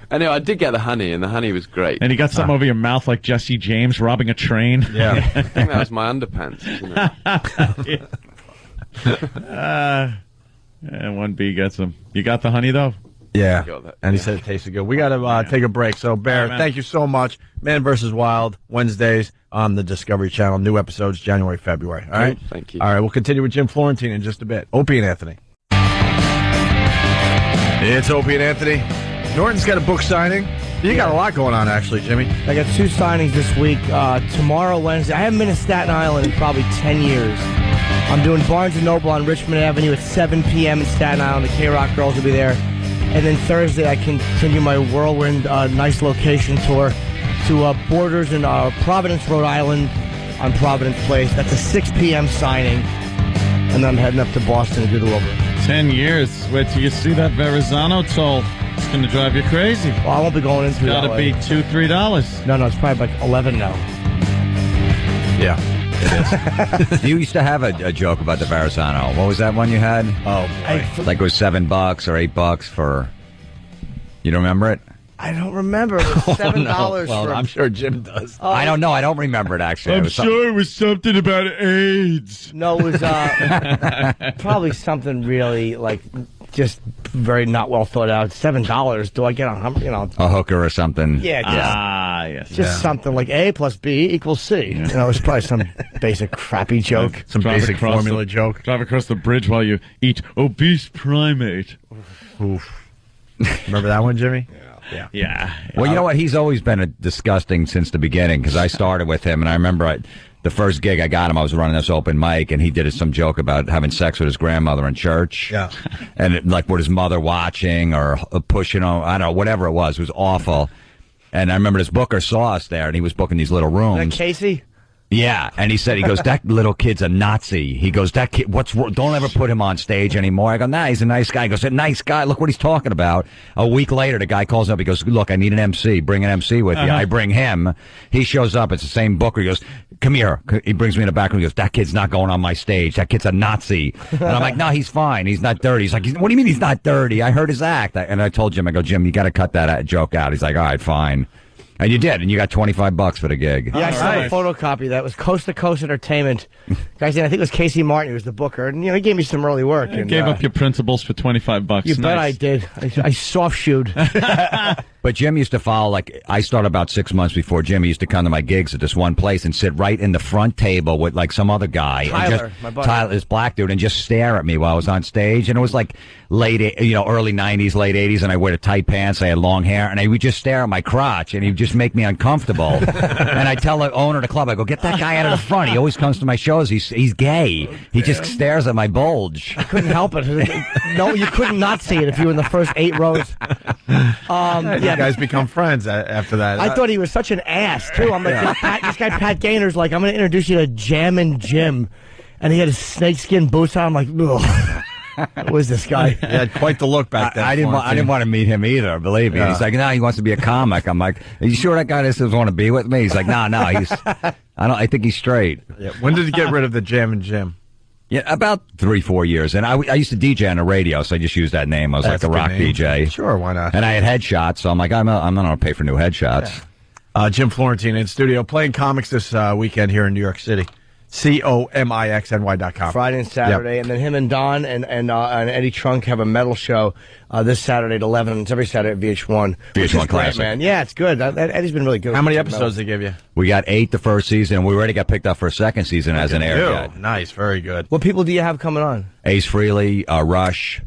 anyway, I did get the honey, and the honey was great. And you got something over your mouth like Jesse James robbing a train. Yeah. I think that was my underpants, Yeah. And one bee gets them. You got the honey, though? Yeah, and he said it tasted good. We got to take a break. So, Bear, thank you so much. Man vs. Wild, Wednesdays on the Discovery Channel. New episodes January, February. All right? Thank you. All right, we'll continue with Jim Florentine in just a bit. Opie and Anthony. It's Opie and Anthony. Norton's got a book signing. You got a lot going on, actually, Jimmy. I got 2 signings this week. Tomorrow, Wednesday. I haven't been to Staten Island in probably 10 years. I'm doing Barnes & Noble on Richmond Avenue at 7 p.m. in Staten Island. The K-Rock girls will be there. And then Thursday, I continue my whirlwind nice location tour to Borders in Providence, Rhode Island on Providence Place. That's a 6 p.m. signing. And then I'm heading up to Boston to do the Wilbur. 10 years. Wait till you see that Verrazano toll. It's going to drive you crazy. Well, I won't be going into that. It's got to be $2-3. No, it's probably like 11 now. Yeah. It is. You used to have a joke about the Verrazano. What was that one you had? Oh, boy. Like it was $7 or $8 for... You don't remember it? I don't remember. It was $7 Well, for... I'm sure Jim does. I don't know. I don't remember it, actually. I'm sure it was something about AIDS. No, it was probably something really, like, just very not well thought out. $7. Do I get a hooker or something? Yeah, yes. Just something like A plus B equals C. Yeah. It's probably some basic crappy joke. Some basic formula joke. Drive across the bridge while you eat obese primate. Oof. Remember that one, Jimmy? Yeah. Well, you know what? He's always been disgusting since the beginning, because I started with him, and I remember the first gig I got him, I was running this open mic, and he did some joke about having sex with his grandmother in church. Yeah. And with his mother watching or pushing on, I don't know, whatever it was was And I remember this booker saw us there, and he was booking these little rooms. Is that Casey? Yeah, and he goes, that little kid's a Nazi. He goes, that kid, don't ever put him on stage anymore. I go, nah, he's a nice guy. He goes, a nice guy, look what he's talking about. A week later, the guy calls up, he goes, look, I need an MC, bring an MC with you. I bring him. He shows up, it's the same booker. He goes, come here. He brings me in the back room, he goes, that kid's not going on my stage. That kid's a Nazi. And I'm like, no, he's fine. He's not dirty. He's like, what do you mean he's not dirty? I heard his act. And I told Jim, I go, Jim, you got to cut that joke out. He's like, all right, fine. And you did, and you got $25 for the gig. Yeah, I saw a photocopy. That was Coast to Coast Entertainment. Guy's name, I think it was Casey Martin, who was the booker, and he gave me some early work. You and gave up your principals for $25. You bet I did. I soft shoed. But Jim used to follow, I started about 6 months before Jim. He used to come to my gigs at this one place and sit right in the front table with some other guy. Tyler, my buddy. Tyler, this black dude, and just stare at me while I was on stage. And it was like early 90s, late 80s, and I wear the tight pants. I had long hair, and he would just stare at my crotch, and he'd just make me uncomfortable. And I tell the owner of the club, I go, get that guy out of the front. He always comes to my shows. He's gay. He just stares at my bulge. I couldn't help it. No, you couldn't not see it if you were in the first 8 rows. You guys become friends after that. I thought he was such an ass, too. I'm like, this guy Pat Gaynor's like, I'm going to introduce you to Jammin' Jim. And he had his snakeskin boots on. I'm like, ugh. Who is this guy? He had quite the look back then. I didn't want to meet him either, believe me. Yeah. He's like, no, he wants to be a comic. I'm like, are you sure that guy doesn't want to be with me? He's like, no, I think he's straight. Yeah. When did he get rid of the Jammin' Jim? Yeah, about 3-4 years. And I used to DJ on the radio, so I just used that name. I was like a rock DJ. Sure, why not? And I had headshots, so I'm like, I'm not going to pay for new headshots. Yeah. Jim Florentine in studio playing comics this weekend here in New York City. COMIXNY.com. Friday and Saturday, and then him and Don and Eddie Trunk have a metal show this Saturday at 11. It's every Saturday at VH1. VH1 Classic, man. Yeah, it's good. Eddie's been really good. How many episodes they give you? We got 8 the first season, and we already got picked up for a second season as an air yet. Nice, very good. What people do you have coming on? Ace Frehley, Rush,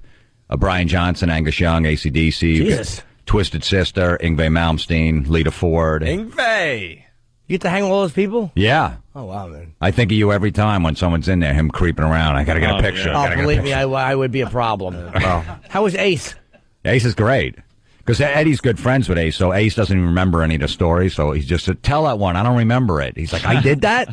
Brian Johnson, Angus Young, AC/DC, Jesus. Twisted Sister, Yngwie Malmsteen, Lita Ford. Yngwie. You get to hang with all those people? Yeah. Oh, wow, man. I think of you every time when someone's in there, him creeping around. I got to get a picture. Yeah. Believe me, I would be a problem. How was Ace? Ace is great. Because Eddie's good friends with Ace, so Ace doesn't even remember any of the stories. So he's just said, tell that one. I don't remember it. He's like, I did that?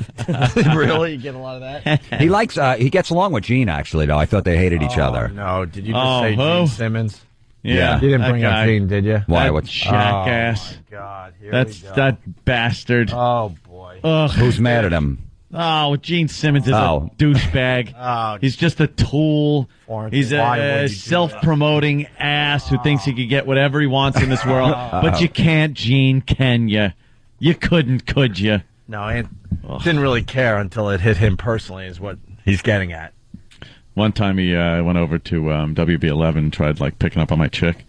Really? You get a lot of that? He likes, he gets along with Gene, actually, though. I thought they hated each other. No, did you just say Gene Simmons? Yeah. You didn't bring up Gene, did you? Why? What jackass? Oh, my God. That's that bastard. Oh, boy. Ugh. Who's mad at him? Oh, Gene Simmons is a douchebag. He's just a tool. He's a self-promoting ass who thinks he could get whatever he wants in this world. But you can't, Gene, can you? You couldn't, could you? No, he didn't really care until it hit him personally is what he's getting at. One time he went over to WB11 and tried picking up on my chick.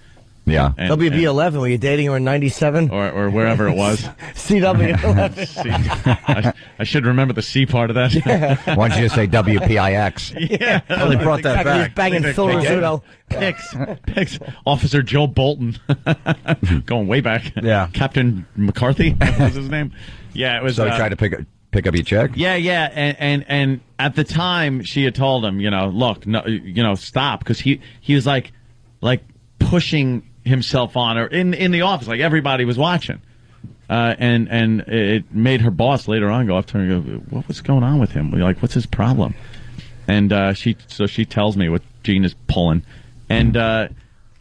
Yeah. WB11, were you dating her in 97? Or wherever it was. CW11. I should remember the C part of that. Yeah. Why don't you just say WPIX? Yeah. Well, they brought that back. He was banging Phil Rizzuto. Picks. Officer Joe Bolton. Going way back. Yeah. Captain McCarthy was his name. Yeah, it was. So he tried to pick up your check? Yeah. And at the time, she had told him, look, no, stop. Because he was like pushing himself on her in the office, like everybody was watching, and it made her boss later on go up to her and go, what was going on with him? Like, what's his problem? And she tells me what Gene is pulling, and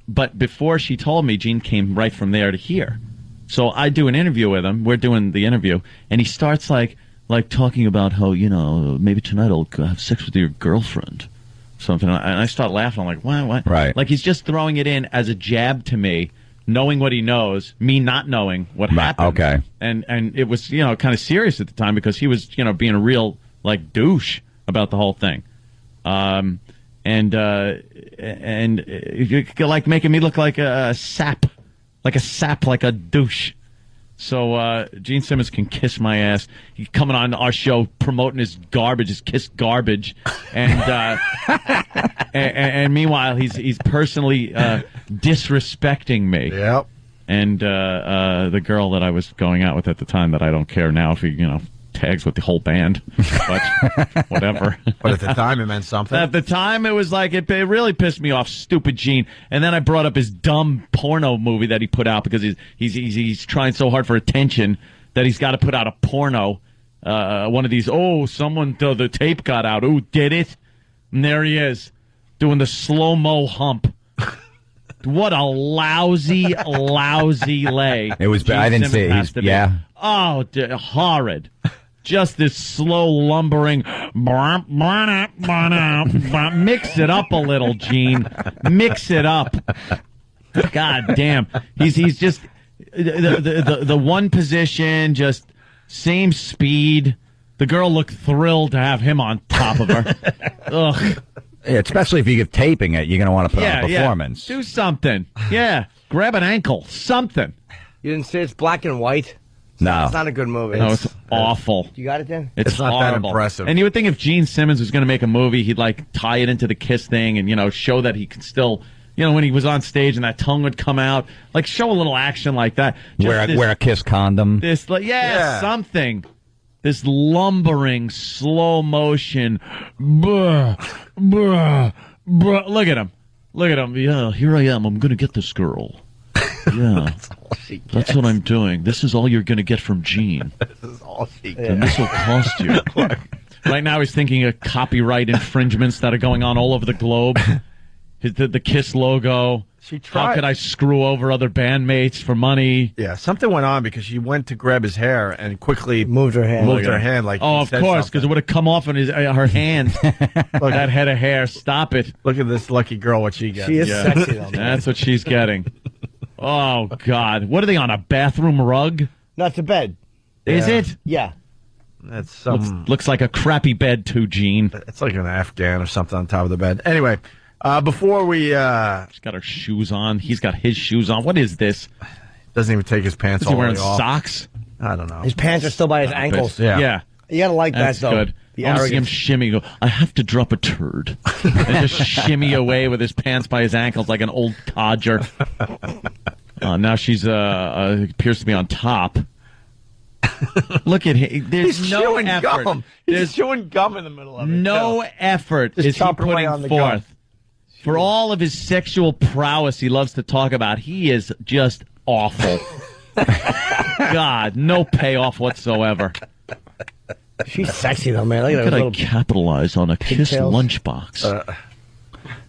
but before she told me, Gene came right from there to here. So I do an interview with him. We're doing the interview, and he starts like talking about how maybe tonight I'll have sex with your girlfriend. Something, and I start laughing. I'm like, what? Right. Like he's just throwing it in as a jab to me, knowing what he knows, me not knowing what happened. Okay. And it was kind of serious at the time because he was being a real douche about the whole thing, and making me look like a sap, like a douche. So Gene Simmons can kiss my ass. He's coming on our show promoting his garbage, his Kiss garbage, and and meanwhile he's personally disrespecting me. Yep. And the girl that I was going out with at the time, that I don't care now if he tags with the whole band, but whatever. But at the time it meant something. At the time it was like it really pissed me off, stupid Gene. And then I brought up his dumb porno movie that he put out because he's trying so hard for attention that he's got to put out a porno. One of these, the tape got out. Oh, did it? And there he is doing the slow-mo hump. What a lousy lay. It was bad. I didn't see it. Yeah. Oh, horrid. Just this slow lumbering. Mix it up a little, Gene. Mix it up. God damn. He's just the one position, just same speed. The girl looked thrilled to have him on top of her. Ugh. Yeah, especially if you're taping it, you're going to want to put on a performance. Do something. Yeah. Grab an ankle. Something. You didn't say it's black and white? No. It's not a good movie. No, it's awful. You got it, then? It's not that horrible. impressive. And you would think if Gene Simmons was going to make a movie, he'd like tie it into the Kiss thing and, show that he could still, when he was on stage and that tongue would come out, like show a little action like that. Wear a Kiss condom. Something. This lumbering, slow motion. Bruh, bruh, bruh. Look at him. Look at him. Yeah, here I am. I'm going to get this girl. Yeah. That's what I'm doing. This is all you're going to get from Gene. This is all she gets. And this will cost you. Right now he's thinking of copyright infringements that are going on all over the globe. The Kiss logo. She tried. How could I screw over other bandmates for money? Yeah, something went on because she went to grab his hair and quickly moved her hand. Like of course, because it would have come off on her hand. That head of hair. Stop it. Look at this lucky girl. What she gets. She is sexy, though. That's what she's getting. Oh God! What are they on, a bathroom rug? No, it's a bed. Is it? Yeah. That's some looks like a crappy bed too, Gene. It's like an Afghan or something on top of the bed. Anyway. Before we... She's got her shoes on. He's got his shoes on. What is this? Doesn't even take his pants all the way off. Is he wearing socks? I don't know. His pants are still by his ankles. Yeah. You gotta like That's that, though. Good. The I want to see him arrogance. shimmy. Go, I have to drop a turd. And just shimmy away with his pants by his ankles like an old codger. Now she's appears to be on top. Look at him. There's He's no chewing effort. gum. He's chewing gum in the middle of it. No effort Just is he chopping away putting on the gum. forth. For all of his sexual prowess he loves to talk about, he is just awful. God, no payoff whatsoever. She's sexy, though, man. Look at How her could I little capitalize on a Kiss pigtails. lunchbox?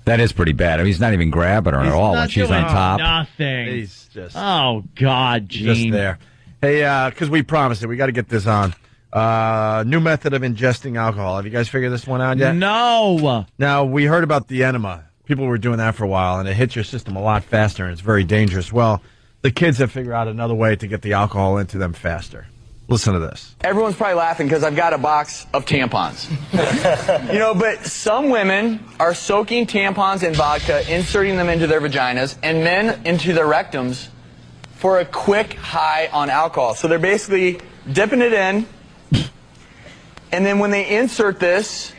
That is pretty bad. I mean, he's not even grabbing her at all when she's on top. Nothing. He's just... Oh, God, Gene. Just there. Hey, because we promised it. We got to get this on. New method of ingesting alcohol. Have you guys figured this one out yet? No. Now, we heard about the enema. People were doing that for a while, and it hits your system a lot faster, and it's very dangerous. Well, the kids have figured out another way to get the alcohol into them faster. Listen to this. Everyone's probably laughing because I've got a box of tampons. But some women are soaking tampons in vodka, inserting them into their vaginas, and men into their rectums for a quick high on alcohol. So they're basically dipping it in, and then when they insert this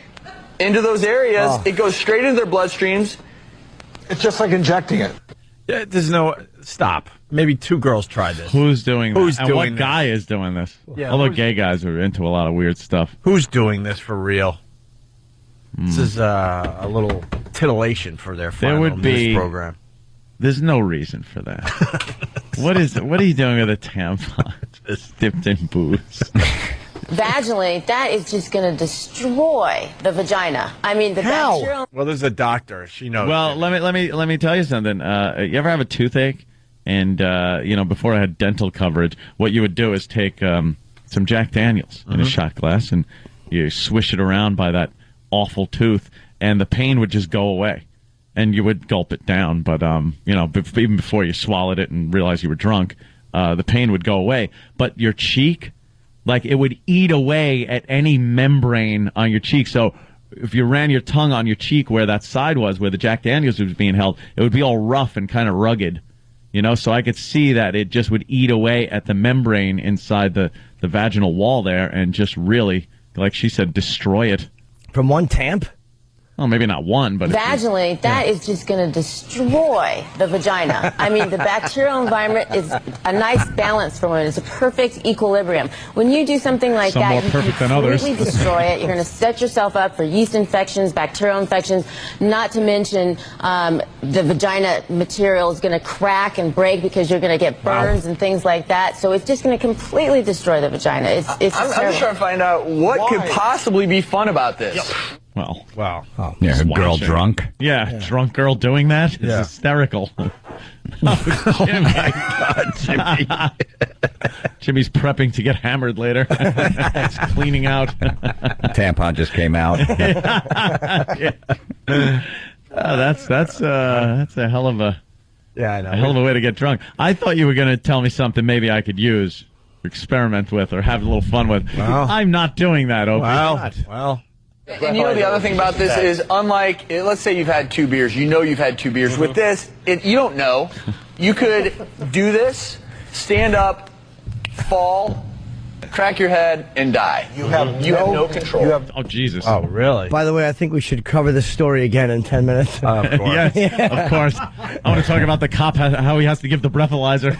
into those areas, it goes straight into their bloodstreams. It's just like injecting it. Yeah, there's no... Stop. Maybe 2 girls tried this. Who's doing this? Who's and doing what this? guy is doing this? Yeah, Although who's- gay guys are into a lot of weird stuff. Who's doing this for real? This is a little titillation for their final There would be news program. There's no reason for that. What are you doing with a tampon? Just dipped in booze. Vaginally, that is just going to destroy the vagina. I mean, the bacterial. Well, there's a doctor. She knows. Well, let me tell you something. You ever have a toothache? And before I had dental coverage, what you would do is take some Jack Daniels in a shot glass and you swish it around by that awful tooth, and the pain would just go away, and you would gulp it down. But even before you swallowed it and realized you were drunk, the pain would go away. But your cheek, like it would eat away at any membrane on your cheek. So if you ran your tongue on your cheek where that side was, where the Jack Daniels was being held, it would be all rough and kind of rugged. So I could see that it just would eat away at the membrane inside the vaginal wall there and just really, like she said, destroy it. From one tamp? Well, maybe not one, but... Vaginally, that is just going to destroy the vagina. I mean, the bacterial environment is a nice balance for women. It's a perfect equilibrium. When you do something like Some that, more you perfect than others. completely destroy it. You're going to set yourself up for yeast infections, bacterial infections, not to mention the vagina material is going to crack and break because you're going to get burns and things like that. So it's just going to completely destroy the vagina. It's I'm just terrible. trying to find out what could possibly be fun about this. Well, wow. Yeah, a girl Watching. drunk. Yeah, drunk girl doing that is hysterical. Jimmy. Jimmy's prepping to get hammered later. He's cleaning out. Tampon just came out. That's a hell of a I know. a hell of a way to get drunk. I thought you were going to tell me something maybe I could use experiment with or have a little fun with. Wow. I'm not doing that, Opie. Well. And you know the other thing about this is, unlike, let's say you've had 2 beers, you know you've had 2 beers. With this, you don't know. You could do this, stand up, fall, crack your head, and die. You have no control. Oh, Jesus. Oh, really? By the way, I think we should cover this story again in 10 minutes. Of course. Yes, of course. I want to talk about the cop, how he has to give the breathalyzer.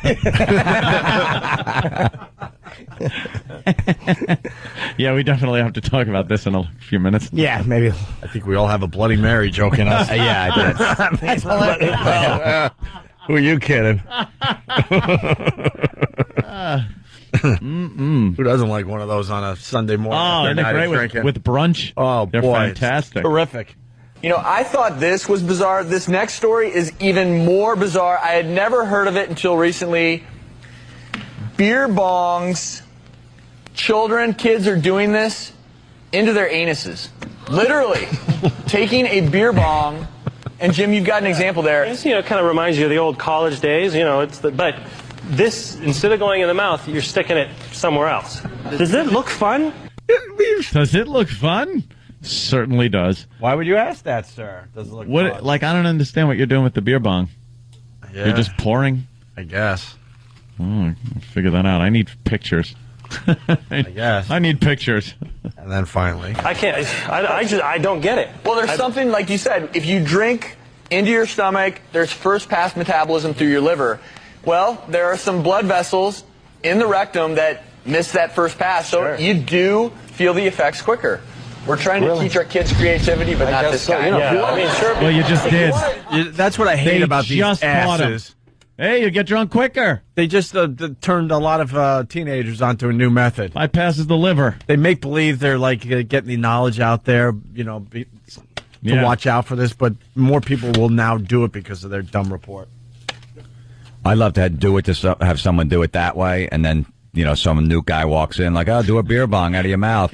Yeah, we definitely have to talk about this in a few minutes. Yeah, maybe. I think we all have a Bloody Mary joke in us. Yeah, I did. Who are you kidding? Who doesn't like one of those on a Sunday morning? Oh, isn't it great with brunch? Oh, they're boy, fantastic. Terrific. You know, I thought this was bizarre. This next story is even more bizarre. I had never heard of it until recently. Beer bongs. Kids are doing this into their anuses. Literally. Taking a beer bong. And Jim, you've got an example there. It kind of reminds you of the old college days. But this, instead of going in the mouth, you're sticking it somewhere else. Does it look fun? Does it look fun? Certainly does. Why would you ask that, sir? Does it look fun? Like, I don't understand what you're doing with the beer bong. Yeah. You're just pouring? I guess. I'll figure that out. I need pictures. I guess. I need pictures. And then finally. I can't. I don't get it. Well, there's something, like you said, if you drink into your stomach, there's first pass metabolism through your liver. Well, there are some blood vessels in the rectum that miss that first pass, so you do feel the effects quicker. We're trying to teach our kids creativity, but not this guy. Well, you just did. That's what I hate about these asses. Hey, you get drunk quicker. They just turned a lot of teenagers onto a new method. Bypasses the liver. They make believe they're like getting the knowledge out there, to watch out for this, but more people will now do it because of their dumb report. I'd love to have someone do it that way, and then some new guy walks in like, "Oh, do a beer bong out of your mouth."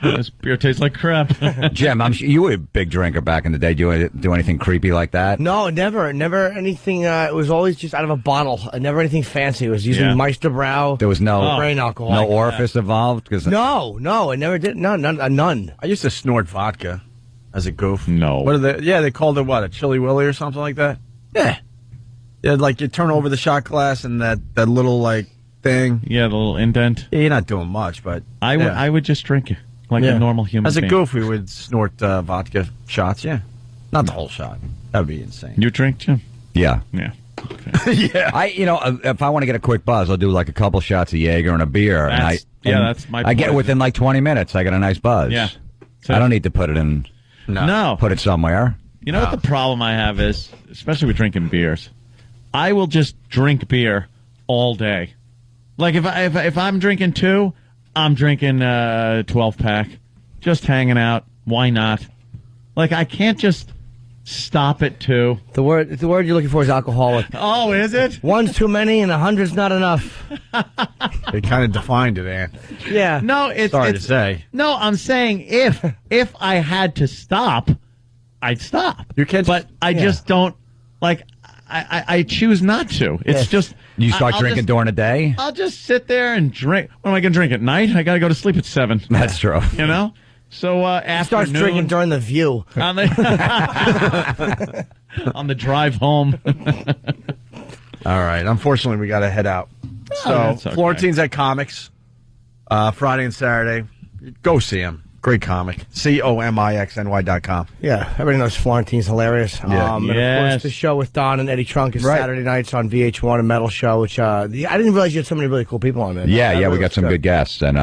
This beer tastes like crap. Jim, I'm sure you were a big drinker back in the day. Do you do anything creepy like that? No, never anything. It was always just out of a bottle. Never anything fancy. It was using Meisterbrow. There was no grain alcohol. No orifice involved. No, I never did. None. I used to snort vodka as a goof. No. What are they? Yeah, they called it what? A Chili Willy or something like that. Yeah. Yeah, like you turn over the shot glass and that little thing. Yeah, the little indent. Yeah, you're not doing much, but I would just drink it like a normal human. As a being. goof, we would snort vodka shots. Yeah, not the whole shot. That would be insane. You drink, Jim? Yeah. Yeah. Okay. Yeah. If I want to get a quick buzz, I'll do like a couple shots of Jaeger and a beer. That's my. I get within like 20 minutes. I get a nice buzz. Yeah. So I don't need to put it in. No. Put it somewhere. You know what the problem I have is, especially with drinking beers. I will just drink beer all day. Like if I'm drinking 2, I'm drinking 12-pack. Just hanging out. Why not? Like I can't just stop at 2. The word you're looking for is alcoholic. Oh, is it? 1's too many and 100's not enough. They kind of defined it, Ann. Yeah. No, it's sorry to say. No, I'm saying if I had to stop, I'd stop. You can't. But I just don't like. I choose not to. It's just you start drinking during the day. I'll just sit there and drink. What am I going to drink at night? I got to go to sleep at 7. That's true. You know. So afternoon. Starts drinking during the View on the on the drive home. All right. Unfortunately, we got to head out. So okay. Florentine's at Comics Friday and Saturday. Go see him. Great comic. COMIXNY.com. Yeah, everybody knows Florentine's hilarious. Yeah. And of course, the show with Don and Eddie Trunk is Saturday nights on VH1, a metal show, which I didn't realize you had so many really cool people on there. Yeah, we got some good guests. And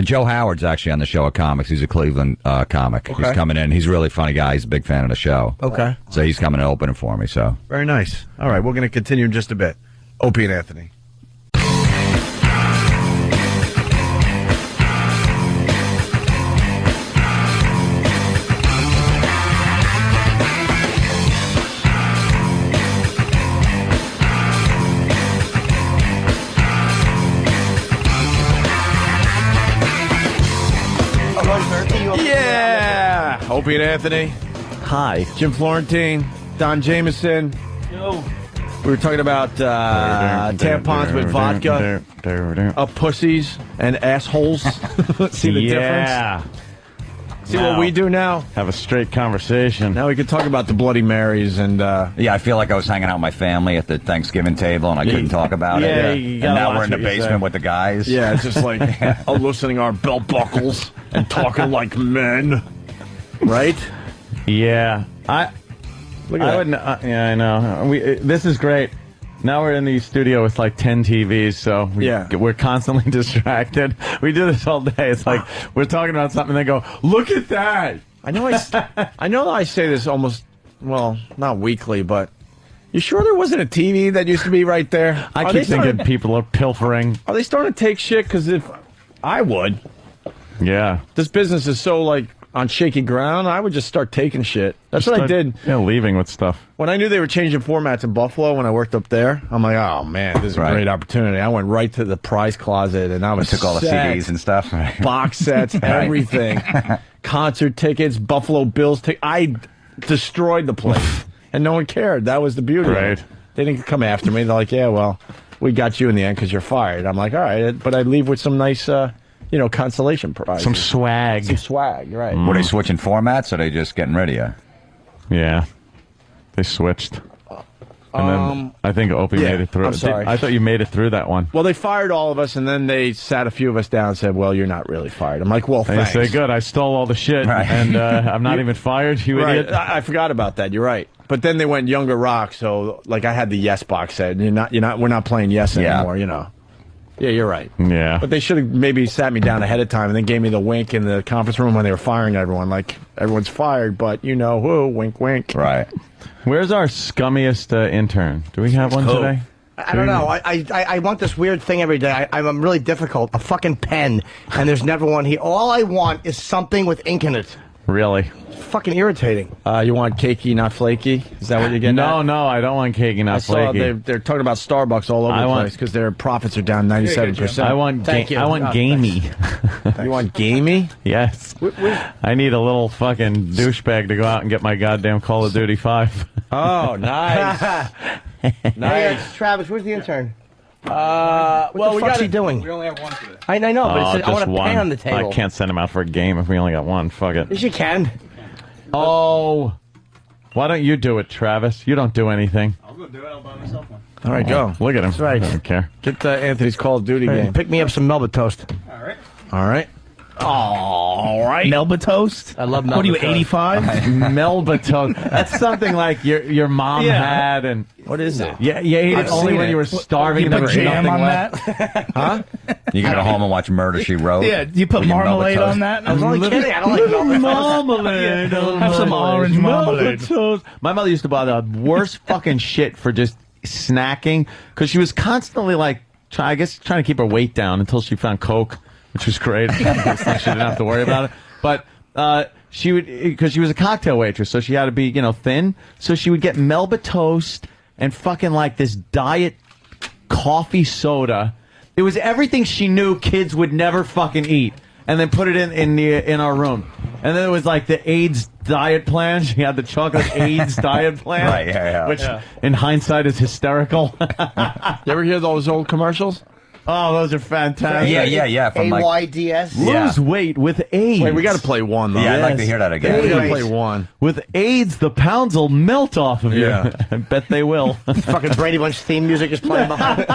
Joe Howard's actually on the show at Comics. He's a Cleveland comic. Okay. He's coming in. He's a really funny guy. He's a big fan of the show. Okay. So he's coming and opening for me. So very nice. All right, we're going to continue in just a bit. Opie and Anthony. Yeah! Opie and Anthony. Hi. Jim Florentine. Don Jameson. Yo. We were talking about tampons with vodka, pussies, and assholes. See the difference? See what we do now? Have a straight conversation. Now we can talk about the Bloody Marys and... Yeah, I feel like I was hanging out with my family at the Thanksgiving table and I couldn't talk about it. And now we're in the basement with the guys. Yeah, it's just like loosening our belt buckles and talking like men. Right? Yeah. Look at that. Yeah, I know. This is great. Now we're in the studio with like 10 TVs, so we're constantly distracted. We do this all day. It's like we're talking about something, and they go, "Look at that!" I know I say this almost, well, not weekly, but you sure there wasn't a TV that used to be right there? I keep thinking people are pilfering. Are they starting to take shit? Because if I would, this business is so like on shaky ground, I would just start taking shit. That's what I did. Yeah, leaving with stuff. When I knew they were changing formats in Buffalo when I worked up there, I'm like, oh man, this is a great opportunity. I went right to the prize closet and I took all the CDs and stuff. Box sets, everything. Concert tickets, Buffalo Bills tickets. I destroyed the place. And no one cared. That was the beauty of it. They didn't come after me. They're like, yeah, well, we got you in the end because you're fired. I'm like, all right, but I'd leave with some nice... consolation prizes. Some swag. Some swag, right. Were they switching formats or are they just getting rid of you? Yeah. They switched. And then I think Opie made it through. I'm sorry. I thought you made it through that one. Well, they fired all of us, and then they sat a few of us down and said, well, you're not really fired. I'm like, well, thanks. They say, good, I stole all the shit, and I'm not even fired, you idiot. I forgot about that. You're right. But then they went Younger Rock, so like I had the Yes box set. We're not playing Yes anymore, Yeah, you're right. Yeah. But they should have maybe sat me down ahead of time and then gave me the wink in the conference room when they were firing everyone. Like, everyone's fired, but you know who, wink, wink. Right. Where's our scummiest intern? Do we have one today? I don't know. I want this weird thing every day. I'm really difficult. A fucking pen, and there's never one here. All I want is something with ink in it. Really? It's fucking irritating. You want cakey, not flaky? Is that what you're getting at? No, I don't want cakey, not flaky. They're talking about Starbucks all over the place because their profits are down 97%. I want gamey. You want gamey? Yes. I need a little fucking douchebag to go out and get my goddamn Call of Duty 5. Oh, nice. Nice. Travis, where's the intern? What the fuck's he doing? We only have one today. I know, but I want a pen on the table. I can't send him out for a game if we only got one. Fuck it. Yes, you can. Oh, why don't you do it, Travis? You don't do anything. I'll go do it. I'll buy myself one. All right, go. Look at him. That's right. I don't care. Get Anthony's Call of Duty game. Pick me up some Melba toast. All right. All right. All right. Melba toast? I love Melba What are you, toast. 85? Melba toast. That's something like your mom had, and what is it? Yeah, you ate it only when you were starving. You put jam on that? Huh? You can go home and watch Murder, She Wrote? Yeah, you put marmalade on that? I was only kidding. I don't like Melba marmalade. Have some orange marmalade. Toast. My mother used to buy the worst fucking shit for just snacking because she was constantly like, trying to keep her weight down until she found Coke, which was great. She didn't have to worry about it. But she would, because she was a cocktail waitress, so she had to be, thin. So she would get Melba toast and fucking like this diet coffee soda. It was everything she knew kids would never fucking eat, and then put it in our room. And then it was like the AIDS diet plan. She had the chocolate AIDS diet plan, Right, yeah. which in hindsight is hysterical. You ever hear those old commercials? Oh, those are fantastic. Yeah. From AIDS. Lose weight with AIDS. Wait, we got to play one, though. Yeah, I'd like to hear that again. We got to play one. With AIDS, the pounds will melt off of you. Yeah. I bet they will. Fucking Brady Bunch theme music is playing behind.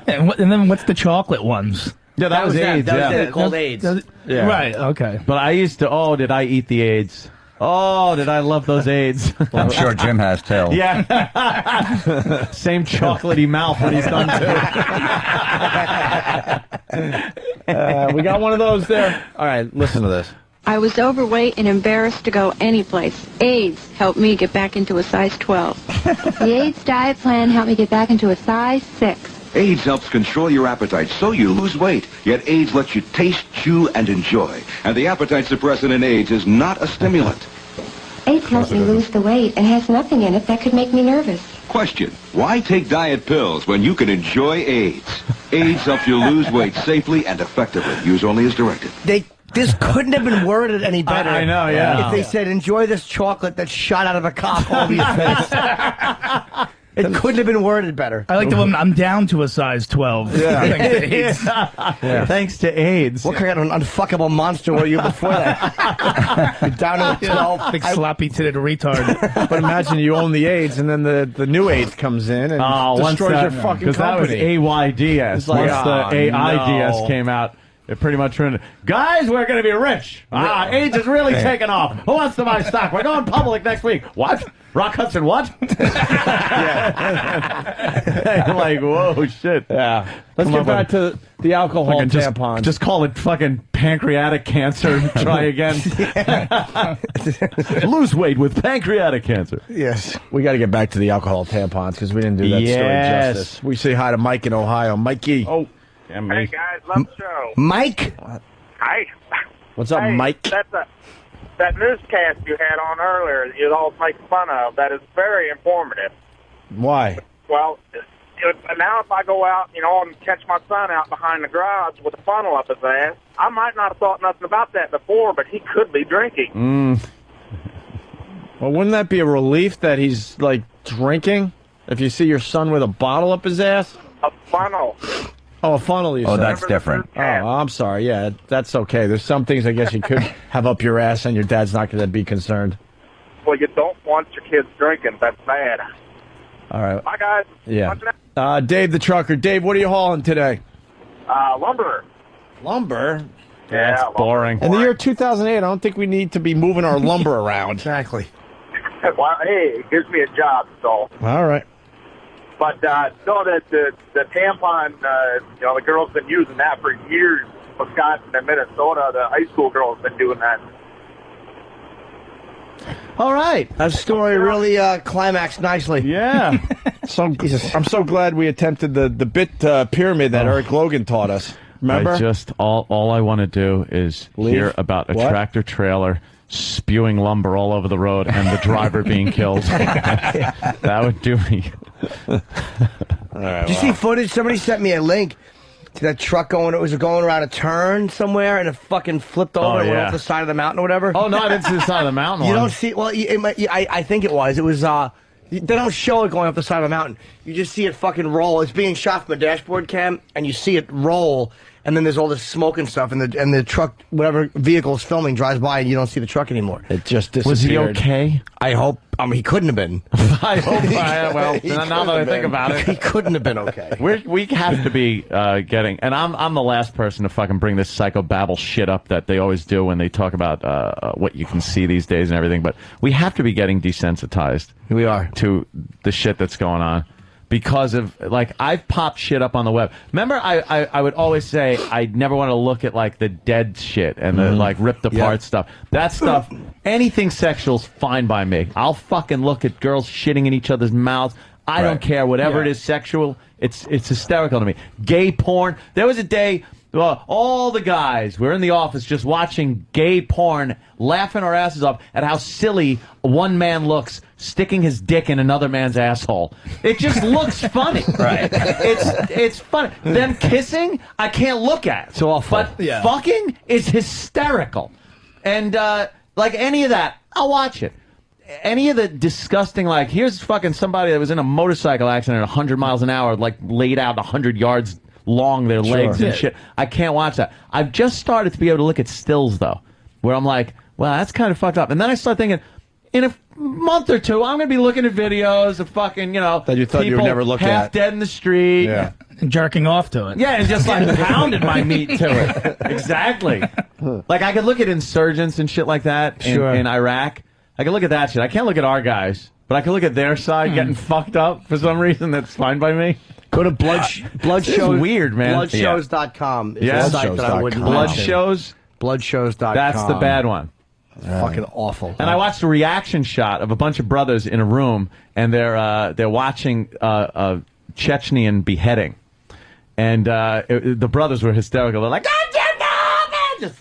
And then what's the chocolate ones? Yeah, that was AIDS. That was called AIDS. Yeah. Right, okay. But I used to, did I eat the AIDS? Oh, did I love those AIDS? I'm sure Jim has too. Yeah. Same chocolatey mouth when he's done too. We got one of those there. All right, listen to this. I was overweight and embarrassed to go anyplace. AIDS helped me get back into a size 12. The AIDS diet plan helped me get back into a size 6. AIDS helps control your appetite so you lose weight. Yet AIDS lets you taste, chew, and enjoy. And the appetite suppressant in AIDS is not a stimulant. AIDS helps me lose the weight and has nothing in it that could make me nervous. Question: why take diet pills when you can enjoy AIDS? AIDS helps you lose weight safely and effectively. Use only as directed. This couldn't have been worded any better. I know, yeah. If they said, enjoy this chocolate that's shot out of a cock all over your face. It couldn't have been worded better. I like the one, I'm down to a size 12. Yeah. Thanks to AIDS. Yeah. Thanks to AIDS. What kind of an unfuckable monster were you before that? You're down to a 12. Big sloppy-titted retard. But imagine you own the AIDS, and then the new AIDS comes in and destroys your fucking because that was company. AIDS. Like, Once the AIDS came out, it pretty much ruined it. Guys, we're going to be rich. AIDS is really taking off. Who wants to buy stock? We're going public next week. What? Rock Hudson, what? Like, whoa, shit. Yeah. Let's get back to the alcohol tampons. Just call it fucking pancreatic cancer and try again. Lose weight with pancreatic cancer. Yes. We got to get back to the alcohol tampons because we didn't do that story justice. We say hi to Mike in Ohio. Mikey. Oh, yeah, Mike. Hey, guys. Love the show. Mike? Hi. What's up, Mike? That newscast you had on earlier that you all make fun of, that is very informative. Why? Well, now if I go out, and catch my son out behind the garage with a funnel up his ass, I might not have thought nothing about that before, but he could be drinking. Well, wouldn't that be a relief that he's, like, drinking? If you see your son with a bottle up his ass? A funnel. Oh, a funnel, you said. that's different. Oh, I'm sorry. Yeah, that's okay. There's some things I guess you could have up your ass and your dad's not going to be concerned. Well, you don't want your kids drinking. That's bad. All right. Bye, guys. Yeah. Dave the trucker. Dave, what are you hauling today? Lumber. Lumber? Yeah, That's boring. In the year 2008, I don't think we need to be moving our lumber around. Exactly. Well, hey, it gives me a job, so. All right. But no, that the tampon, the girls been using that for years. Wisconsin and Minnesota, the high school girls been doing that. All right. That story really climaxed nicely. Yeah. I'm so glad we attempted the bit pyramid that Eric Logan taught us. Remember? All I want to do is hear about a tractor trailer spewing lumber all over the road and the driver being killed. That would do me. All right, Did you see footage? Somebody sent me a link to that truck going around a turn somewhere and it fucking flipped over and went off the side of the mountain or whatever. Oh, no, I didn't see the side of the mountain You one. don't see, well, I think it was. It was, they don't show it going up the side of the mountain. You just see it fucking roll. It's being shot from a dashboard cam, and you see it roll, and then there's all this smoke and stuff, and the truck, whatever vehicle is filming, drives by, and you don't see the truck anymore. It just disappeared. Was he okay? I hope. He couldn't have been. I hope. Well, now that I think about it, he couldn't have been okay. We have to be getting, and I'm the last person to fucking bring this psychobabble shit up that they always do when they talk about what you can see these days and everything. But we have to be getting desensitized. We are to the shit that's going on. Because of, like, I've popped shit up on the web. Remember, I would always say I'd never want to look at, like, the dead shit and the, like, ripped apart stuff. That stuff, anything sexual's fine by me. I'll fucking look at girls shitting in each other's mouths. I don't care. Whatever it is sexual, it's hysterical to me. Gay porn. There was a day, all the guys were in the office just watching gay porn, laughing our asses off at how silly one man looks sticking his dick in another man's asshole. It just looks funny. Right. It's funny. Them kissing, I can't look at. It's awful. But fucking is hysterical. And like any of that, I'll watch it. Any of the disgusting, like, here's fucking somebody that was in a motorcycle accident at 100 miles an hour, like laid out 100 yards long, their legs and shit. I can't watch that. I've just started to be able to look at stills, though, where I'm like, well, that's kind of fucked up. And then I start thinking, in a month or two, I'm going to be looking at videos of fucking, that you thought you would never look half at. dead in the street. Yeah. And jerking off to it. Yeah, and just like pounded my meat to it. Exactly. Like I could look at insurgents and shit like that in Iraq. I can look at that shit. I can't look at our guys, but I can look at their side getting fucked up for some reason. That's fine by me. Go to Bloodshows. Weird, man. Bloodshows.com is a site that I wouldn't Bloodshows? Bloodshows.com. That's the bad one. Fucking awful. And I watched a reaction shot of a bunch of brothers in a room, and they're watching a Chechnyan beheading. And the brothers were hysterical. They're like, just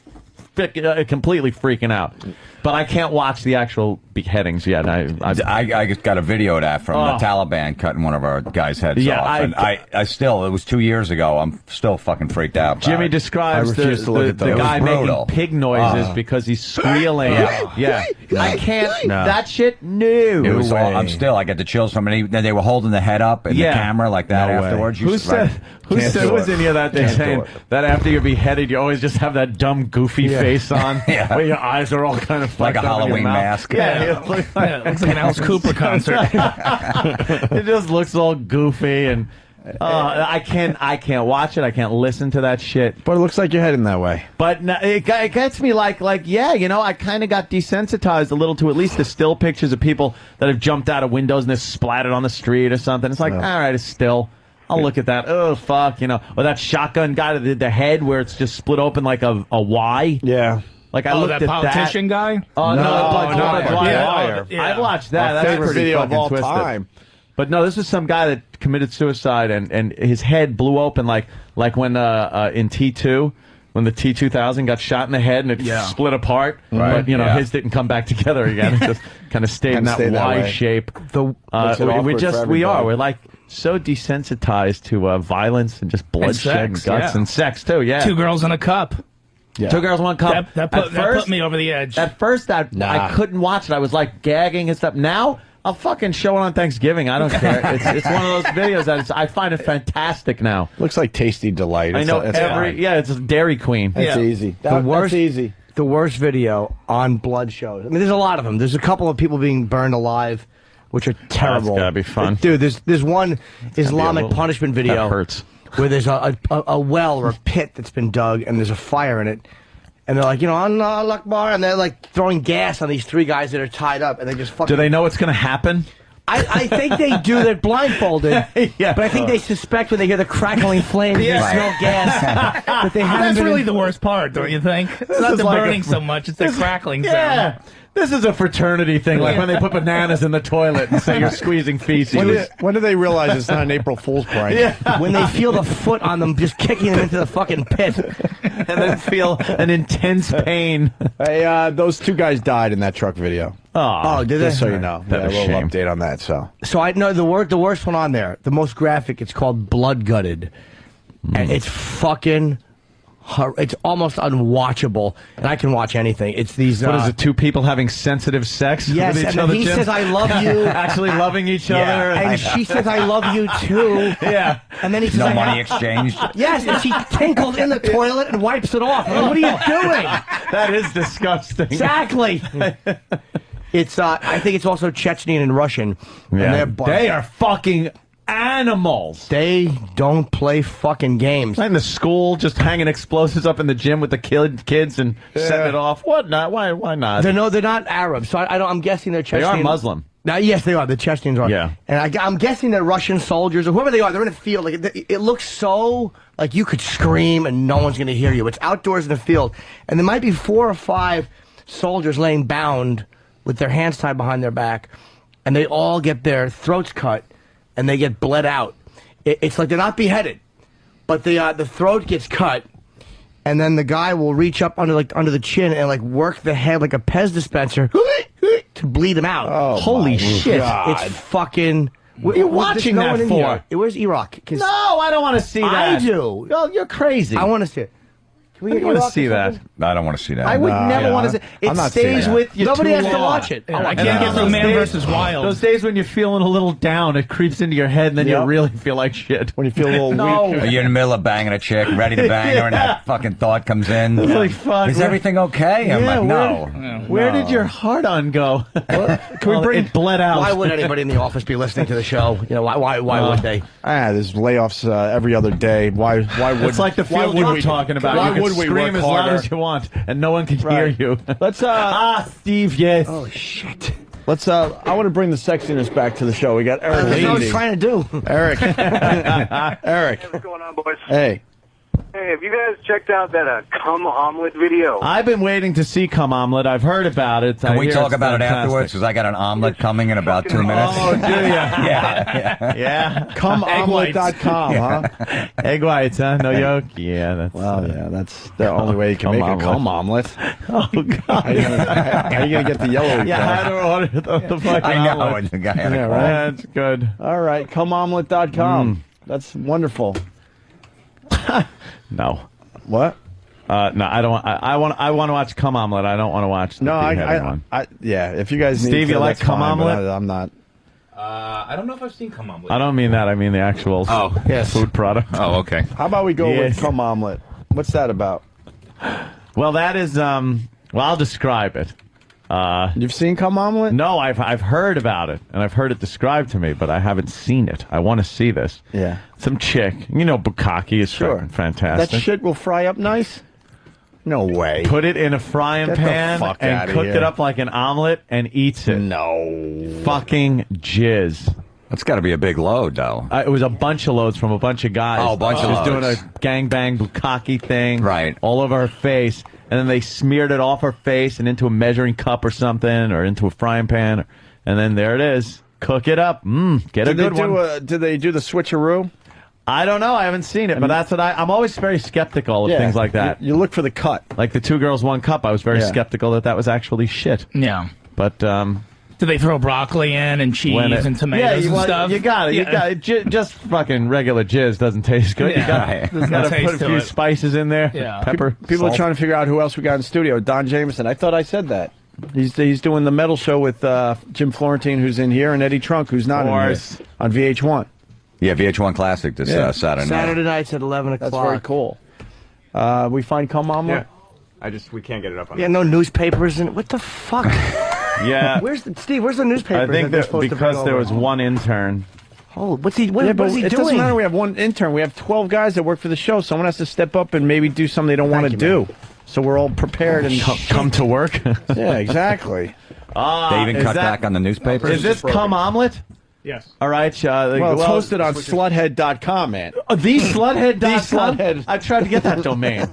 completely freaking out. But I can't watch the actual beheadings yet. I just got a video of that from the Taliban cutting one of our guys' heads off. And I still, it was 2 years ago. I'm still fucking freaked out. Jimmy describes the guy making pig noises because he's squealing. I can't. That shit, no. I get the chills from it. They were holding the head up in the camera like that afterwards. Who said was any of that? They saying that after you're beheaded, you always just have that dumb, goofy face on, where your eyes are all kind of like a Halloween mask. It looks like an Alice Cooper concert. It just looks all goofy, and I can't watch it. I can't listen to that shit. But it looks like you're heading that way. But it gets me I kind of got desensitized a little to at least the still pictures of people that have jumped out of windows and they're splattered on the street or something. It's like, all right, it's still. I'll look at that. Oh, fuck, or that shotgun guy to the head where it's just split open like a Y. Yeah. Like I looked that at politician guy? Oh, no, Liar. I've watched that. My That's favorite pretty video of all twisted. time. But no, this is some guy that committed suicide and his head blew open like when in T2 when the T-2000 got shot in the head and it split apart. Right. But his didn't come back together again. It just kind of stayed in that Y shape. We're like so desensitized to violence and just bloodshed and guts and sex too. Yeah. 2 girls in a cup. Yeah. 2 girls, 1 cup. That put me over the edge. At first, I couldn't watch it. I was like gagging and stuff. Now, I'll fucking show it on Thanksgiving. I don't care. It's one of those videos that I find it fantastic now. Looks like Tasty Delight. I know it's a Dairy Queen. That's easy. That's easy. The worst video on blood shows. I mean, there's a lot of them. There's a couple of people being burned alive, which are terrible. That's gotta be fun. Dude, there's one Islamic punishment video. That hurts. Where there's a well or a pit that's been dug and there's a fire in it. And they're like, Allah Akbar, and they're like throwing gas on these 3 guys that are tied up, and they just fucking... Do they know what's going to happen? I think they do. They're blindfolded. But I think they suspect when they hear the crackling flames and smell gas that they haven't That's really the worst part, don't you think? It's not the burning so much, it's the crackling sound. This is a fraternity thing, like when they put bananas in the toilet and say you're squeezing feces. When do they realize it's not an April Fool's prank? When they feel the foot on them just kicking them into the fucking pit. And then feel an intense pain. Hey, those 2 guys died in that truck video. Oh, did they? Just so you know. That a was little shame. update on that. So I know the worst one on there, the most graphic, it's called Blood Gutted. And it's fucking... It's almost unwatchable, and I can watch anything. It's these. What is it? 2 people having sensitive sex with each and other? He says, "I love you," actually loving each other, and she says, "I love you too." Yeah, and then he says, "No money exchanged." Yes, and she tinkles in the toilet and wipes it off. Like, what are you doing? That is disgusting. Exactly. It's. I think it's also Chechnyan and Russian. Yeah, and they are fucking animals. They don't play fucking games. In the school, just hanging explosives up in the gym with the kids and setting it off. What not? Why not? They're not Arabs, so I'm guessing they're Chechen. They are Muslim. Yes, they are. The Chechens are. Yeah. And I'm guessing they're Russian soldiers or whoever they are. They're in a field. Like it looks so like you could scream and no one's going to hear you. It's outdoors in the field, and there might be 4 or 5 soldiers laying bound with their hands tied behind their back, and they all get their throats cut. And they get bled out. It's like they're not beheaded, but the throat gets cut, and then the guy will reach up under the chin and like work the head like a Pez dispenser to bleed him out. Oh, holy shit! God. It's fucking. What are you watching that for? Where's Iraq? No, I don't want to see that. I do. Well, you're crazy. I want to see it. I don't want to see that. I don't want to see that. I would never want to see it. It stays with you. Nobody has to long. watch it. I can't get through Man vs. Wild. Those days when you're feeling a little down, it creeps into your head, and then you really feel like shit. When you feel a little weak. You're in the middle of banging a chick, ready to bang her, and that fucking thought comes in. It's like, fuck. Is everything okay? I'm like, no. Where did your heart-on go? Can we bring it bled out. Why would anybody in the office be listening to the show? Why would they? There's layoffs every other day. Why would? It's like the field you're talking about. Why you would can we scream work as harder? loud as you want, and no one can hear you. Let's Steve, yes. Oh shit. Let's I want to bring the sexiness back to the show. We got Eric. That's what I was trying to do. Eric. Eric. What's going on, boys? Hey. Hey, have you guys checked out that cum omelet video? I've been waiting to see cum omelet. I've heard about it. Can we talk about it afterwards? Because I got an omelet coming in about 2 minutes. Oh, do you? Yeah. Cumomelet.com, huh? Egg whites, huh? No yolk? Yeah, that's... Well, yeah, that's the only way you can make a cum omelet. Oh, God. How are you going to get the yellow? Yeah, how do I order the fucking I know. omelet? The guy had a Yeah, call. right. That's good. All right, cumomelet.com. That's wonderful. No. What? No, I don't. I want to watch cum omelet. I don't want to watch the beheaded one. Yeah. If you guys need Steve, to, you like that's cum fine, omelet? but I'm not. I don't know if I've seen cum omelet. I don't mean that. I mean the actual food product. Oh, okay. How about we go Yes. with cum omelet? What's that about? Well, that is. Well, I'll describe it. You've seen cum omelet? No, I've heard about it, and I've heard it described to me, but I haven't seen it. I want to see this. Yeah. Some chick, bukkake is Sure. fantastic. That shit will fry up nice? No way. Put it in a frying Get the pan fuck and outta cook here. it up like an omelet and eats it. No. Fucking jizz. That's got to be a big load, though. It was a bunch of loads from a bunch of guys. Oh, a bunch of She was doing loads. a gangbang bukkake thing. Right. All over her face. And then they smeared it off her face and into a measuring cup or something, or into a frying pan. And then there it is. Cook it up. Get a good one. Did they do the switcheroo? I don't know. I haven't seen it, but that's what I'm always very skeptical of things like that. You look for the cut. Like the 2 Girls, 1 Cup. I was very skeptical that was actually shit. Yeah. But, do they throw broccoli in and cheese and tomatoes and stuff? You got it. You got it. Just fucking regular jizz doesn't taste good. Yeah. You got to put a few spices in there. Yeah. Pepper. People salt. are trying to figure out who else we got in studio. Don Jameson. I thought I said that. He's doing the metal show with Jim Florentine, who's in here, and Eddie Trunk, who's not in here, on VH1. Yeah, VH1 Classic this Saturday night. Saturday nights at 11 o'clock. That's very cool. We find cum omelet? We can't get it up on Yeah, no newspapers and what the fuck? Yeah. Where's the newspaper? I think that because there was one intern. Oh, what's he? What Yeah, but is he it doing? doesn't matter. We have one intern. We have 12 guys that work for the show. Someone has to step up and maybe do something they don't want to do. So we're all prepared and come to work. Yeah, exactly. They even cut back on the newspapers. Is this cum omelet? Yes. All right. Well, it's hosted on sluthead.com, man. TheSluthead.com? I tried to get that domain.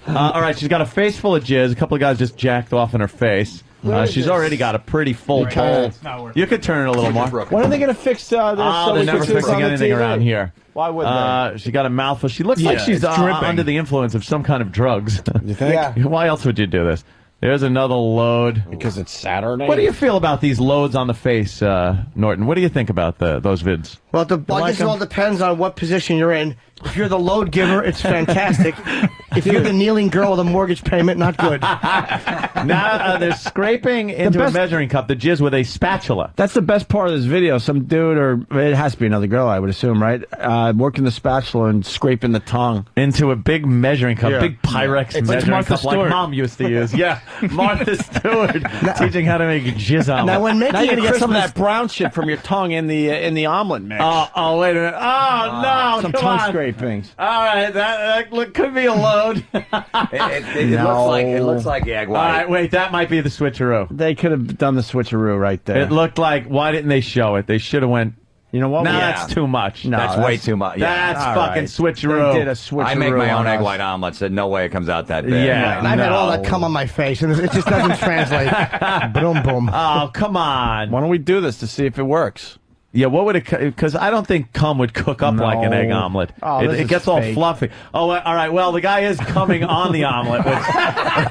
All right. She's got a face full of jizz. A couple of guys just jacked off in her face. She's already got a pretty full bowl. You could turn it a little more. When are they going to fix this? They're never fixing anything around here. Why would they? She got a mouthful. She looks like she's under the influence of some kind of drugs. You think? Yeah. Why else would you do this? There's another load. Because it's Saturday. What do you feel about these loads on the face, Norton? What do you think about those vids? Well, I guess it all depends on what position you're in. If you're the load giver, it's fantastic. If you're the kneeling girl with a mortgage payment, not good. Now they're scraping into a measuring cup the jizz with a spatula. That's the best part of this video. Some dude, or it has to be another girl, I would assume, right? Working the spatula and scraping the tongue into a big measuring cup, Yeah. big Pyrex measuring Martha cup Stewart. like Mom used to use. Yeah, Martha Stewart teaching how to make jizz omelet. Now, when making Now you're a gonna get some of Christmas, that brown shit from your tongue in the omelet mix. Oh, wait a minute. Oh, no, Some come tongue on. scrapings. All right, that could be a load. It looks like egg All white. right, wait, that might be the switcheroo. They could have done the switcheroo right there. It looked like, why didn't they show it? They should have went, you know what? no, Yeah. that's too much. No, That's way too much. Yeah. That's All fucking right. switcheroo. They did a switcheroo. I make my own on egg us. white omelet. Said no way it comes out that big. Yeah. and I've had all that cum on my face, and it just doesn't translate. Boom, boom. Oh, come on. Why don't we do this to see if it works? Yeah, what would it? Because I don't think cum would cook up like an egg omelet. Oh, it this is gets all fake. fluffy. Oh, all right. Well, the guy is coming on the omelet, which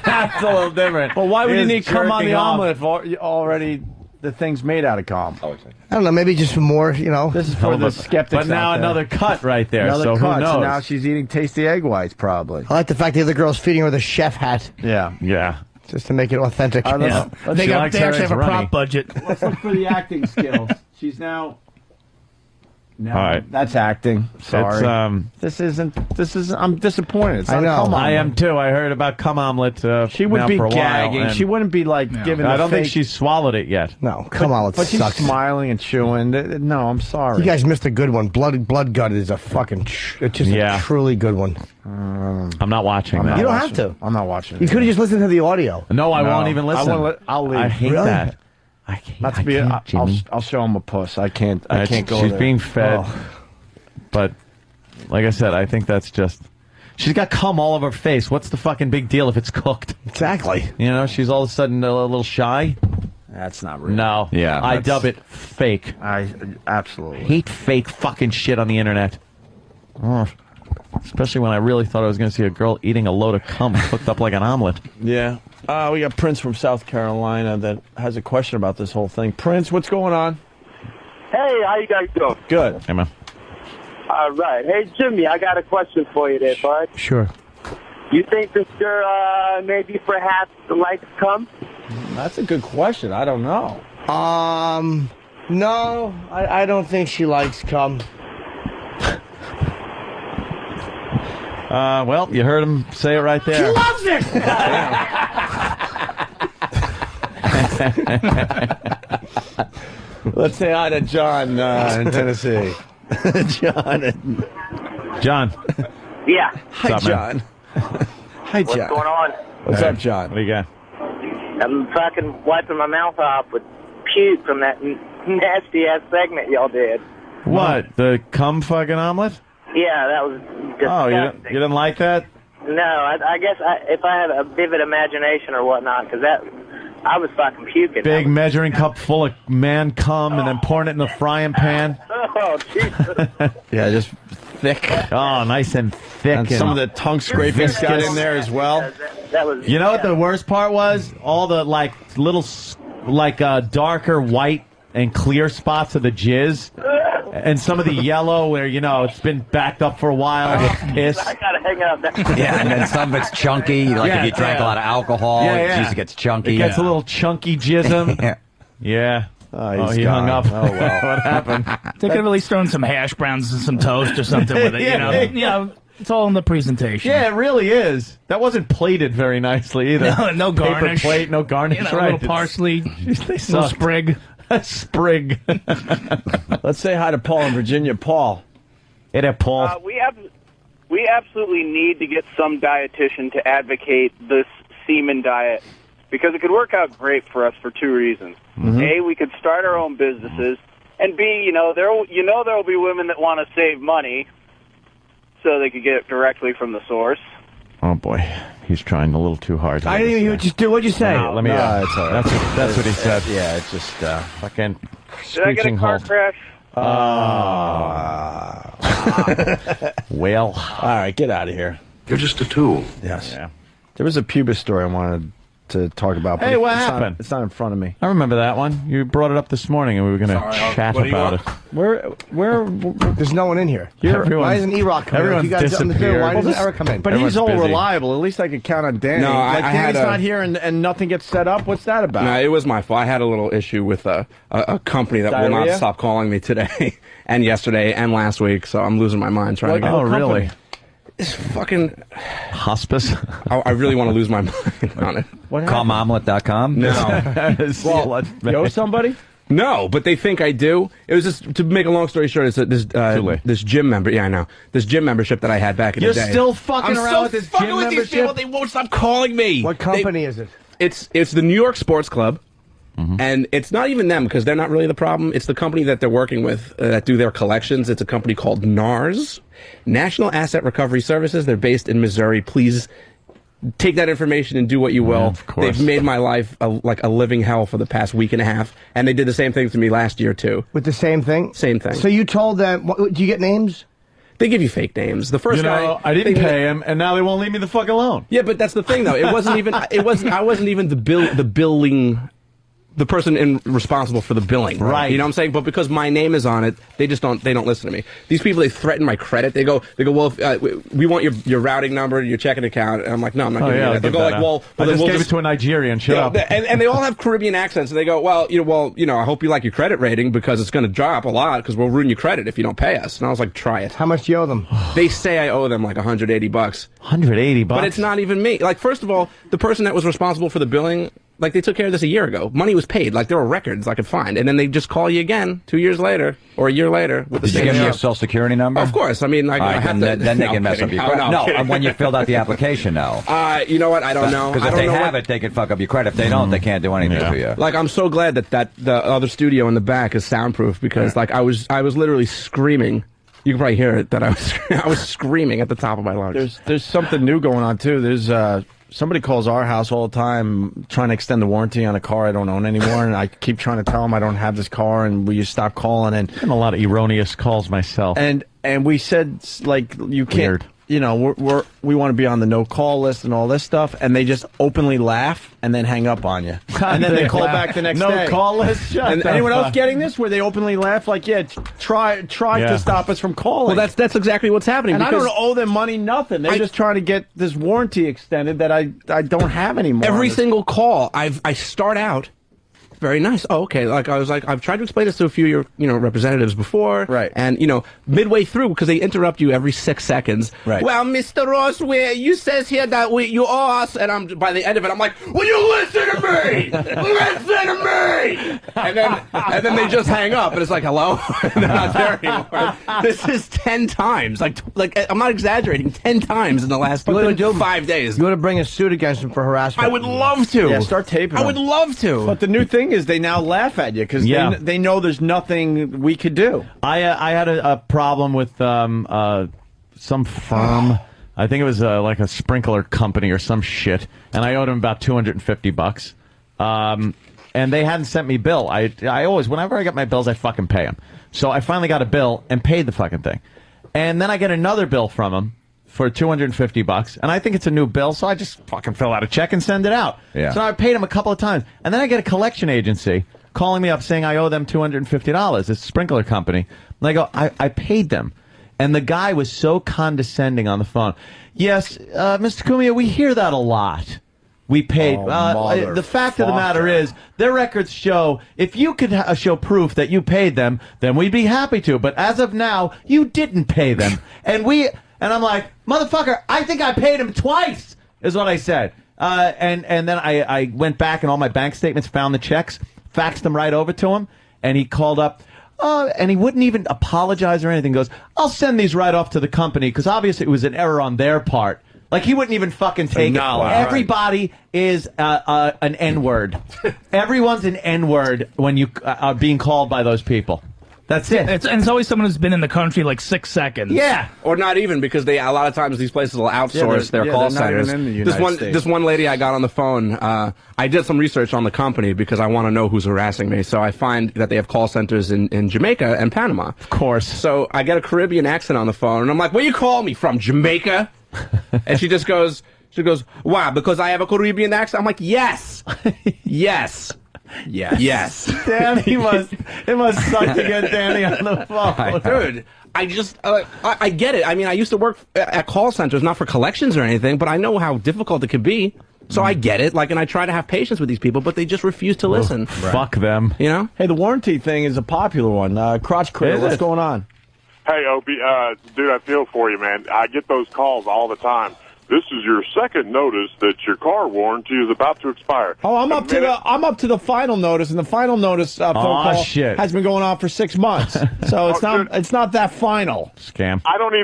that's a little different. Well, why would you Is need cum on jerking the off. omelet if already the thing's made out of cum? I don't know, maybe just more, This is for the skeptics. But now out there. another cut right there. Another so cut. who knows? So now she's eating tasty egg whites, probably. I like the fact the other girl's feeding her with a chef hat, Yeah. Yeah. just to make it authentic. Let's They She actually likes her have a eggs runny. prop budget. look for the acting skills. She's now. No, All right. that's acting. Sorry. It's, This is. I'm disappointed. It's I not know. cum I omelet. am too. I heard about cum omelet. She would now be for a while, gagging. and She wouldn't be like giving. I the don't think fake- she's swallowed it yet. No, come on, it But she's sucks. smiling and chewing. No, I'm sorry. You guys missed a good one. Blood Gut is a fucking. It's just Yeah. a truly good one. I'm not watching that. You don't have to. I'm not watching. You could have just listened to the audio. No, I won't even listen. I'll leave. I hate Really? that. I can't. Not to I be. can't, Jimmy. I'll show him a puss. I can't. I can't go She's there. being fed, Oh. but like I said, I think that's just. She's got cum all over her face. What's the fucking big deal if it's cooked? Exactly. You know, she's all of a sudden a little shy. That's not real. No. Yeah. I dub it fake. I absolutely hate fake fucking shit on the internet. Oh, especially when I really thought I was going to see a girl eating a load of cum cooked up like an omelet. Yeah. We got Prince from South Carolina that has a question about this whole thing. Prince, what's going on? Hey, how you guys doing? Good. Hey, man. All right. Hey, Jimmy, I got a question for you there, bud. Sure. You think this girl maybe perhaps likes cum? That's a good question. I don't know. No, I don't think she likes cum. Well, you heard him say it right there. She loves it! Let's say hi to John in Tennessee. John. Yeah. Hi, What's up, John. Hi, John. What's going on? What's up, John? What do you got? I'm fucking wiping my mouth off with puke from that nasty-ass segment y'all did. What? The cum fucking omelet? Yeah, that was disgusting. Oh, you didn't like that? No, I guess if I had a vivid imagination or whatnot, because I was fucking puking. Big measuring cup full of man cum and then pouring it in the frying pan. Oh, Jesus. Yeah, just thick. Oh, nice and thick. And some of the tongue scrapings got in there as well. That was. You know what the worst part was? All the little darker white and clear spots of the jizz. And some of the yellow where, it's been backed up for a while. Piss. I gotta hang up. Yeah, and then some of it's chunky. Like if you drank a lot of alcohol, it usually gets chunky. It gets a little chunky jism. Yeah. Oh, he hung up. Oh, well. What happened? They could have at least thrown some hash browns and some toast or something with it, it's all in the presentation. Yeah, it really is. That wasn't plated very nicely either. No garnish. Paper plate, no garnish. A little parsley, little sprig. A sprig. Let's say hi to Paul in Virginia. Paul. Hey there, Paul. We absolutely need to get some dietitian to advocate this semen diet because it could work out great for us for two reasons. Mm-hmm. A, we could start our own businesses, and B, there will be women that want to save money so they could get it directly from the source. Oh boy, he's trying a little too hard. I didn't even hear what you do. What'd you say? Let me. It's all right. That's what he said. Yeah, it's just fucking Did I get a car crash? Well, all right, get out of here. You're just a tool. Yes. Yeah. There was a pubis story I wanted to talk about. But Hey, what it's not- happened? it's not in front of me. I remember that one. You brought it up this morning, and we were going to chat about it. Where? There's no one in here. Everyone's- Why isn't E-Rock coming? everyone's You guys something to do? disappeared. Why Well, doesn't Eric come in? But Everyone's he's all busy. reliable. At least I could count on Danny. No, I Danny's had a- not here and nothing gets set up. What's that about? No, it was my fault. I had a little issue with a company that will Diarrhea? not stop calling me today and yesterday and last week, so I'm losing my mind trying to get... Oh, really? It's fucking... Hospice? I really want to lose my mind on it. Cumomelet.com? No. Well, you know somebody? No, but they think I do. It was just, to make a long story short, it's this gym member. Yeah, I know. This gym membership that I had back in You're the day. still fucking I'm around still with this fucking gym with these people. membership? They won't stop calling me. What company is it? It's the New York Sports Club. And it's not even them because they're not really the problem. It's the company that they're working with that do their collections. It's a company called NARS, National Asset Recovery Services. They're based in Missouri. Please take that information and do what you will. Yeah, of course. They've made my life like a living hell for the past week and a half. And they did the same thing to me last year, too. With the same thing? Same thing. So you told them, do you get names? They give you fake names. The first guy, I didn't pay him, and now they won't leave me the fuck alone. Yeah, but that's the thing, though. It wasn't even. I wasn't even the billing. The person responsible for the billing, right? You know what I'm saying? But because my name is on it, they don't listen to me. These people, they threaten my credit. They go, well, if, we want your routing number, your checking account. And I'm like, no, I'm not giving you that. They go like, well, I just we'll gave it to a Nigerian. Shut up. And they all have Caribbean accents. And they go, well, I hope you like your credit rating because it's going to drop a lot because we'll ruin your credit if you don't pay us. And I was like, try it. How much do you owe them? They say I owe them like $180. $180? But it's not even me. Like, first of all, the person that was responsible for the billing, like, they took care of this a year ago. Money was paid. Like, there were records I could find. And then they just call you again 2 years later or a year later with the Did you same give me show. your social security number? Of course. I mean, I have to. Then they No, can mess up kidding. your credit. No, when you filled out the application, no. You know what? I don't know. Because if they have it, they can fuck up your credit. If they don't, they can't do anything to you. Like, I'm so glad that the other studio in the back is soundproof because, like, I was literally screaming You can probably hear it that I was screaming at the top of my lungs. There's something new going on too. There's somebody calls our house all the time trying to extend the warranty on a car I don't own anymore, and I keep trying to tell them I don't have this car, and will you stop calling? And a lot of erroneous calls myself. And we said, like, you can't. Weird. You know, we want to be on the no-call list and all this stuff, and they just openly laugh and then hang up on you. And then they call back the next day. No-call list? Shut And the anyone else fuck. getting this, where they openly laugh like, yeah, try to stop us from calling? Well, that's exactly what's happening. And I because don't owe them money, nothing. They're just trying to get this warranty extended that I don't have anymore. every single call, I start out very nice. Oh, okay. Like I've tried to explain this to a few of your representatives before, right? And midway through, because they interrupt you every 6 seconds. Right. Well, Mr. Ross, you says here that you owe us, and by the end of it, I'm like, will you listen to me? Listen to me. And then they just hang up, and it's like, hello, and they're not there anymore. This is 10 times. Like I'm not exaggerating. 10 times in the last 5 days. You want to bring a suit against him for harassment? I would love to. Yeah, start taping. I would love to. But the new thing is they now laugh at you because they know there's nothing we could do. I had a problem with some firm. I think it was like a sprinkler company or some shit, and I owed them about $250. And they hadn't sent me bill. I always, whenever I get my bills, I fucking pay them. So I finally got a bill and paid the fucking thing. And then I get another bill from them for $250, and I think it's a new bill, so I just fucking fill out a check and send it out. Yeah. So I paid them a couple of times, and then I get a collection agency calling me up saying I owe them $250. It's a sprinkler company. And I go, I paid them. And the guy was so condescending on the phone. Yes, Mr. Cumia, we hear that a lot. We paid. The fact of the matter is, their records show, if you could show proof that you paid them, then we'd be happy to. But as of now, you didn't pay them. And I'm like, motherfucker, I think I paid him twice, is what I said. And then I went back and all my bank statements, found the checks, faxed them right over to him, and he called up, and he wouldn't even apologize or anything. He goes, I'll send these right off to the company, because obviously it was an error on their part. Like, he wouldn't even fucking take it. Everybody is an N-word. Everyone's an N-word when you are being called by those people. That's it. It's always someone who's been in the country like 6 seconds. Yeah. Or not even, because a lot of times these places will outsource their call centers. This one lady I got on the phone, I did some research on the company because I want to know who's harassing me. So I find that they have call centers in Jamaica and Panama. Of course. So I get a Caribbean accent on the phone, and I'm like, where you call me from, Jamaica? And she goes, why? Because I have a Caribbean accent? I'm like, yes. Yes. Yes. Yes. Damn, it must suck to get Danny on the phone. Dude, I get it. I mean, I used to work at call centers, not for collections or anything, but I know how difficult it can be. So I get it. Like, and I try to have patience with these people, but they just refuse to listen. Right. Fuck them. You know? Hey, the warranty thing is a popular one. Crotch Critter, what's going on? Hey, Opie, dude, I feel for you, man. I get those calls all the time. This is your second notice that your car warranty is about to expire. Oh, I'm up to the final notice, and the final notice phone call has been going on for 6 months. So it's not that final. Scam. I don't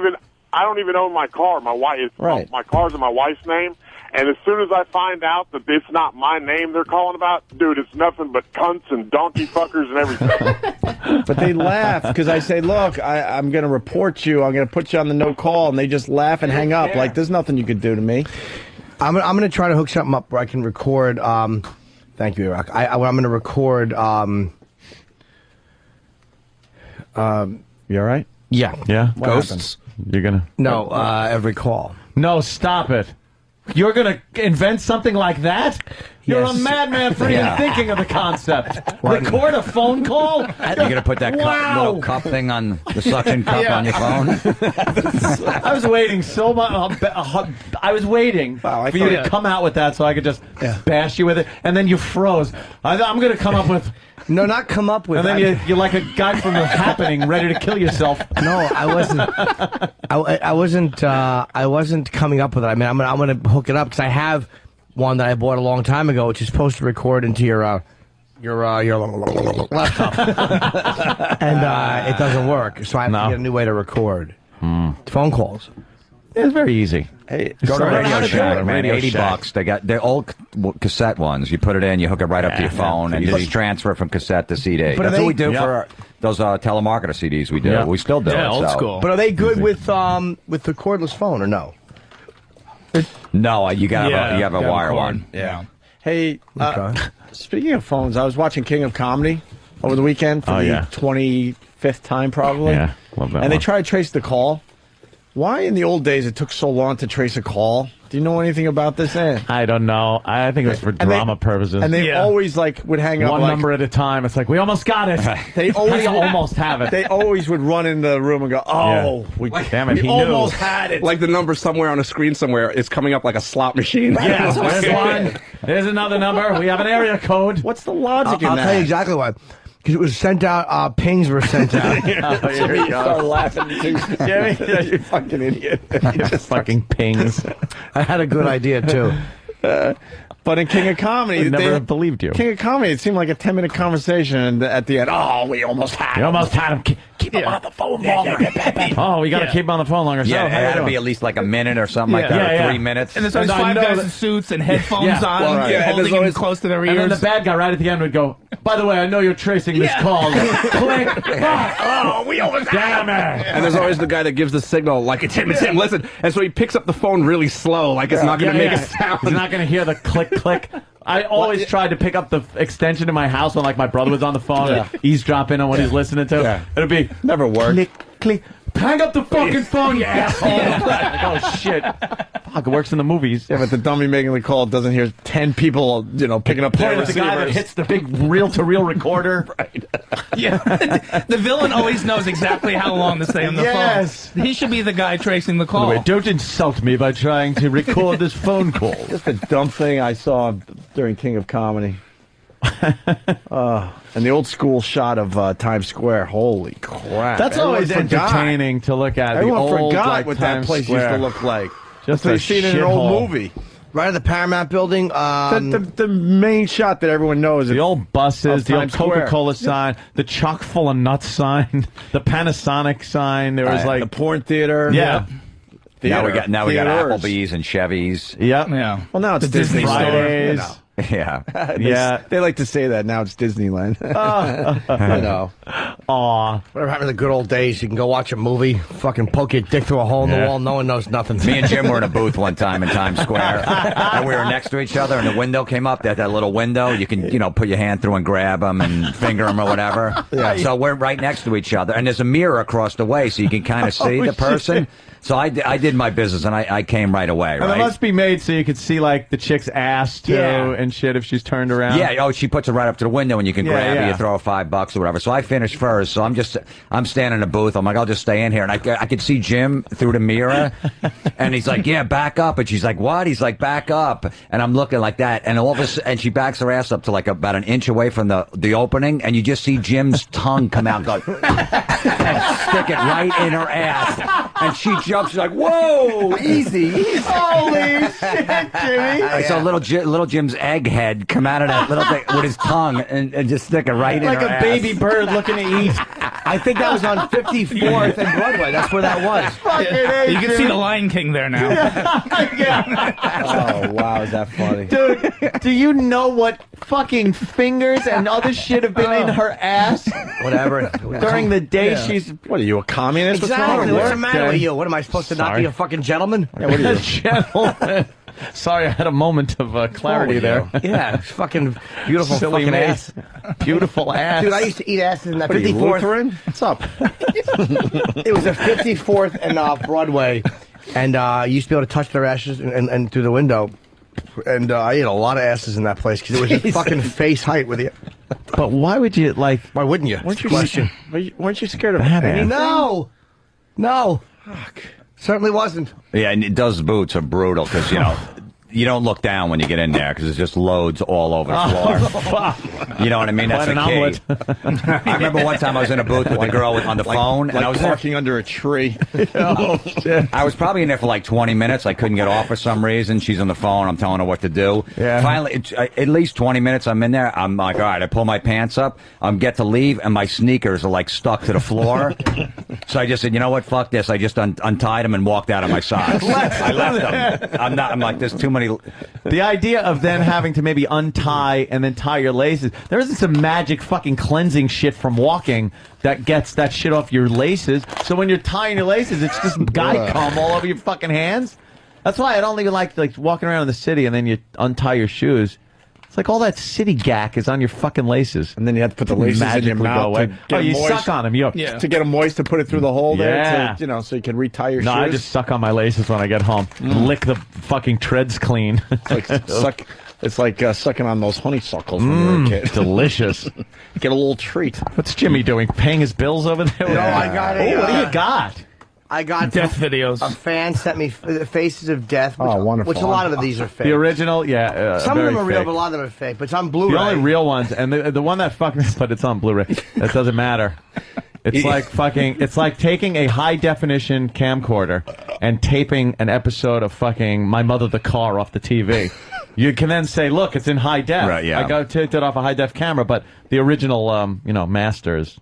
even own my car. My car's in my wife's name. And as soon as I find out that it's not my name they're calling about, dude, it's nothing but cunts and donkey fuckers and everything. But they laugh because I say, look, I'm going to report you. I'm going to put you on the no call. And they just laugh and hang up like there's nothing you could do to me. I'm going to try to hook something up where I can record. Thank you, Iraq. I'm going to record. You all right? Yeah. Yeah? Ghosts? You're going to? No, every call. No, stop it. You're going to invent something like that? You're a madman for even thinking of the concept. Record a phone call? You're going to put that little cup thing on the suction cup on your phone? I was waiting so much. I was waiting for you to come out with that so I could just bash you with it. And then you froze. I'm going to come up with... No, not come up with. And then you're like a guy from The Happening, ready to kill yourself. No, I wasn't. I wasn't coming up with it. I mean, I'm gonna hook it up because I have one that I bought a long time ago, which is supposed to record into your laptop, and it doesn't work. So I have to get a new way to record phone calls. It's very easy. Hey, Go to Radio Shack, man. Radio $80. They're old cassette ones. You put it in, you hook it right up to your phone, and you just transfer it from cassette to CD. That's what we do for those telemarketer CDs. We do. We still do it. Old school. But are they good with the cordless phone or no? No, you have a wire one. Yeah. Hey, speaking of phones, I was watching King of Comedy over the weekend for the 25th time probably. Yeah. And they tried to trace the call. Why in the old days it took so long to trace a call? Do you know anything about this? I don't know. I think it was for drama purposes. And they always would hang up one number at a time. It's like, we almost got it. They always almost have it. They always would run in the room and go, damn it, we he almost knew. had it. Like the number somewhere on a screen somewhere is coming up like a slot machine. Yeah, there's one. There's another number. We have an area code. What's the logic in I'll that? tell you exactly why. Because it was sent out, pings were sent out. Here you start laughing too. Jimmy, you fucking idiot. Just fucking pings. I had a good idea, too. But in King of Comedy, I never believed you. King of Comedy, it seemed like a 10-minute conversation, and at the end, we almost had him. You almost had him. Keep him on the phone longer. We got to keep him on the phone longer. Yeah, So, it had to be at least like a minute or something like that, Yeah, or 3 minutes. And there's always five guys in suits and headphones on, holding them close to their ears. And then the bad guy right at the end would go, by the way, I know you're tracing this call. Click. We almost Damn it. And there's always the guy that gives the signal, like, it's him, listen. And so he picks up the phone really slow, like it's not going to make a sound. He's not going to hear the click, click. I always tried to pick up the extension in my house when, like, my brother was on the phone, eavesdropping on what he's listening to. Yeah. It'd be Never worked. click, click. Hang up the fucking phone, you asshole. Like, oh, shit. Fuck, it works in the movies. Yeah, but the dummy making the call doesn't hear 10 people, picking up their Point at the guy that receivers. hits the big reel-to-reel recorder. Right. Yeah, the villain always knows exactly how long to stay on the phone. He should be the guy tracing the call. Anyway, don't insult me by trying to record this phone call. Just a dumb thing I saw during King of Comedy. And the old school shot of Times Square. Holy crap. That's Everyone always forgot. entertaining to look at. Everyone the old, forgot like, what Times that place Square. used to look like. Just They a seen it in an old shithole. movie. Right at the Paramount building. The main shot that everyone knows. The old buses, the old Times Square. Coca-Cola sign, the chock full of nuts sign, the Panasonic sign. There was the porn theater. Yeah. Now we got Theaters. Applebee's and Chevys. Yep. Yeah. Well, now it's The Disney Fridays. store. Yeah. They like to say that now it's Disneyland. I know. Aw. Whatever happened to the good old days? You can go watch a movie, fucking poke your dick through a hole in the wall, no one knows nothing. Me and Jim were in a booth one time in Times Square, and we were next to each other, and the window came up. That little window, you can, put your hand through and grab them and finger them or whatever. Yeah. So we're right next to each other, and there's a mirror across the way, so you can kind of see the person. So I did my business, and I came right away, And right? it must be made so you could see, like, the chick's ass, too, and shit if she's turned around. Yeah, she puts it right up to the window, and you can grab it. You throw $5 or whatever. So I finished first. So I'm standing in the booth. I'm like, I'll just stay in here, and I could see Jim through the mirror, and he's like, yeah, back up, and she's like, what? He's like, back up, and I'm looking like that, and all of a sudden, and she backs her ass up to like about an inch away from the opening, and you just see Jim's tongue come out, and go, and stick it right in her ass, and she jumps. She's like, whoa, easy. Holy shit, Jimmy. I saw little Jim's egg head come out of that little thing with his tongue and just stick it right in Like her a ass. baby bird looking to eat. I think that was on 54th and Broadway. That's where that was. You can see the Lion King there now. Oh, wow, is that funny? Dude, do you know what fucking fingers and other shit have been in her ass? Whatever. During the day, she's... What are you, a communist? Exactly. What's the matter Okay. with you? What am I supposed to not Sorry. be a fucking gentleman? Yeah, what are you? Gentleman. Sorry, I had a moment of clarity there. Yeah, it's fucking beautiful Silly fucking me. ass. Beautiful ass. Dude, I used to eat asses in that What are you, 54th. Lutheran? What's up? It was a 54th and Broadway, and you used to be able to touch their asses and through the window. And I ate a lot of asses in that place because it was just fucking face height with you. But why would you, like... Why wouldn't you? Weren't you, Question. weren't you scared of Badass. anything? No. Certainly wasn't. Yeah, and those boots are brutal because, you don't look down when you get in there because there's just loads all over the floor. You know what I mean? That's Quite the an key. I remember one time I was in a booth with a girl on the phone, and I was parking under a tree. I was probably in there for like 20 minutes. I couldn't get off for some reason. She's on the phone. I'm telling her what to do. Yeah. Finally, at least 20 minutes I'm in there. I'm like, all right, I pull my pants up. Get to leave, and my sneakers are like stuck to the floor. So I just said, you know what? Fuck this. I just untied them and walked out of my socks. I left them. I'm like, there's too many. The idea of then having to maybe untie and then tie your laces. There isn't some magic fucking cleansing shit from walking that gets that shit off your laces. So when you're tying your laces, it's just guy cum all over your fucking hands. That's why I don't even like walking around in the city and then you untie your shoes. It's like all that city gack is on your fucking laces. And then you have to put the laces in your mouth to get you moist. suck on them. To get them moist to put it through the hole Yeah. there, so you can retie your shoes. No, I just suck on my laces when I get home. Lick the fucking treads clean. It's like sucking on those honeysuckles when you were a kid. Delicious. Get a little treat. What's Jimmy doing? Paying his bills over there? No, I got it. What do you got? I got death videos. A fan sent me Faces of Death, which, wonderful. which a lot of these are fake. The original, yeah. Some of very them are real, fake. but a lot of them are fake. But it's on Blu-ray. The only real ones, and the one that fucking, but it's on Blu-ray. That doesn't matter. It's like fucking. It's like taking a high definition camcorder and taping an episode of fucking My Mother the Car off the TV. You can then say, "Look, it's in high def." Right, yeah. I got taped it off a high def camera, but the original, master is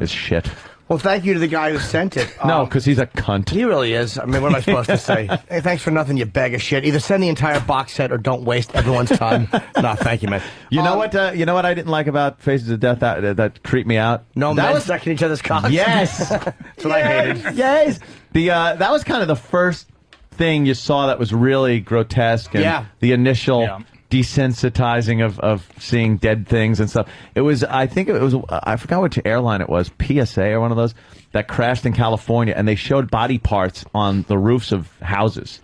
shit. Well, thank you to the guy who sent it. No, because he's a cunt. He really is. I mean, what am I supposed to say? Hey, thanks for nothing, you bag of shit. Either send the entire box set or don't waste everyone's time. No, thank you, man. You know what? You know what I didn't like about Faces of Death that creeped me out. No, that men was sucking each other's cocks. Yes, That's what I hated. Yes, that was kind of the first thing you saw that was really grotesque, and the initial desensitizing of seeing dead things and stuff. It was, I think it was, I forgot which airline it was, PSA or one of those, that crashed in California, and they showed body parts on the roofs of houses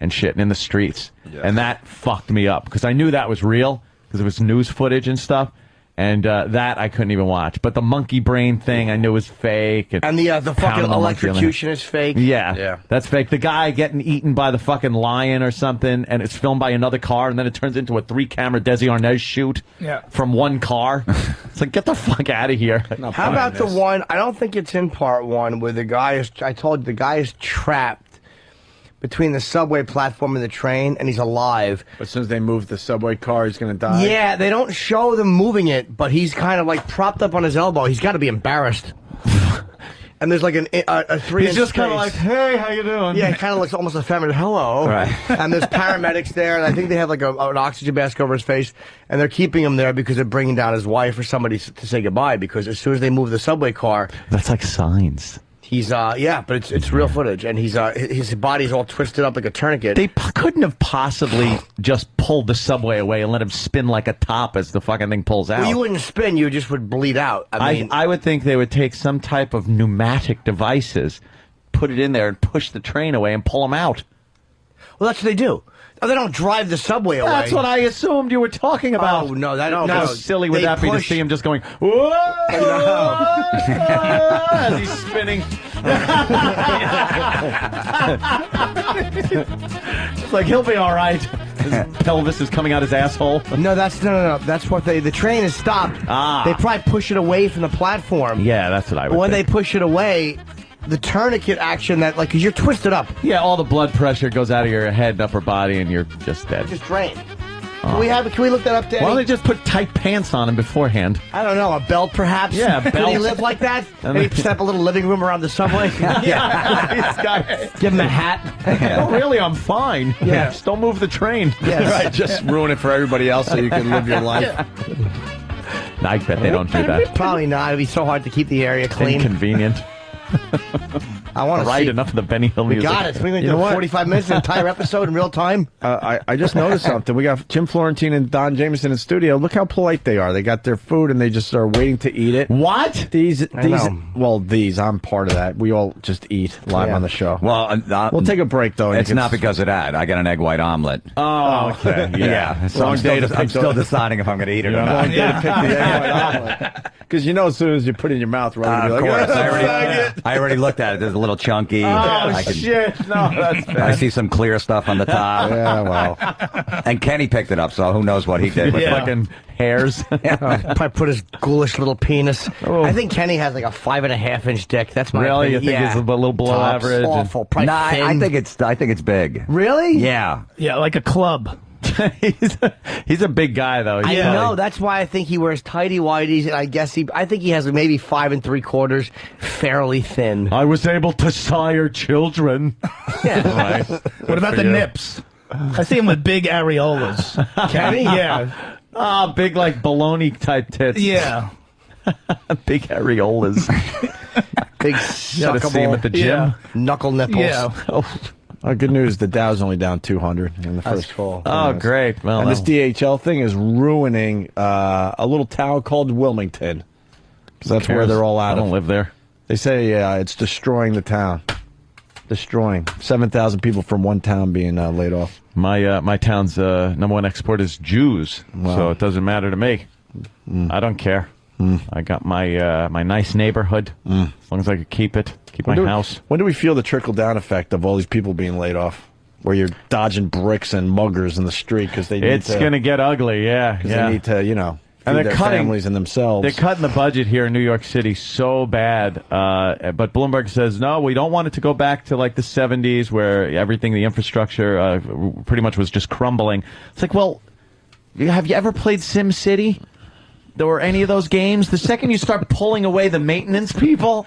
and shit and in the streets. Yeah. And that fucked me up because I knew that was real because it was news footage and stuff. And that I couldn't even watch. But the monkey brain thing I knew was fake. And the fucking electrocution is fake. Yeah, that's fake. The guy getting eaten by the fucking lion or something, and it's filmed by another car, and then it turns into a 3-camera Desi Arnaz shoot from one car. It's like, get the fuck out of here. How about the one, I don't think it's in part one, where the guy is, I told you, the guy is trapped between the subway platform and the train, and he's alive. But as soon as they move the subway car, he's going to die? Yeah, they don't show them moving it, but he's kind of like propped up on his elbow. He's got to be embarrassed. And there's like a 3-inch He's just kind of like, hey, how you doing? Yeah, it kind of looks almost effeminate. Hello. Right. And there's paramedics there, and I think they have like an oxygen mask over his face, and they're keeping him there because they're bringing down his wife or somebody to say goodbye, because as soon as they move the subway car... That's like Signs. He's but it's real footage, and he's his body's all twisted up like a tourniquet. They couldn't have possibly just pulled the subway away and let him spin like a top as the fucking thing pulls out. Well, you wouldn't spin; you just would bleed out. I mean, I would think they would take some type of pneumatic devices, put it in there, and push the train away and pull him out. Well, that's what they do. Oh, they don't drive the subway away. That's what I assumed you were talking about. Oh, no, How silly would that be to see him just going, whoa, as he's spinning. It's like, he'll be all right. His pelvis is coming out his asshole. No, no. That's what the train is stopped. They probably push it away from the platform. Yeah, that's what I would When think. they push it away, the tourniquet action that, like, because you're twisted up. Yeah, all the blood pressure goes out of your head and upper body, and you're just dead. Just drained. Can we look that up, Danny? Why don't they just put tight pants on him beforehand? I don't know, a belt perhaps? Yeah, a Did he belt. live like that? And he set up a little living room around the subway? Give him a hat. Oh, really? I'm fine. Yeah. Just don't move the train. Yes. Right, just ruin it for everybody else so you can live your life. I bet they don't do that. Probably not. It'd be so hard to keep the area clean. Inconvenient. I want to Right, see. enough of the Benny Hill We music. got it. We're going to do 45 minutes, an entire episode in real time. I just noticed something. We got Jim Florentine and Don Jameson in studio. Look how polite they are. They got their food and they just are waiting to eat it. What? I'm part of that. We all just eat live on the show. Well, we'll take a break though. It's not because of that. I got an egg white omelet. Oh, okay. Yeah. So I'm still deciding if I'm going to eat it or not. Long day to pick the egg white omelet. Because as soon as you put it in your mouth, right? Of course. I already looked at it. There's little chunky. Oh, shit. No, that's bad. I see some clear stuff on the top. Yeah, well. And Kenny picked it up, so who knows what he did with fucking hairs. Probably put his ghoulish little penis. Oh. I think Kenny has like a 5.5 inch dick. That's my Really? You opinion. think it's a little below Tops. average? Awful. Probably Nah, thin. I think it's big. Really? Yeah. Yeah, like a club. He's a big guy, though. I know. That's why I think he wears tighty whities, and I think he has maybe 5 3/4, fairly thin. I was able to sire children. Yeah. Right. What about the nips? I see him with big areolas. Kenny? Yeah. Ah, big like baloney type tits. Yeah. Big areolas. Big Gotta see him at the gym. Yeah. Knuckle nipples. Yeah. Good news, the Dow's only down 200 in the first call. Oh, great. Well, and this DHL thing is ruining a little town called Wilmington. So that's where they're all out of. I don't live there. They say it's destroying the town. Destroying. 7,000 people from one town being laid off. My town's number one export is Jews, so it doesn't matter to me. I don't care. I got my my nice neighborhood. As long as I could keep it, my house. When do we feel the trickle-down effect of all these people being laid off? Where you're dodging bricks and muggers in the street because they need It's going to get ugly, yeah. Because they need to, and feed their families and themselves. They're cutting the budget here in New York City so bad. But Bloomberg says, no, we don't want it to go back to like the 70s where everything, the infrastructure pretty much was just crumbling. It's like, well, have you ever played Sim City? Or any of those games? The second you start pulling away the maintenance people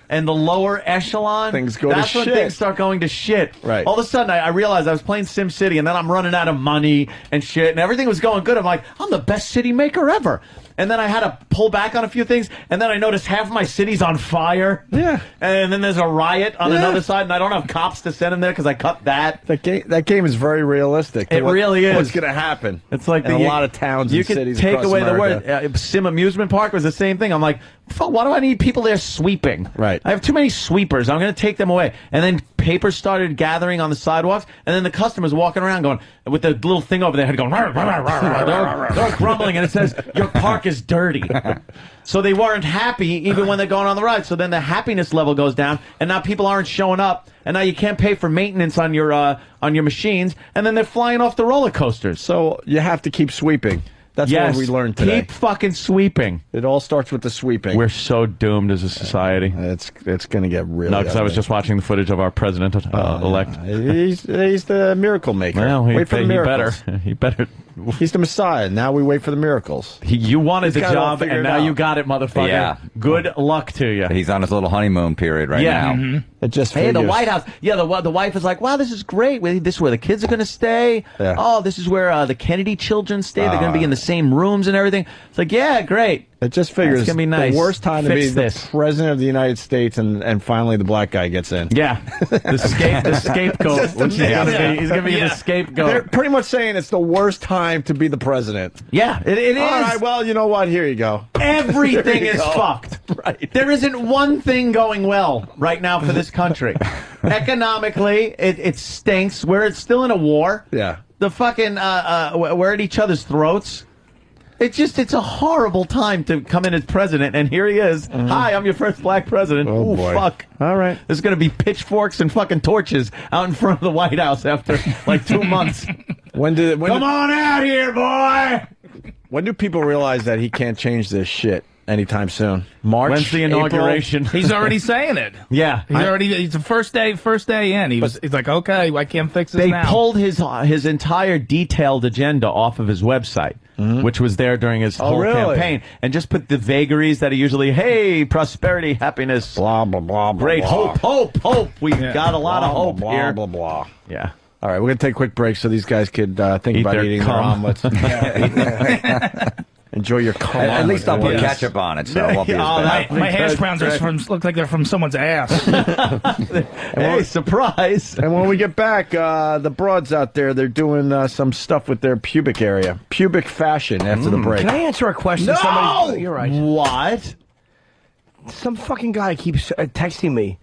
and the lower echelon, things go to that's when shit. things start going to shit. Right. All of a sudden, I realized I was playing Sim City, and then I'm running out of money and shit, and everything was going good. I'm like, I'm the best city maker ever. And then I had to pull back on a few things, and then I noticed half my city's on fire. Yeah. And then there's a riot on another side, and I don't have cops to send them there because I cut that. That game is very realistic. It really is. What's going to happen? It's like in a lot of towns and cities You could take across away America. the word. Sim Amusement Park was the same thing. I'm like, why do I need people there sweeping? Right. I have too many sweepers. I'm going to take them away. And then papers started gathering on the sidewalks, and then the customers walking around going, with the little thing over their head going, "Rah, rah, rah, rah, rah." They're grumbling, and it says, your park is dirty. So they weren't happy even when they're going on the ride. So then the happiness level goes down, and now people aren't showing up, and now you can't pay for maintenance on your machines, and then they're flying off the roller coasters. So you have to keep sweeping. That's what we learned today. Keep fucking sweeping. It all starts with the sweeping. We're so doomed as a society. It's going to get really. No, because I was just watching the footage of our president elect. He's the miracle maker. Well, wait for the miracles. He better. He's the Messiah. Now we wait for the miracles. You wanted the got it all job, figured and now out. you got it, motherfucker. Yeah. Good luck to you. He's on his little honeymoon period right now. Mm-hmm. It just Hey, the figures. White House. Yeah, the wife is like, wow, this is great. This is where the kids are going to stay. Yeah. Oh, this is where the Kennedy children stay. They're going to be in the same rooms and everything. It's like, yeah, great. It just figures It's gonna be nice. the worst time to Fix be this. the president of the United States, and finally the black guy gets in. Yeah, the scapegoat. Just Which he's going to be the scapegoat. They're pretty much saying it's the worst time to be the president. Yeah, it is. All right, well, you know what? Here you go. Everything There you is go. fucked. Right. There isn't one thing going well right now for this country. Economically, it stinks. We're still in a war. Yeah. The fucking we're at each other's throats. It's a horrible time to come in as president, and here he is. Hi, I'm your first black president. Oh, Ooh, boy. fuck. All right. There's going to be pitchforks and fucking torches out in front of the White House after like 2 months. Come on out here, boy! When do people realize that he can't change this shit anytime soon? March? When's the inauguration? He's already saying it. Yeah. He's the first day in. He's like, okay, I can't fix this They now. pulled his entire detailed agenda off of his website, which was there during his whole really? campaign, and just put the vagaries that he usually, hey, prosperity, happiness, Blah, blah, blah, blah. great blah. hope. We've got a lot of Blah, hope blah, here. Blah, blah, blah. Yeah. All right, we're going to take a quick break so these guys could think Eat about their eating cum. their omelets. Enjoy your cum. At least I'll put omelet. ketchup on it, so it won't be as bad. My hash browns look like they're from someone's ass. Hey, surprise. And when we get back, the broads out there, they're doing some stuff with their pubic area. Pubic fashion after the break. Can I answer a question? No! Somebody, you're right. What? Some fucking guy keeps texting me.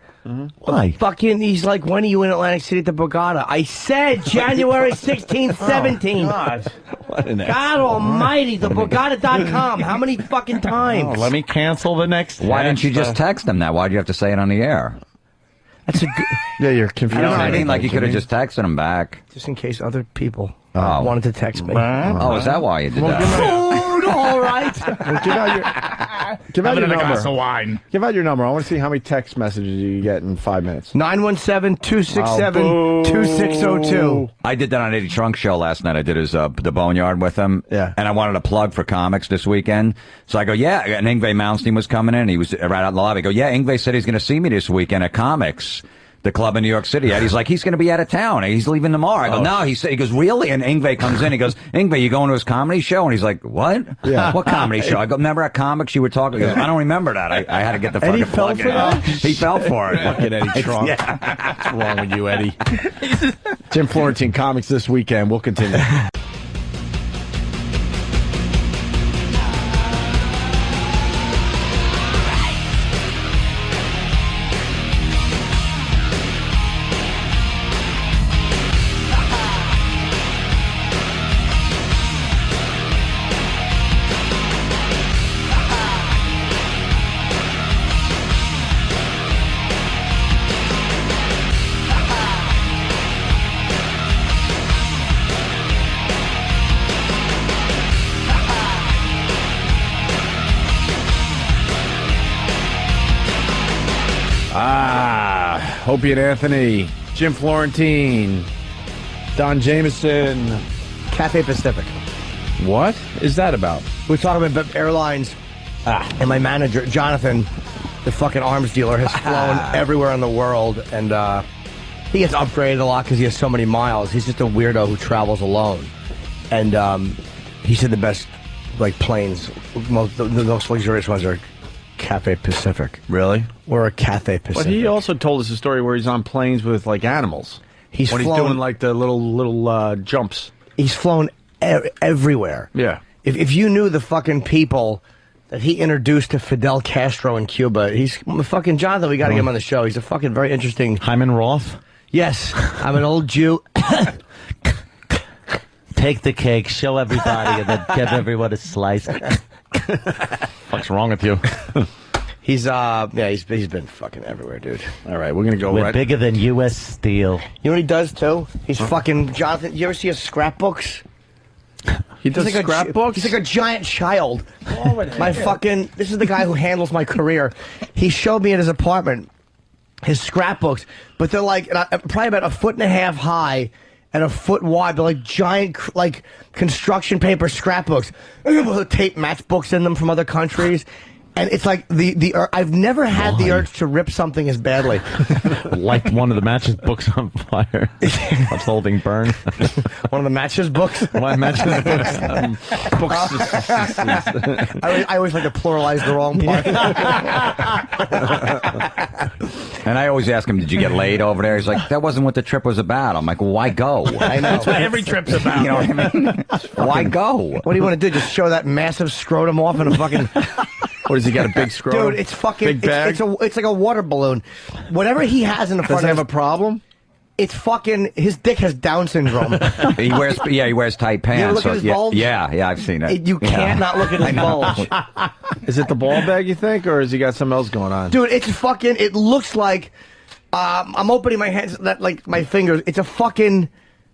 Why? Fucking, he's like, when are you in Atlantic City at the Borgata? I said January 16th, 17th. God. What an God almighty, the Borgata.com. How many fucking times? Oh, let me cancel the next Why didn't you text. just text him that? Why do you have to say it on the air? That's a good. Yeah, you're confused. I mean, like you could have just texted him back. Just in case other people wanted to text me. Oh, is that why you did that? Food, all right. Give out your number. glass of wine. Give out your number. I want to see how many text messages you get in 5 minutes. 917-267-2602. I did that on Eddie Trunk's show last night. I did his the Boneyard with him. Yeah. And I wanted a plug for comics this weekend. So I go, yeah. And Yngwie Malmsteen was coming in. He was right out in the lobby. I go, yeah, Yngwie said he's going to see me this weekend at Comics, the club in New York City. Eddie's like, he's going to be out of town. He's leaving tomorrow. I go, no. He goes, really? And Yngwie comes in. He goes, Yngwie, you going to his comedy show? And he's like, what? Yeah. What comedy show? I go, remember at Comics you were talking? He goes, I don't remember that. I had to get the fucking plug in. He fell for it. Fucking Eddie Trunk. Yeah. What's wrong with you, Eddie? Jim Florentine Comics this weekend. We'll continue. Opie and Anthony, Jim Florentine, Don Jameson, Cathay Pacific. What is that about? We're talking about airlines, and my manager, Jonathan, the fucking arms dealer, has flown everywhere in the world, and he gets upgraded a lot because he has so many miles. He's just a weirdo who travels alone. And he said the best planes, the most luxurious ones are Cathay Pacific. Really? We're a Cathay Pacific. But he also told us a story where he's on planes with animals. He's doing the little jumps. He's flown everywhere. Yeah. If you knew the fucking people that he introduced to Fidel Castro in Cuba, he's fucking Jonathan. We got to get him on the show. He's a fucking very interesting. Hyman Roth. Yes, I'm an old Jew. Take the cake, show everybody, and then give everyone a slice. What's wrong with you? He's been fucking everywhere, dude. All right, we're gonna go. We're bigger than U.S. Steel. You know what he does too? He's fucking Jonathan. You ever see his scrapbooks? He does scrapbooks. He's like a giant child. This is the guy who handles my career. He showed me at his apartment his scrapbooks, but they're like probably about 1.5 feet high and 1 foot wide. They're like giant, construction paper scrapbooks. Tape matchbooks in them from other countries. And it's like I've never had the urge to rip something as badly. Like one of the matches books on fire. That's holding burn. One of the matches books? One matches books. I always like to pluralize the wrong part. And I always ask him, did you get laid over there? He's like, that wasn't what the trip was about. I'm like, well, why go? I know. That's what every trip's about. You know what I mean? Why go? What do you want to do? Just show that massive scrotum off in a fucking... What does he got? A big scrotum? Dude, it's fucking big bag. It's like a water balloon. Whatever he has in the front. Does he have a problem? It's fucking. His dick has Down syndrome. He wears tight pants. You ever look at his bulge? Yeah, I've seen it. You can't not look at his bulge. Is it the ball bag, you think, or has he got something else going on? Dude, it's fucking. It looks like. I'm opening my hands, my fingers. It's a fucking.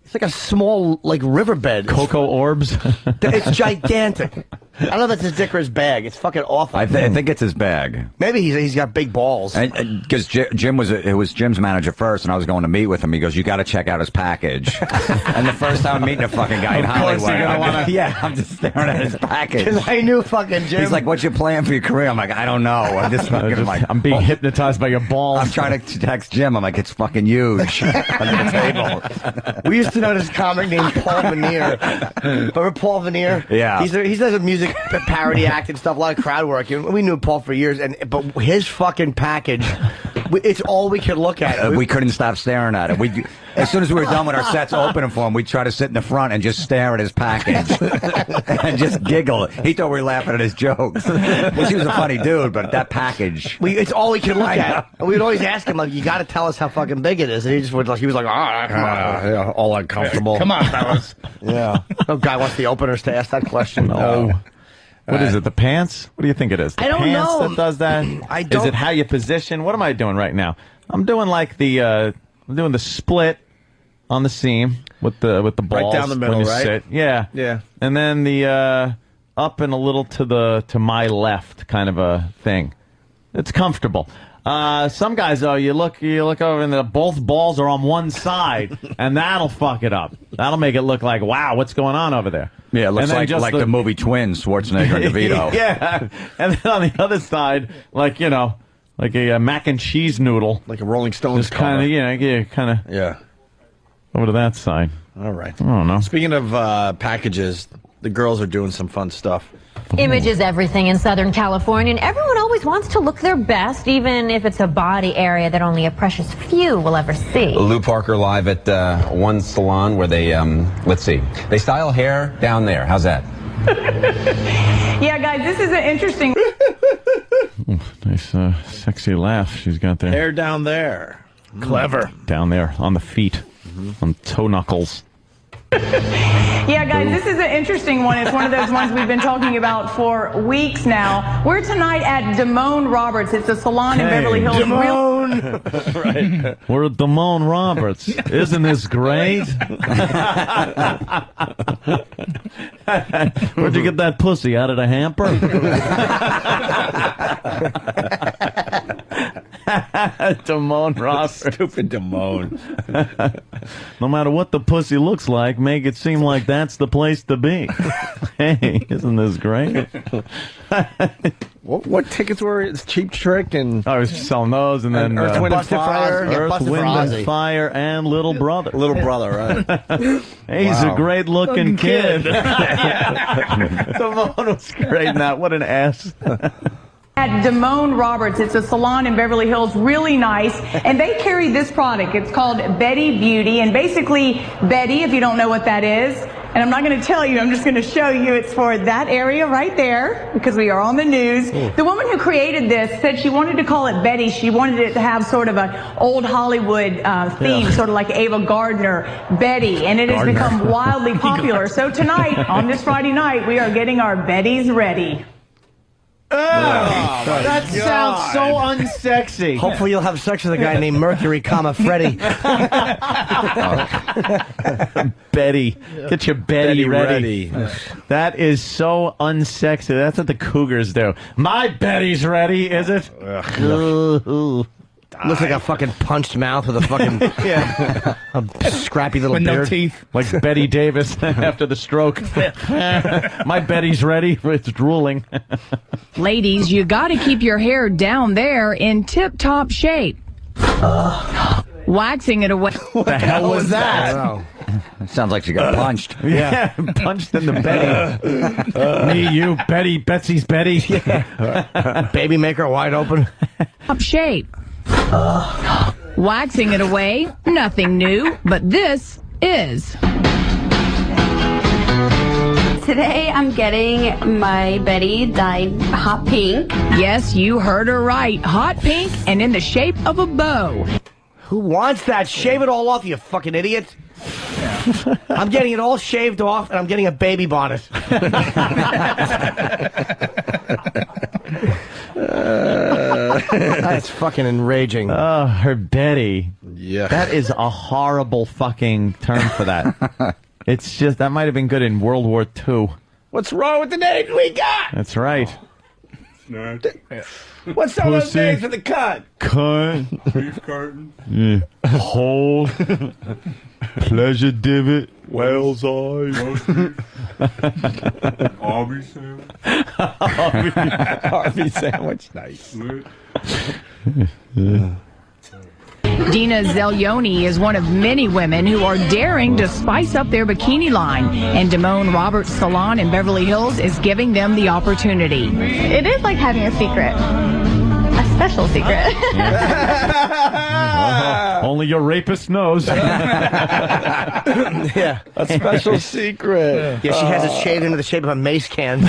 It's like a small, riverbed. Cocoa orbs? It's gigantic. I don't know if that's his dick or his bag. It's fucking awful. I think it's his bag. Maybe he's got big balls. Because Jim was Jim's manager first, and I was going to meet with him. He goes, "You got to check out his package." And the first time I'm meeting a fucking guy in Hollywood, I'm just staring at his package. Because I knew fucking Jim. He's like, "What's your plan for your career?" I'm like, "I don't know." I'm just fucking I'm being hypnotized by your balls. I'm trying to text Jim. I'm like, "It's fucking huge." Under the table. We used to know this comic named Paul Veneer. Remember Paul Veneer? Yeah. He does a music parody act and stuff, a lot of crowd work. And we knew Paul for years, but his fucking package, it's all we could look at. We couldn't stop staring at it. As soon as we were done with our sets opening for him, we'd try to sit in the front and just stare at his package and just giggle. He thought we were laughing at his jokes. Well, he was a funny dude, but that package, it's all we could look at. And we'd always ask him, you got to tell us how fucking big it is. And he was like, yeah, all uncomfortable. Come on, fellas. Yeah. No guy wants the openers to ask that question. No. What is it, the pants? What do you think it is? The I don't pants know. that does that? I don't. Is it how you position? What am I doing right now? I'm doing like I'm doing the split on the seam with the balls right down the middle, when you right? sit. Yeah, Yeah. and then the up and a little to my left kind of a thing. It's comfortable. Some guys, though, you look over and both balls are on one side, and that'll fuck it up. That'll make it look like, wow, what's going on over there? Yeah, it looks like the movie Twins, Schwarzenegger and DeVito. Yeah, and then on the other side, like a mac and cheese noodle, like a Rolling Stones just kind of, yeah, over to that side. All right. I don't know. Speaking of packages, the girls are doing some fun stuff. Image is everything in Southern California, and everyone always wants to look their best, even if it's a body area that only a precious few will ever see. Lou Parker live at one salon where they, let's see, they style hair down there. How's that? Yeah, guys, this is an interesting... Nice, sexy laugh she's got there. Hair down there. Clever. Down there, on the feet, on toe knuckles. Yeah, guys, this is an interesting one. It's one of those ones we've been talking about for weeks now. We're tonight at Damone Roberts. It's a salon in Beverly Hills. Right. We're at Damone Roberts. Isn't this great? Where'd you get that pussy? Out of the hamper? Damone Roberts. Stupid Damone. No matter what the pussy looks like, make it seem like that's the place to be. Hey, isn't this great? What tickets were it? Cheap Trick and... I was selling those, and then Earth, Wind, and Fire. Earth, Wind, and Fire, and Little Brother. Little Brother, right. Hey, he's a great-looking kid. Damone was great in that. What an ass. At Damone Roberts. It's a salon in Beverly Hills, really nice. And they carry this product. It's called Betty Beauty. And basically, Betty, if you don't know what that is, and I'm not going to tell you, I'm just going to show you. It's for that area right there, because we are on the news. The woman who created this said she wanted to call it Betty. She wanted it to have sort of an old Hollywood theme, sort of like Ava Gardner, Betty. And it has become wildly popular. So tonight, on this Friday night, we are getting our Betties ready. That sounds so unsexy. Hopefully you'll have sex with a guy named Mercury, Freddy. Betty. Get your Betty ready. That is so unsexy. That's what the Cougars do. My Betty's ready, is it? Looks like a fucking punched mouth with a fucking a scrappy little with beard. no teeth. Like Betty Davis after the stroke. My Betty's ready. It's drooling. Ladies, you got to keep your hair down there in tip-top shape. Waxing it away. What the hell was that? It sounds like she got punched. Yeah, punched in the Betty. Me, you, Betty, Betsy's Betty. Baby maker wide open. Top shape. Waxing it away, nothing new, but this is. Today I'm getting my Betty dyed hot pink. Yes, you heard her right. Hot pink and in the shape of a bow. Who wants that? Shave it all off, you fucking idiot. I'm getting it all shaved off, and I'm getting a baby bonnet. That's fucking enraging. Oh, her Betty. Yeah. That is a horrible fucking term for that. It's just, that might have been good in World War II. What's wrong with the names we got? That's right. What's some of those Pussy. names for the cut? Cut. Beef curtain. Yeah. Hole. Pleasure divot. Whale's eye. Arby sandwich. Arby sandwich. Nice. Dina Zelioni is one of many women who are daring to spice up their bikini line, and Damone Roberts Salon in Beverly Hills is giving them the opportunity. It is like having a secret. A special secret. Only your rapist knows. Yeah. A special secret. Yeah, she has it shaved into the shape of a mace can.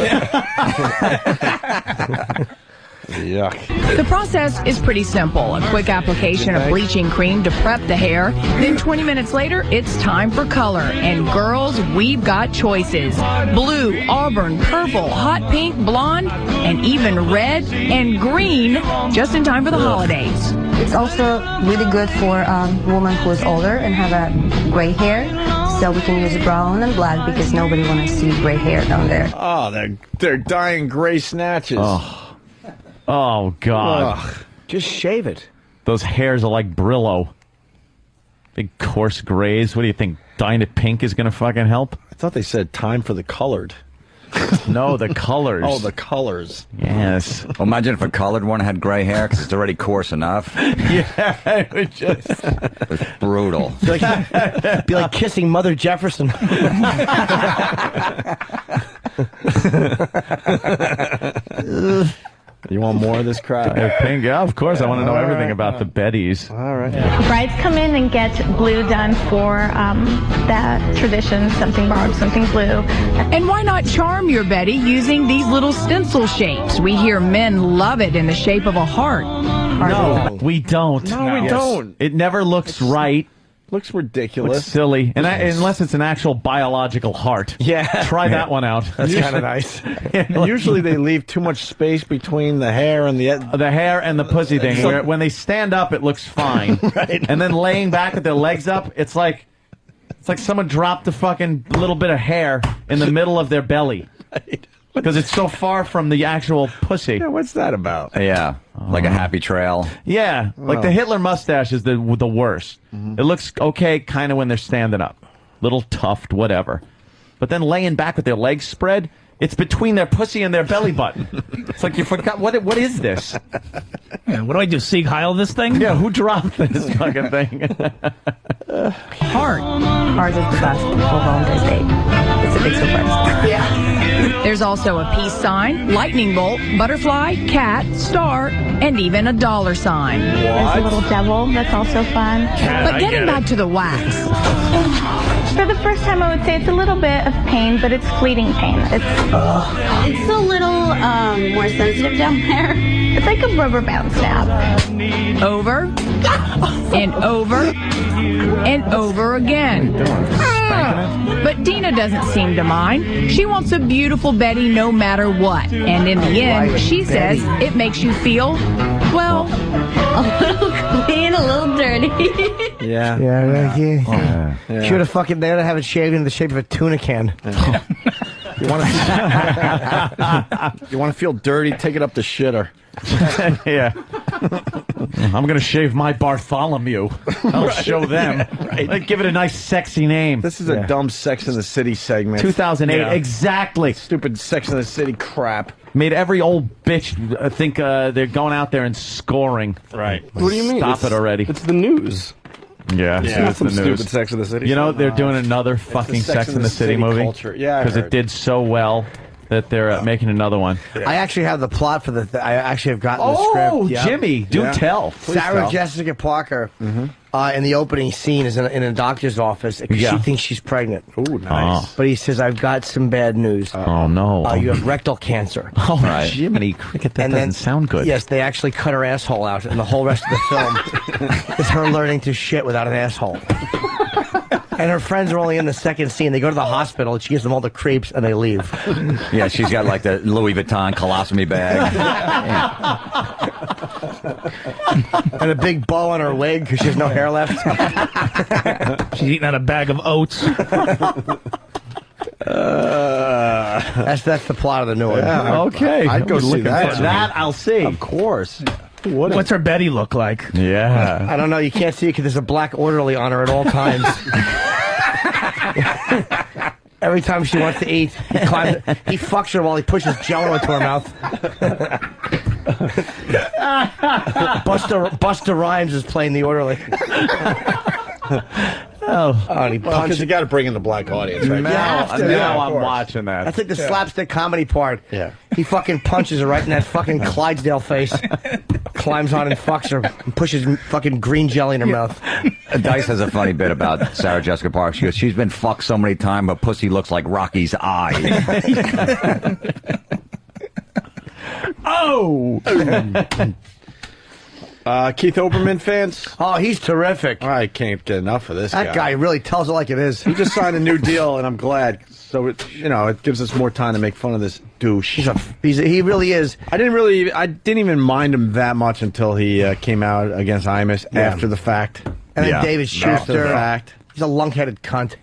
Yuck. The process is pretty simple. A quick application of bleaching cream to prep the hair. Then 20 minutes later, it's time for color. And girls, we've got choices. Blue, auburn, purple, hot pink, blonde, and even red and green, just in time for the holidays. It's also really good for a woman who is older and have a gray hair. So we can use brown and black because nobody wants to see gray hair down there. Oh, they're dying gray snatches. Oh God. Ugh. Just shave it. Those hairs are like Brillo. Big coarse grays. What do you think? Dyeing it pink is going to fucking help? I thought they said time for the colored. No, the colors. Oh, the colors. Yes. Well, imagine if a colored one had gray hair because it's already coarse enough. Yeah, it would just... It's brutal. Be like kissing Mother Jefferson. You want more of this crap? Pink, yeah, of course. I want to know everything about the Bettys. All right. Brides come in and get blue done for that tradition, something borrowed, something blue. And why not charm your Betty using these little stencil shapes? We hear men love it in the shape of a heart. No, we don't. No, we don't. It never looks right. Looks ridiculous. Looks silly. And unless it's an actual biological heart. Yeah. Try that one out. That's kind of nice. Usually they leave too much space between the hair and the hair and the pussy thing. Where when they stand up, it looks fine. Right. And then laying back with their legs up, it's like someone dropped a fucking little bit of hair in the middle of their belly. Right. Because it's so far from the actual pussy. Yeah, what's that about? Yeah, like a happy trail. Yeah, like the Hitler mustache is the worst. It looks okay kind of when they're standing up. Little tuft, whatever. But then laying back with their legs spread, it's between their pussy and their belly button. It's like you forgot, what is this? Yeah, what do I do, Sieg Heil this thing? Yeah, who dropped this fucking thing? Heart. Ours is the best for Valentine's Day. It's a big surprise. Yeah. There's also a peace sign, lightning bolt, butterfly, cat, star, and even a dollar sign. There's a little devil. That's also fun. But getting back to the wax. For the first time, I would say it's a little bit of pain, but it's fleeting pain. It's a little more sensitive down there. It's like a rubber band stab. Over and over and over again. But Dina doesn't seem to mind. She wants a beautiful Betty no matter what. And in the end, she says it makes you feel, well, a little clean, a little dirty. Yeah. Yeah. Should have fucking, they would have it shaved in the shape of a tuna can. You want to feel dirty? Take it up the shitter. Yeah. I'm going to shave my Bartholomew. I'll show them. Right. Like, give it a nice, sexy name. This is a dumb Sex in the City segment. 2008, exactly. Stupid Sex in the City crap. Made every old bitch think they're going out there and scoring. Right. What do you mean? Stop it already. It's the news. Yeah, It's the some news. stupid Sex in the City. You know, they're doing another fucking Sex in the City movie. Culture. Yeah, because it did so well that they're making another one. I actually have the plot for I actually have gotten the Oh, script. Yep. Jimmy, do tell. Sarah Jessica Parker in the opening scene is in a doctor's office because she thinks she's pregnant. Ooh, nice. But he says, I've got some bad news. Oh, no. You have rectal cancer. Oh, right. Jiminy Cricket, that doesn't sound good. Yes, they actually cut her asshole out, and the whole rest of the film is her learning to shit without an asshole. And her friends are only in the second scene. They go to the hospital, and she gives them all the creeps, and they leave. Yeah, she's got like the Louis Vuitton colostomy bag. And a big bow on her wig because she has no hair left. She's eating out a bag of oats. That's the plot of the new one. Yeah, okay. I'd go see that. That I'll see. Of course. What's her Betty look like? Yeah. I don't know. You can't see it because there's a black orderly on her at all times. Every time she wants to eat, he fucks her while he pushes Jello into her mouth. Busta Rhymes is playing the orderly. And he punches. You got to bring in the black audience, right? Now I'm watching that. That's like the slapstick comedy part. Yeah. He fucking punches her right in that fucking Clydesdale face. Climbs on and fucks her and pushes fucking green jelly in her mouth. Dice has a funny bit about Sarah Jessica Parker. She goes, she's been fucked so many times, but pussy looks like Rocky's eye. Oh! Keith Olbermann fans? Oh, he's terrific. I can't get enough of this That guy really tells it like it is. He just signed a new deal, and I'm glad. So, it gives us more time to make fun of this douche. He really is. I didn't even mind him that much until he came out against Imus after the fact. And then David Schuster. After the fact. He's a lunk-headed cunt.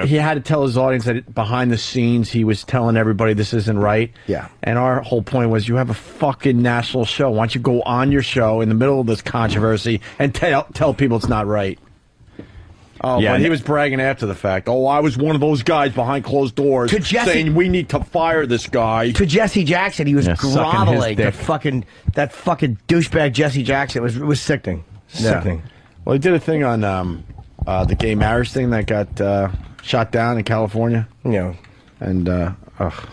He had to tell his audience that behind the scenes he was telling everybody this isn't right. Yeah. And our whole point was, you have a fucking national show. Why don't you go on your show in the middle of this controversy and tell people it's not right? Oh, yeah, but he was bragging after the fact. Oh, I was one of those guys behind closed doors saying we need to fire this guy. To Jesse Jackson, he was groveling. That fucking douchebag Jesse Jackson. It was sickening. Sickening. Well, he did a thing on the gay marriage thing that got shot down in California. Yeah. And,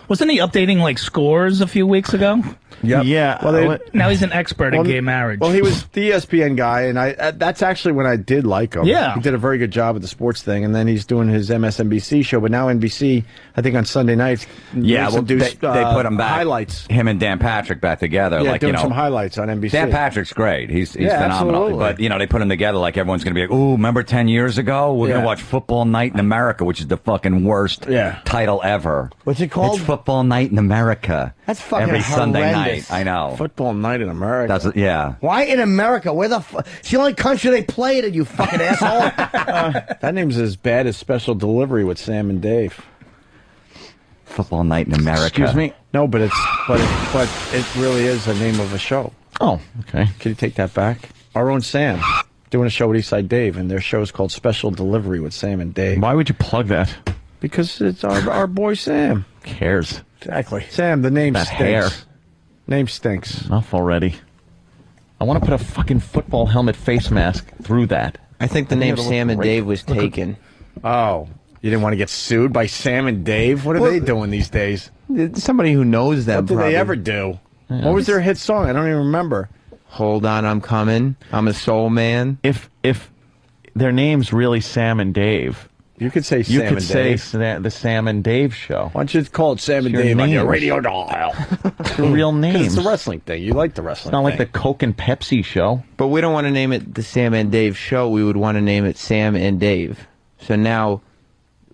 wasn't he updating, like, scores a few weeks ago? Yep. Yeah. Well, now he's an expert in gay marriage. Well, he was the ESPN guy, and that's actually when I did like him. Yeah. He did a very good job with the sports thing, and then he's doing his MSNBC show, but now NBC, I think on Sunday nights, they put him back. Highlights. Him and Dan Patrick back together. Yeah, like, doing some highlights on NBC. Dan Patrick's great. He's phenomenal. Absolutely. But, they put him together like everyone's going to be like, ooh, remember 10 years ago? We're going to watch Football Night in America, which is the fucking worst title ever. What's it called? It's Football Night in America. That's fucking every Sunday horrendous. night. I know. Football Night in America. Why in America? Where the it's the only country they play it in, you fucking asshole. That name's as bad as Special Delivery with Sam and Dave. Football Night in America. Excuse me? No, but it really is the name of a show. Oh, okay. Can you take that back? Our own Sam doing a show with Eastside Dave, and their show is called Special Delivery with Sam and Dave. Why would you plug that? Because it's our boy Sam. Who cares? Exactly. Sam, the name That stinks. hair. Name stinks. Enough already. I want to put a fucking football helmet face mask through that. I think the name Sam and Dave was taken. Oh, you didn't want to get sued by Sam and Dave? What are they doing these days? Somebody who knows them. What did probably. they ever do? What was their hit song? I don't even remember. Hold on, I'm coming. I'm a soul man. If their name's really Sam and Dave, you could say Sam and Dave. The Sam and Dave show. Why don't you call it Sam and Dave on your radio dial? The real name. It's a wrestling thing. You like the wrestling. It's not like the Coke and Pepsi show. But we don't want to name it the Sam and Dave show. We would want to name it Sam and Dave. So now,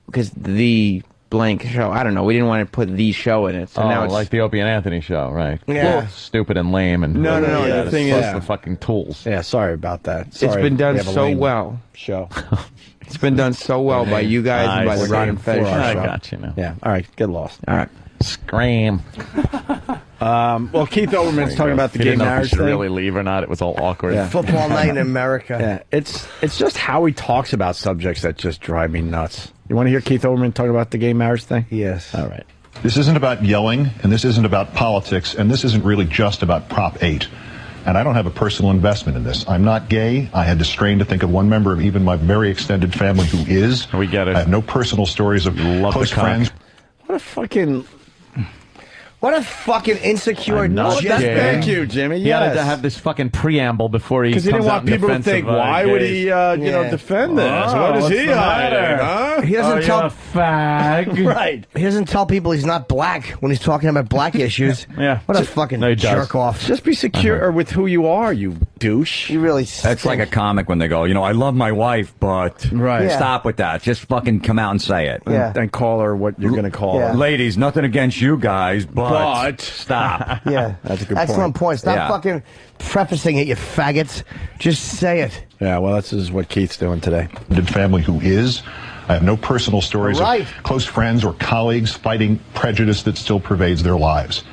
because the blank show, I don't know. We didn't want to put the show in it. So now it's like the Opie and Anthony show, right? Yeah. Well, stupid and lame and No. The thing is, the fucking tools. Yeah, sorry about that. It's been done so well. Show. It's been done so well by you guys and by the Rod and Fez show. I got you now. Yeah. All right. Get lost. All right. Scream. Well, Keith Olbermann's talking about the gay marriage thing. thing. Really leave or not? It was all awkward. Yeah. Football Night in America. Yeah. It's just how he talks about subjects that just drive me nuts. You want to hear Keith Olbermann talk about the gay marriage thing? Yes. All right. This isn't about yelling, and this isn't about politics, and this isn't really just about Prop 8. And I don't have a personal investment in this. I'm not gay. I had to strain to think of one member of even my very extended family who is. We get it. I have no personal stories of close friends. What a fucking insecure not nut. gay. Thank you, Jimmy. He had to have this fucking preamble before he Because he didn't want people to think, why would he, defend this? What is he hiding, huh? He doesn't tell fag. Right. He doesn't tell people he's not black when he's talking about black issues. Yeah. What a fucking jerk off. Just be secure with who you are, you douche. You really That's like a comic when they go, I love my wife, but stop with that. Just fucking come out and say it. Yeah. And call her what you're going to call her. Ladies, nothing against you guys, but stop. Yeah. That's a good Excellent point. Stop fucking prefacing it, you faggots. Just say it. Yeah, well, this is what Keith's doing today. Family who is. I have no personal stories of close friends or colleagues fighting prejudice that still pervades their lives.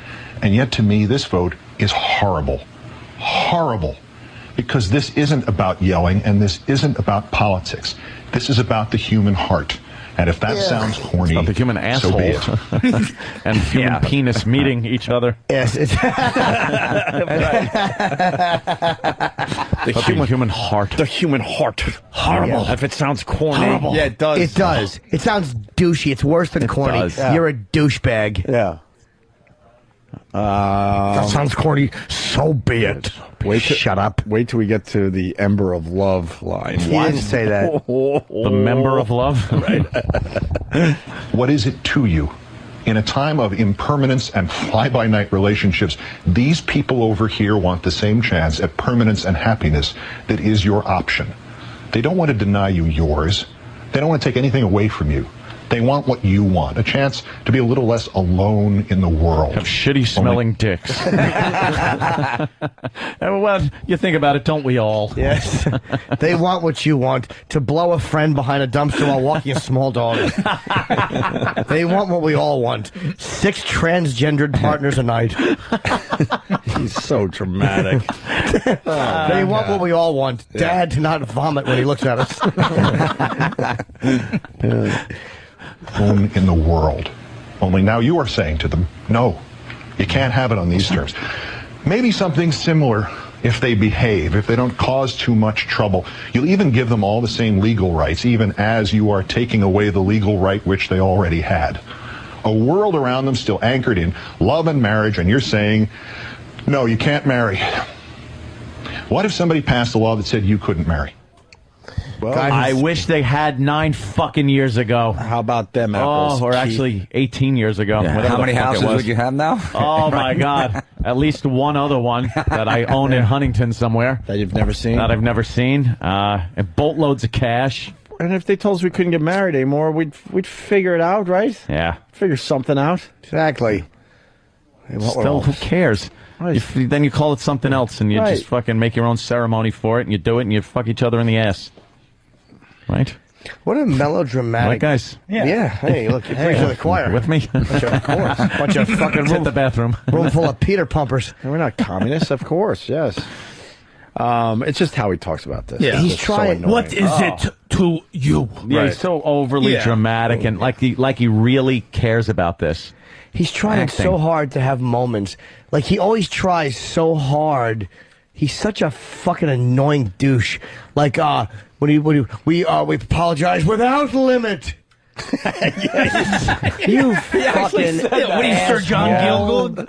And yet, to me, this vote is horrible. Horrible. Because this isn't about yelling, and this isn't about politics. This is about the human heart. And if that sounds corny, the human asshole so be it. and human penis meeting each other. Yes, it's the human heart. The human heart. Horrible. If it sounds corny. Horrible. Yeah, it does. It does. It sounds douchey. It's worse than corny. does. You're a douchebag. Yeah. That sounds corny. So be it. Shut up. Wait till we get to the Ember of Love line. He didn't say that. The member of love. Right. What is it to you In a time of impermanence and fly-by-night relationships, these people over here want the same chance at permanence and happiness that is your option. They don't want to deny you yours. They don't want to take anything away from you. They want what you want, a chance to be a little less alone in the world. Have shitty-smelling dicks. Well, you think about it, don't we all? Yes. They want what you want, to blow a friend behind a dumpster while walking a small dog. They want what we all want. 6 transgendered partners a night. He's so dramatic. They want what we all want. Dad to not vomit when he looks at us. Alone in the world. Only now you are saying to them, no, you can't have it on these terms. Maybe something similar if they behave, if they don't cause too much trouble. You'll even give them all the same legal rights, even as you are taking away the legal right which they already had. A world around them still anchored in love and marriage, and you're saying, no, you can't marry. What if somebody passed a law that said you couldn't marry? Well, I wish they had 9 fucking years ago. How about them apples? Oh, or actually 18 years ago. Yeah. How many houses would you have now? Oh, my God. At least one other one that I own in Huntington somewhere. That you've never seen? That I've never seen. And boatloads of cash. And if they told us we couldn't get married anymore, we'd figure it out, right? Yeah. Figure something out. Exactly. Still, who cares? Right. Then you call it something else, and you Right. just fucking make your own ceremony for it, and you do it, and you fuck each other in the ass. Right? What a melodramatic. Right, guys? Yeah. Hey, look, you're preaching to the choir. With me? Of course. Bunch of fucking Hit the bathroom. room full of Peter pumpers. We're not communists, of course, yes. It's just how he talks about this. Yeah. He's It's trying. So What is it to you? Yeah, he's so overly dramatic, and like he really cares about this. He's trying so hard to have moments. Like, he always tries so hard. He's such a fucking annoying douche. Like, we apologize without limit. You fucking What are you, Sir John Gielgud?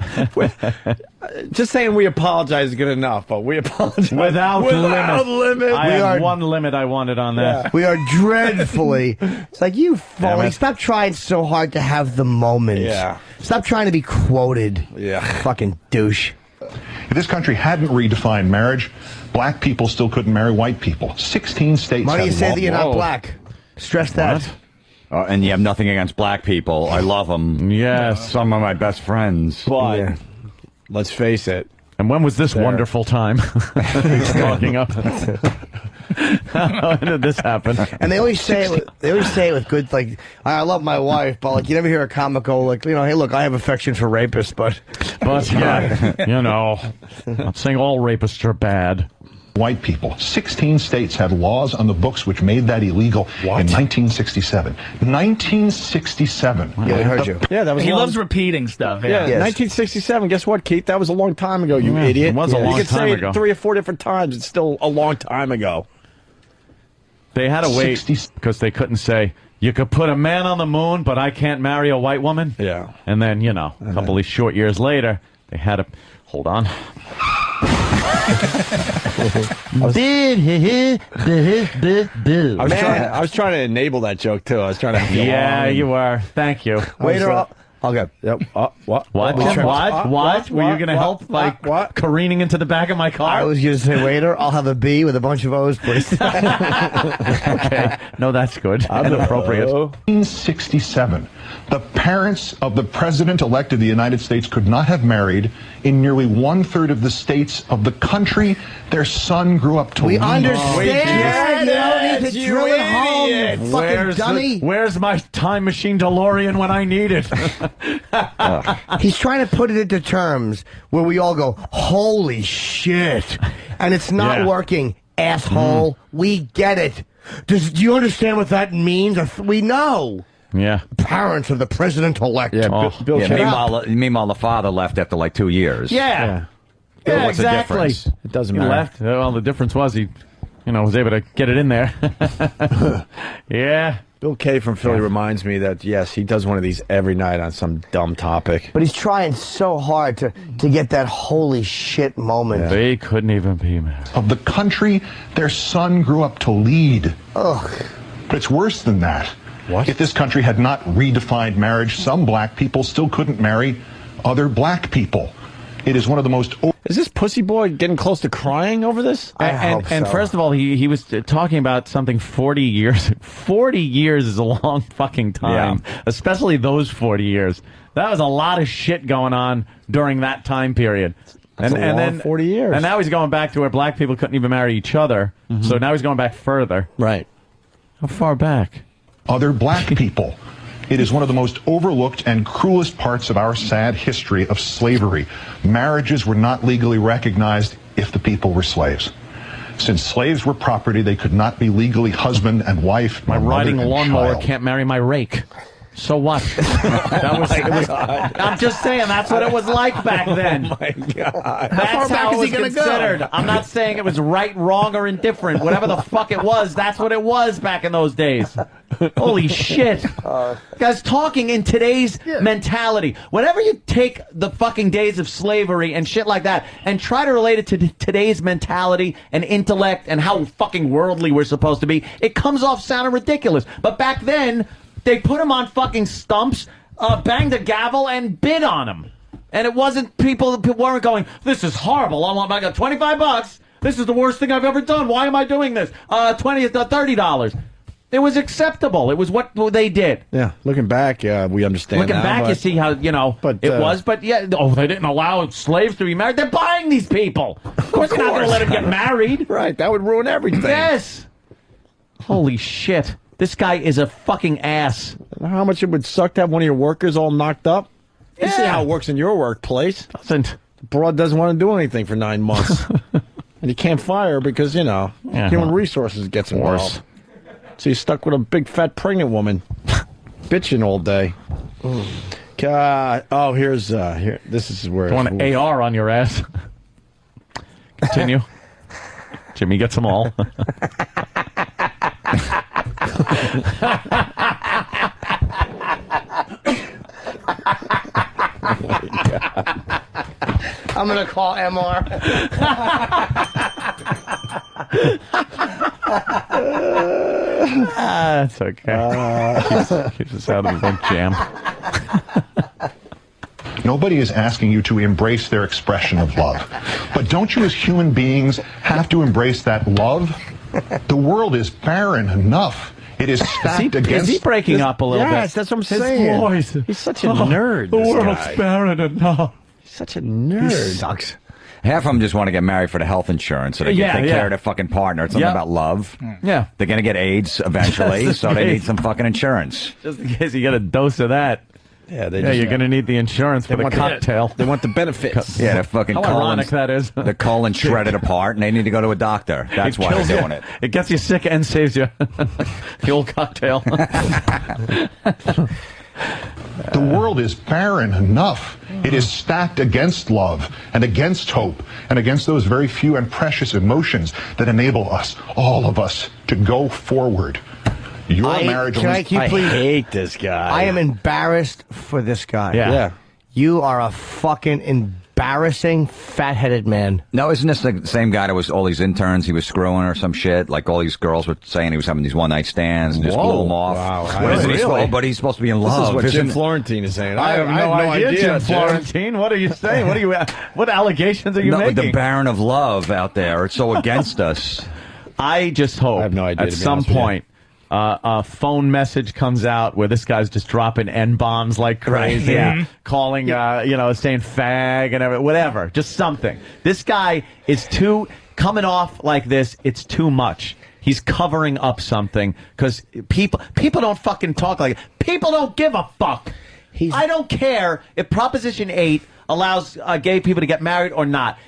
Just saying we apologize is good enough, but we apologize Without limit. I We had are- one limit I wanted on that. We are dreadfully. It's like, you phony. Stop trying so hard to have the moment. Yeah. Stop trying to be quoted. Yeah. Fucking douche. If this country hadn't redefined marriage, black people still couldn't marry white people. 16 states Why do you had say law- that you're not black? Stress that. And you have nothing against black people. I love them. Yes. Some of my best friends. But let's face it. And when was this wonderful time? He's talking up. When did this happen? And they always say it with good, like, I love my wife, but like, you never hear a comic go like, you know, hey, look, I have affection for rapists, but yeah, you know, I'm not saying all rapists are bad. White people. 16 states had laws on the books which made that illegal in 1967. 1967. Yeah, I heard you. Yeah, that was He long- loves repeating stuff. Yeah, Yeah. 1967. Guess what, Keith? That was a long time ago, you idiot. it was a long You could time say ago. it 3 or 4 different times. It's still a long time ago. They had to wait because they couldn't say, you could put a man on the moon, but I can't marry a white woman. Yeah. And then, you know, a couple of short years later, they had to, hold on. I was trying to enable that joke, too. I was trying to... Yeah, you were. Thank you. Waiter, okay. Yep. What? What? Were you going to help by careening into the back of my car? I was going to say, waiter, I'll have a B with a bunch of O's, please. Okay. No, that's good and appropriate. 1967. The parents of the president-elect of the United States could not have married in nearly 1/3 of the states of the country their son grew up to We lead. understand. You don't need to drill it home, you fucking dummy. Where's my time machine DeLorean when I need it? He's trying to put it into terms where we all go, holy shit. And it's not working, asshole. We get it. Do you understand what that means? We know. Yeah. Parents of the president-elect. Yeah, Bill Meanwhile, the father left after like 2 years. Yeah. Yeah, what's the exactly. difference? It doesn't He matter. left. Well, the difference was he, was able to get it in there. Yeah. Bill K from Philly reminds me that, yes, he does one of these every night on some dumb topic. But he's trying so hard to get that holy shit moment. They couldn't even be married. Of the country their son grew up to lead. Ugh. But it's worse than that. If this country had not redefined marriage, some black people still couldn't marry other black people. It is one of the most... Is this pussy boy getting close to crying over this? And first of all, he was talking about something 40 years. 40 years is a long fucking time, especially those 40 years. That was a lot of shit going on during that time period. That's a long 40 years. And now he's going back to where black people couldn't even marry each other. So now he's going back further. Right. How far back? Other black people. It is one of the most overlooked and cruelest parts of our sad history of slavery. Marriages were not legally recognized if the people were slaves. Since slaves were property, they could not be legally husband and wife. My riding lawnmower can't marry my rake. So what? I'm just saying, that's what it was like back then. Oh my God. That's how it was considered. I'm not saying it was right, wrong, or indifferent. Whatever the fuck it was, that's what it was back in those days. Holy shit. Guys, talking in today's mentality. Whenever you take the fucking days of slavery and shit like that and try to relate it to today's mentality and intellect and how fucking worldly we're supposed to be, it comes off sounding ridiculous. But back then, they put him on fucking stumps, banged a gavel, and bid on him. And it wasn't people weren't going, this is horrible. I got $25. This is the worst thing I've ever done. Why am I doing this? $30. It was acceptable. It was what they did. Yeah, looking back, we understand. Looking back, you see how, it was. But yeah, they didn't allow slaves to be married. They're buying these people. Of course they're not going to let them get married. Right, that would ruin everything. Yes. Holy shit. This guy is a fucking ass. How much it would suck to have one of your workers all knocked up? You see how it works in your workplace. Doesn't. The broad doesn't want to do anything for 9 months. And you can't fire her because, human resources gets involved. So you're stuck with a big, fat, pregnant woman bitching all day. Here's this is where... You want an AR on your ass. Continue. Jimmy gets them all. I'm gonna call MR. That's okay. Keeps us out of the jam. Nobody is asking you to embrace their expression of love. But don't you as human beings have to embrace that love? The world is barren enough. It is stacked against... Is he breaking up a little bit? Yes, that's what I'm saying. His voice. He's such a nerd, The this world's guy. barren enough. He's such a nerd. He sucks. Half of them just want to get married for the health insurance so they can take care of their fucking partner. It's something about love. Yeah. They're going to get AIDS eventually, so they need some fucking insurance. Just in case you get a dose of that. Yeah, you're going to need the insurance for the cocktail. They want the benefits. Yeah, they're fucking How ironic that is. They're colon shredded apart, and they need to go to a doctor. That's why they're doing it. It gets you sick and saves you. The old cocktail. The world is barren enough. It is stacked against love and against hope and against those very few and precious emotions that enable us, all of us, to go forward. Your marriage... I hate this guy. I am embarrassed for this guy. Yeah. You are a fucking embarrassing, fat-headed man. No, isn't this the same guy that was all these interns he was screwing or some shit? Like all these girls were saying he was having these one-night stands and just blew them off. Wow. But he's supposed to be in love. This is what Jim Florentine is saying. I have no idea, Jim Florentine. What are you saying? What allegations are you making? The barren of love out there. It's so against us. I just hope I have no idea, at some point a phone message comes out where this guy's just dropping N-bombs like crazy, calling, saying fag and everything, whatever, just something. This guy is coming off like this, it's too much. He's covering up something because people don't fucking talk like it. People don't give a fuck. I don't care if Proposition 8 allows gay people to get married or not.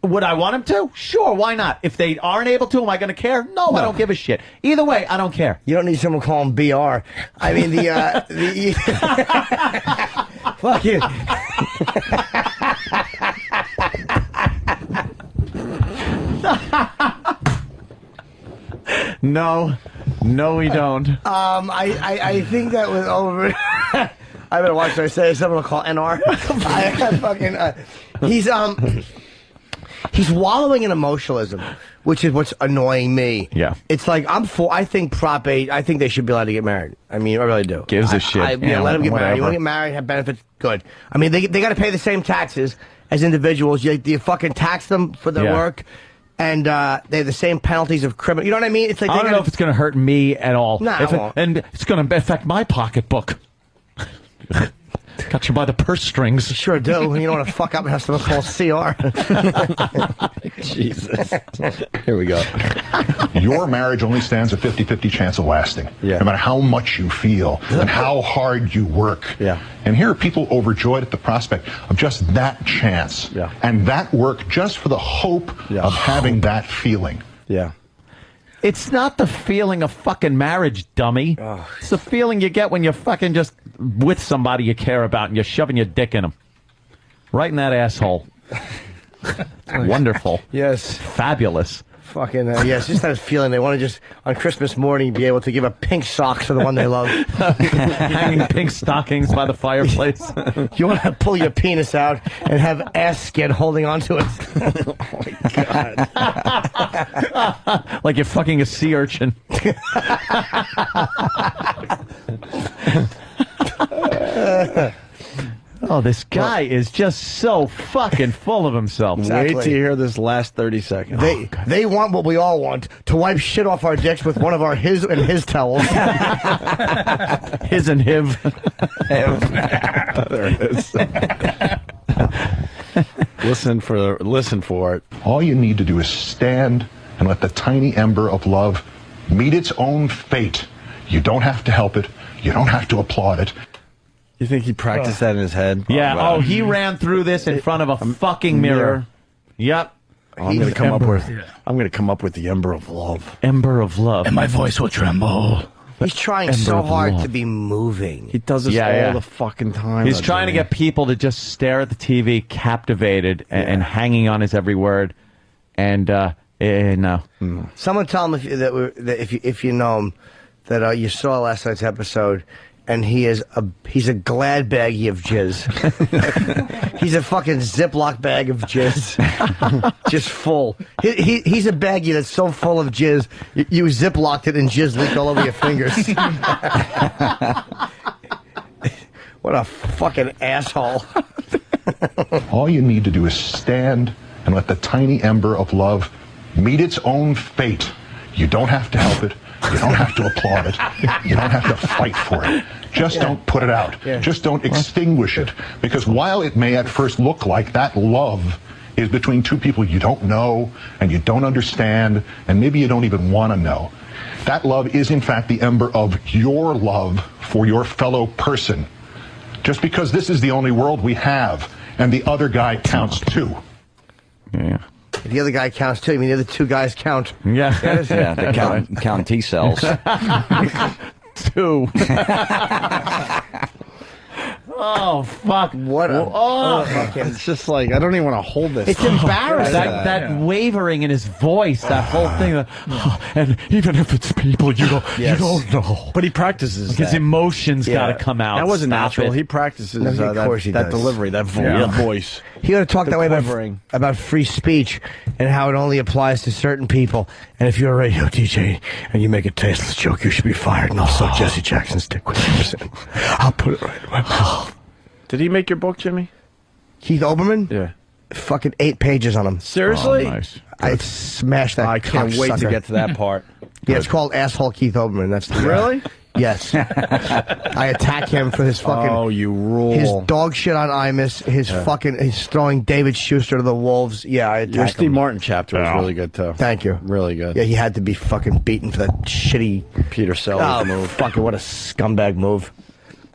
Would I want him to? Sure, why not? If they aren't able to, am I going to care? No, I don't give a shit. Either way, I don't care. You don't need someone calling BR. I mean, fuck you. No, we don't. I think that was over. I better watch what I say. Someone will call NR. He's wallowing in emotionalism, which is what's annoying me. Yeah. It's like, I think Prop 8, I think they should be allowed to get married. I mean, I really do. Gives a shit. Let them get married. You want to get married, have benefits, good. I mean, they got to pay the same taxes as individuals. You fucking tax them for their work, and they have the same penalties of criminal. You know what I mean? It's like I don't know if it's going to hurt me at all. Nah, it won't. And it's going to affect my pocketbook. Got you by the purse strings. You sure do. You don't want to fuck up and have someone call CR. Jesus. Here we go. Your marriage only stands a 50-50 chance of lasting. No matter how much you feel and how hard you work. And here are people overjoyed at the prospect of just that chance. And that work just for the hope of having that feeling. It's not the feeling of fucking marriage, dummy. It's the feeling you get when you're fucking just with somebody you care about and you're shoving your dick in them. Right in that asshole. Wonderful. Yes. Fabulous. Fucking, it's just that feeling. They want to just, on Christmas morning, be able to give a pink sock to the one they love. Hanging pink stockings by the fireplace. You want to pull your penis out and have ass skin holding onto it. Oh, my God. Like you're fucking a sea urchin. Oh, this guy is just so fucking full of himself. Wait till you hear this last 30 seconds. They want what we all want, to wipe shit off our dicks with one of our his and his towels. His and hiv. There it is. Listen for it. All you need to do is stand and let the tiny ember of love meet its own fate. You don't have to help it. You don't have to applaud it. You think he practiced that in his head? Yeah. Oh, he ran through this in front of a fucking mirror. Yep. I'm going to come up with the ember of love. Ember of love. And my voice will tremble. He's trying so hard to be moving. He does this all the fucking time. He's trying to get people to just stare at the TV, captivated and hanging on his every word. And no. Someone tell him if you know him that you saw last night's episode. And he's a glad baggie of jizz. He's a fucking Ziploc bag of jizz, just full. He's a baggie that's so full of jizz, you Ziplocked it and jizz leaked all over your fingers. What a fucking asshole. All you need to do is stand and let the tiny ember of love meet its own fate. You don't have to help it. You don't have to applaud it. You don't have to fight for it. Just don't put it out. Just don't extinguish it. Because while it may at first look like that love is between two people you don't know and you don't understand and maybe you don't even want to know, that love is in fact the ember of your love for your fellow person. Just because this is the only world we have and the other guy counts too. Yeah. The other guy counts too. I mean, the other two guys count. Yeah. They count T cells. Two. Oh, fuck. What a... It's just like, I don't even want to hold this. It's embarrassing. That wavering in his voice, that whole thing. And even if it's people you don't know. But he practices his emotions got to come out. That wasn't Stop natural. it. He practices that delivery, that voice. He ought to talk that way about free speech and how it only applies to certain people. And if you're a radio DJ and you make a tasteless joke, you should be fired. And I'll suck Jesse Jackson's dick with 10%. I'll put it right in my mouth. Did he make your book, Jimmy? Keith Olbermann? Yeah. Fucking 8 pages on him. Seriously? Oh, nice. I smashed that. I can't wait to get to that part. Yeah, it's called Asshole Keith Olbermann. That's the Really? Yes. I attack him for his fucking... Oh, you rule. His dog shit on Imus, he's throwing David Schuster to the wolves. Yeah, I attack Your him. Steve Martin chapter was really good, too. Thank you. Really good. Yeah, he had to be fucking beaten for that shitty... Peter Sellers move. Fucking what a scumbag move.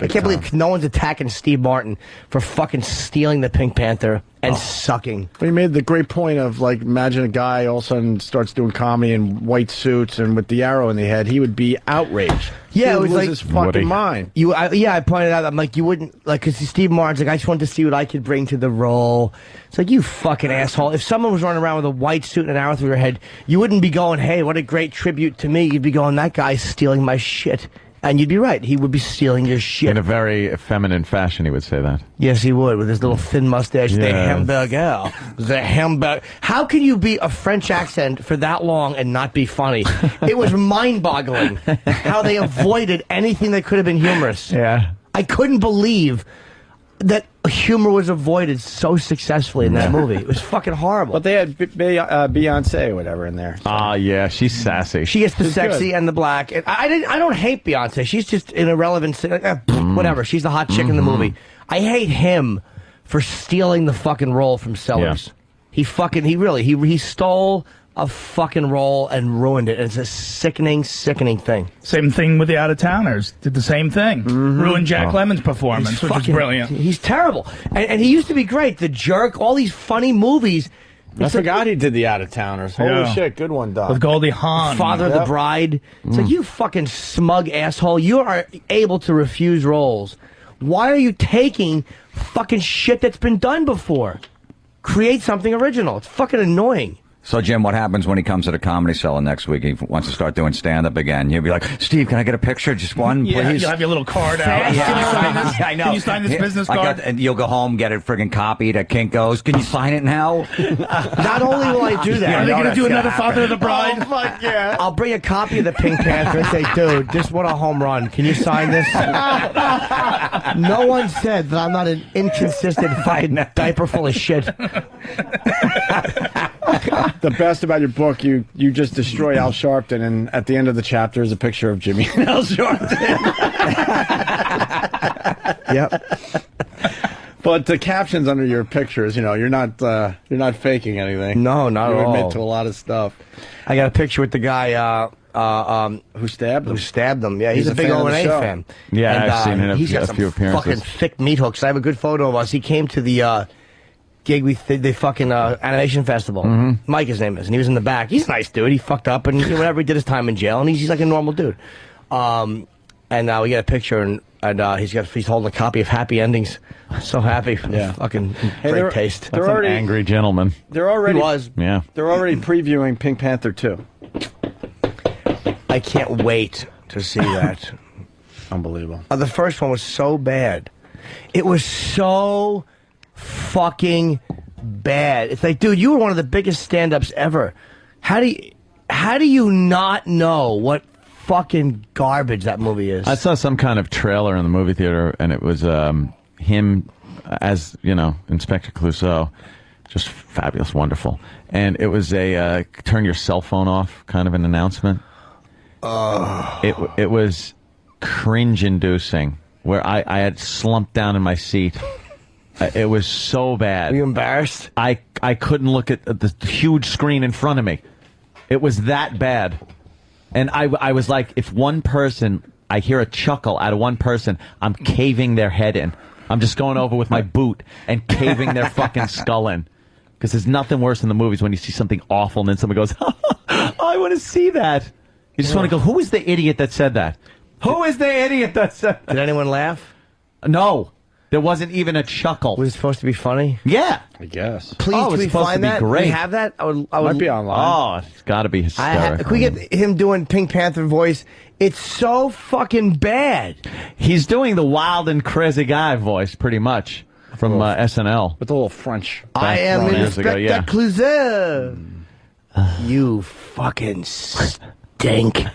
I can't believe no one's attacking Steve Martin for fucking stealing the Pink Panther and sucking. But he made the great point of, like, imagine a guy all of a sudden starts doing comedy in white suits and with the arrow in the head. He would be outraged. Yeah, he it would was lose like his fucking mind. I pointed out, I'm like, you wouldn't, like, because Steve Martin's like, I just wanted to see what I could bring to the role. It's like, you fucking asshole. If someone was running around with a white suit and an arrow through their head, you wouldn't be going, hey, what a great tribute to me. You'd be going, that guy's stealing my shit. And you'd be right. He would be stealing your shit. In a very feminine fashion, he would say that. Yes, he would, with his little thin mustache. The Yes. hamburger. The hamburger. How can you be a French accent for that long and not be funny? It was mind-boggling how they avoided anything that could have been humorous. Yeah. I couldn't believe that humor was avoided so successfully in that movie. It was fucking horrible. But they had Beyonce or whatever in there. Ah, yeah, she's sassy. She gets the She's sexy good. and the black. And I don't hate Beyonce. She's just an irrelevant. Whatever. She's the hot chick in the movie. I hate him for stealing the fucking role from Sellers. He stole a fucking role and ruined it. And it's a sickening thing. Same thing with the Out-of-Towners. Did the same thing. Ruined Jack Lemon's performance, which was brilliant. He's terrible. And he used to be great. The Jerk, all these funny movies. I forgot he did the Out-of-Towners. Holy Yeah. shit, good one, Doc. With Goldie Hawn. Father of the Bride. It's like, you fucking smug asshole. You are able to refuse roles. Why are you taking fucking shit that's been done before? Create something original. It's fucking annoying. So, Jim, what happens when he comes to the Comedy Cellar next week? He wants to start doing stand-up again. You'll be like, Steve, can I get a picture? Just one, Yeah, please? you'll have your little card out. Can you sign this? I know. Can you sign this business card? And you'll go home, get it friggin' copied at Kinko's. Can you sign it now? Not only will I do that. Are they going to do another Father of the Bride? Oh, fuck yeah. I'll bring a copy of the Pink Panther and say, dude, this what a home run. Can you sign this? No one said that I'm not an inconsistent fucking diaper full of shit. The best about your book, you just destroy Al Sharpton, and at the end of the chapter is a picture of Jimmy and Al Sharpton. Yep. But the captions under your pictures, you're not faking anything. No, not you at all. admit to a lot of stuff. I got a picture with the guy who stabbed him. Yeah, he's a big fan of the O&A show. fan. Yeah, And, I've seen him he's got a some few appearances. fucking thick meat hooks. I have a good photo of us. He came to the gig the fucking animation festival. Mike, his name is, and he was in the back. He's a nice dude. He fucked up and whatever. He did his time in jail, and he's like a normal dude. And we get a picture, and he's holding a copy of Happy Endings. So happy. Yeah. Fucking Hey, great taste. they're That's an already- angry gentleman. They're already Yeah. They're already previewing Pink Panther 2. I can't wait to see that. Unbelievable. The first one was so bad. It was so fucking bad. It's like, dude, you were one of the biggest stand-ups ever. How do you not know what fucking garbage that movie is? I saw some kind of trailer in the movie theater, and it was him as, Inspector Clouseau. Just fabulous, wonderful. And it was a turn your cell phone off kind of an announcement. It was cringe-inducing, where I had slumped down in my seat. It was so bad. Were you embarrassed? I couldn't look at the huge screen in front of me. It was that bad. And I was like, if one person, I hear a chuckle out of one person, I'm caving their head in. I'm just going over with my boot and caving their fucking skull in. Because there's nothing worse in the movies when you see something awful and then someone goes, oh, I want to see that. You just want to go, who is the idiot that said that? Who is the idiot that said that? Did anyone laugh? No. There wasn't even a chuckle. Was it supposed to be funny? Yeah. I guess. Please, Oh, can it's we supposed find to be that? great. We have that? I would Might be online. Oh, it's got to be hysterical. Can we get him doing Pink Panther voice? It's so fucking bad. He's doing the wild and crazy guy voice, pretty much, from SNL. With a little French. I am years ago, Inspector yeah. Clouseau. You fucking stink.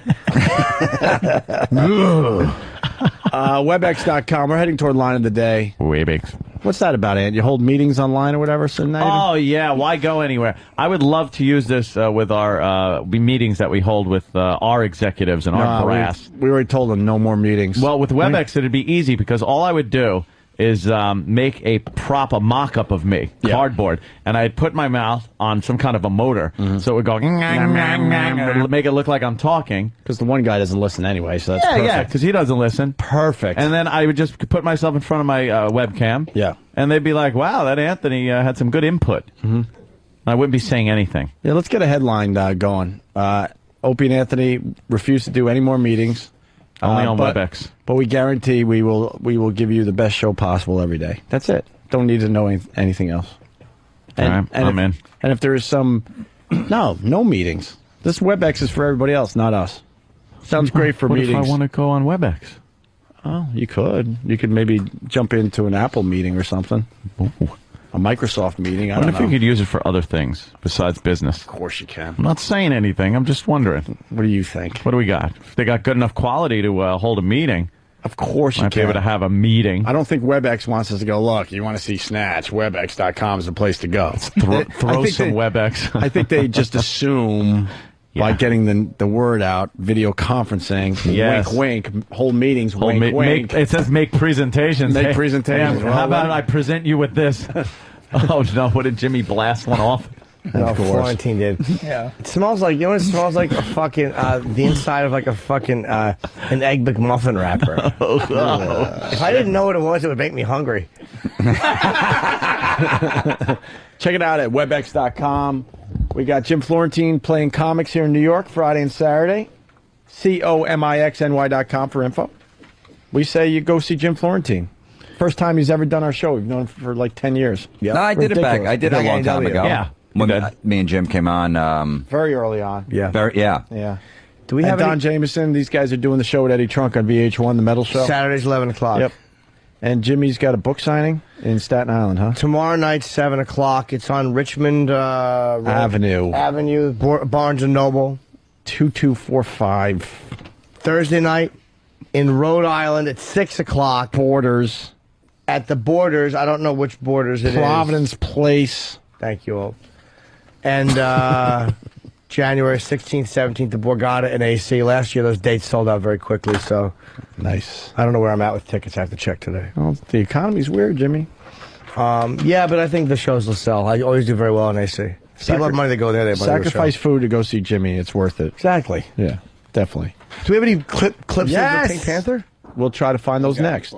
WebEx.com. We're heading toward line of the day. WebEx. What's that about, Ant? You hold meetings online or whatever? So now Oh, yeah. Why go anywhere? I would love to use this with our meetings that we hold with our executives and our brass. We already told them no more meetings. Well, with WebEx, it'd be easy because all I would do is make a mock-up of me, cardboard, and I'd put my mouth on some kind of a motor, so it would go, make it look like I'm talking. Because the one guy doesn't listen anyway, so that's perfect. Yeah, because he doesn't listen. Perfect. And then I would just put myself in front of my webcam. Yeah. And they'd be like, wow, that Anthony had some good input. Mm-hmm. I wouldn't be saying anything. Yeah, let's get a headline going. Opie and Anthony refuse to do any more meetings. Only on but, WebEx. But we guarantee we will give you the best show possible every day. That's it. Don't need to know anything else. And, all right, I'm in. And if there is some... No meetings. This WebEx is for everybody else, not us. Sounds great for what meetings. If I want to go on WebEx? Oh, you could. You could maybe jump into an Apple meeting or something. Ooh. A Microsoft meeting. I What don't if know. you could use it for other things besides business? Of course you can. I'm not saying anything. I'm just wondering. What do you think? What do we got? If they got good enough quality to hold a meeting, of course you might be able can. to have a meeting. I don't think WebEx wants us to go, look, you want to see Snatch, WebEx.com is the place to go. Throw some WebEx. I think they just assume by getting the word out, video conferencing, Yes. wink, wink, hold meetings, wink, wink. It says make presentations. Make Hey, presentations. hey, how about I present you with this? Oh, no. What did Jimmy blast one off? No, Florentine did. Yeah. It smells like, you know what it smells like? A fucking, the inside of like a fucking, an Egg McMuffin wrapper. If I didn't know what it was, it would make me hungry. Check it out at webex.com. We got Jim Florentine playing comics here in New York Friday and Saturday. COMIXNY.com for info. We say you go see Jim Florentine. First time he's ever done our show. We've known him for like 10 years. No, I did it back. I did it a long time ago. Yeah. When me and Jim came on. Very early on. Yeah. Yeah. Do we and have Don any- Jameson? These guys are doing the show with Eddie Trunk on VH1, the metal show. Saturdays, 11 o'clock. Yep. And Jimmy's got a book signing in Staten Island, huh? Tomorrow night, 7 o'clock. It's on Richmond Avenue. Barnes & Noble. 2245. Thursday night in Rhode Island at 6 o'clock. Borders. At the Borders. I don't know which Borders it is. Providence Place. Thank you all. And January 16th, 17th, the Borgata and AC. Last year, those dates sold out very quickly, so. Nice. I don't know where I'm at with tickets. I have to check today. Well, the economy's weird, Jimmy. Yeah, but I think the shows will sell. I always do very well in AC. People have money to go there. They have money to Sacrifice show. food to go see Jimmy. It's worth it. Exactly. Yeah, definitely. Do we have any clips Yes. of the Pink Panther? We'll try to find those next.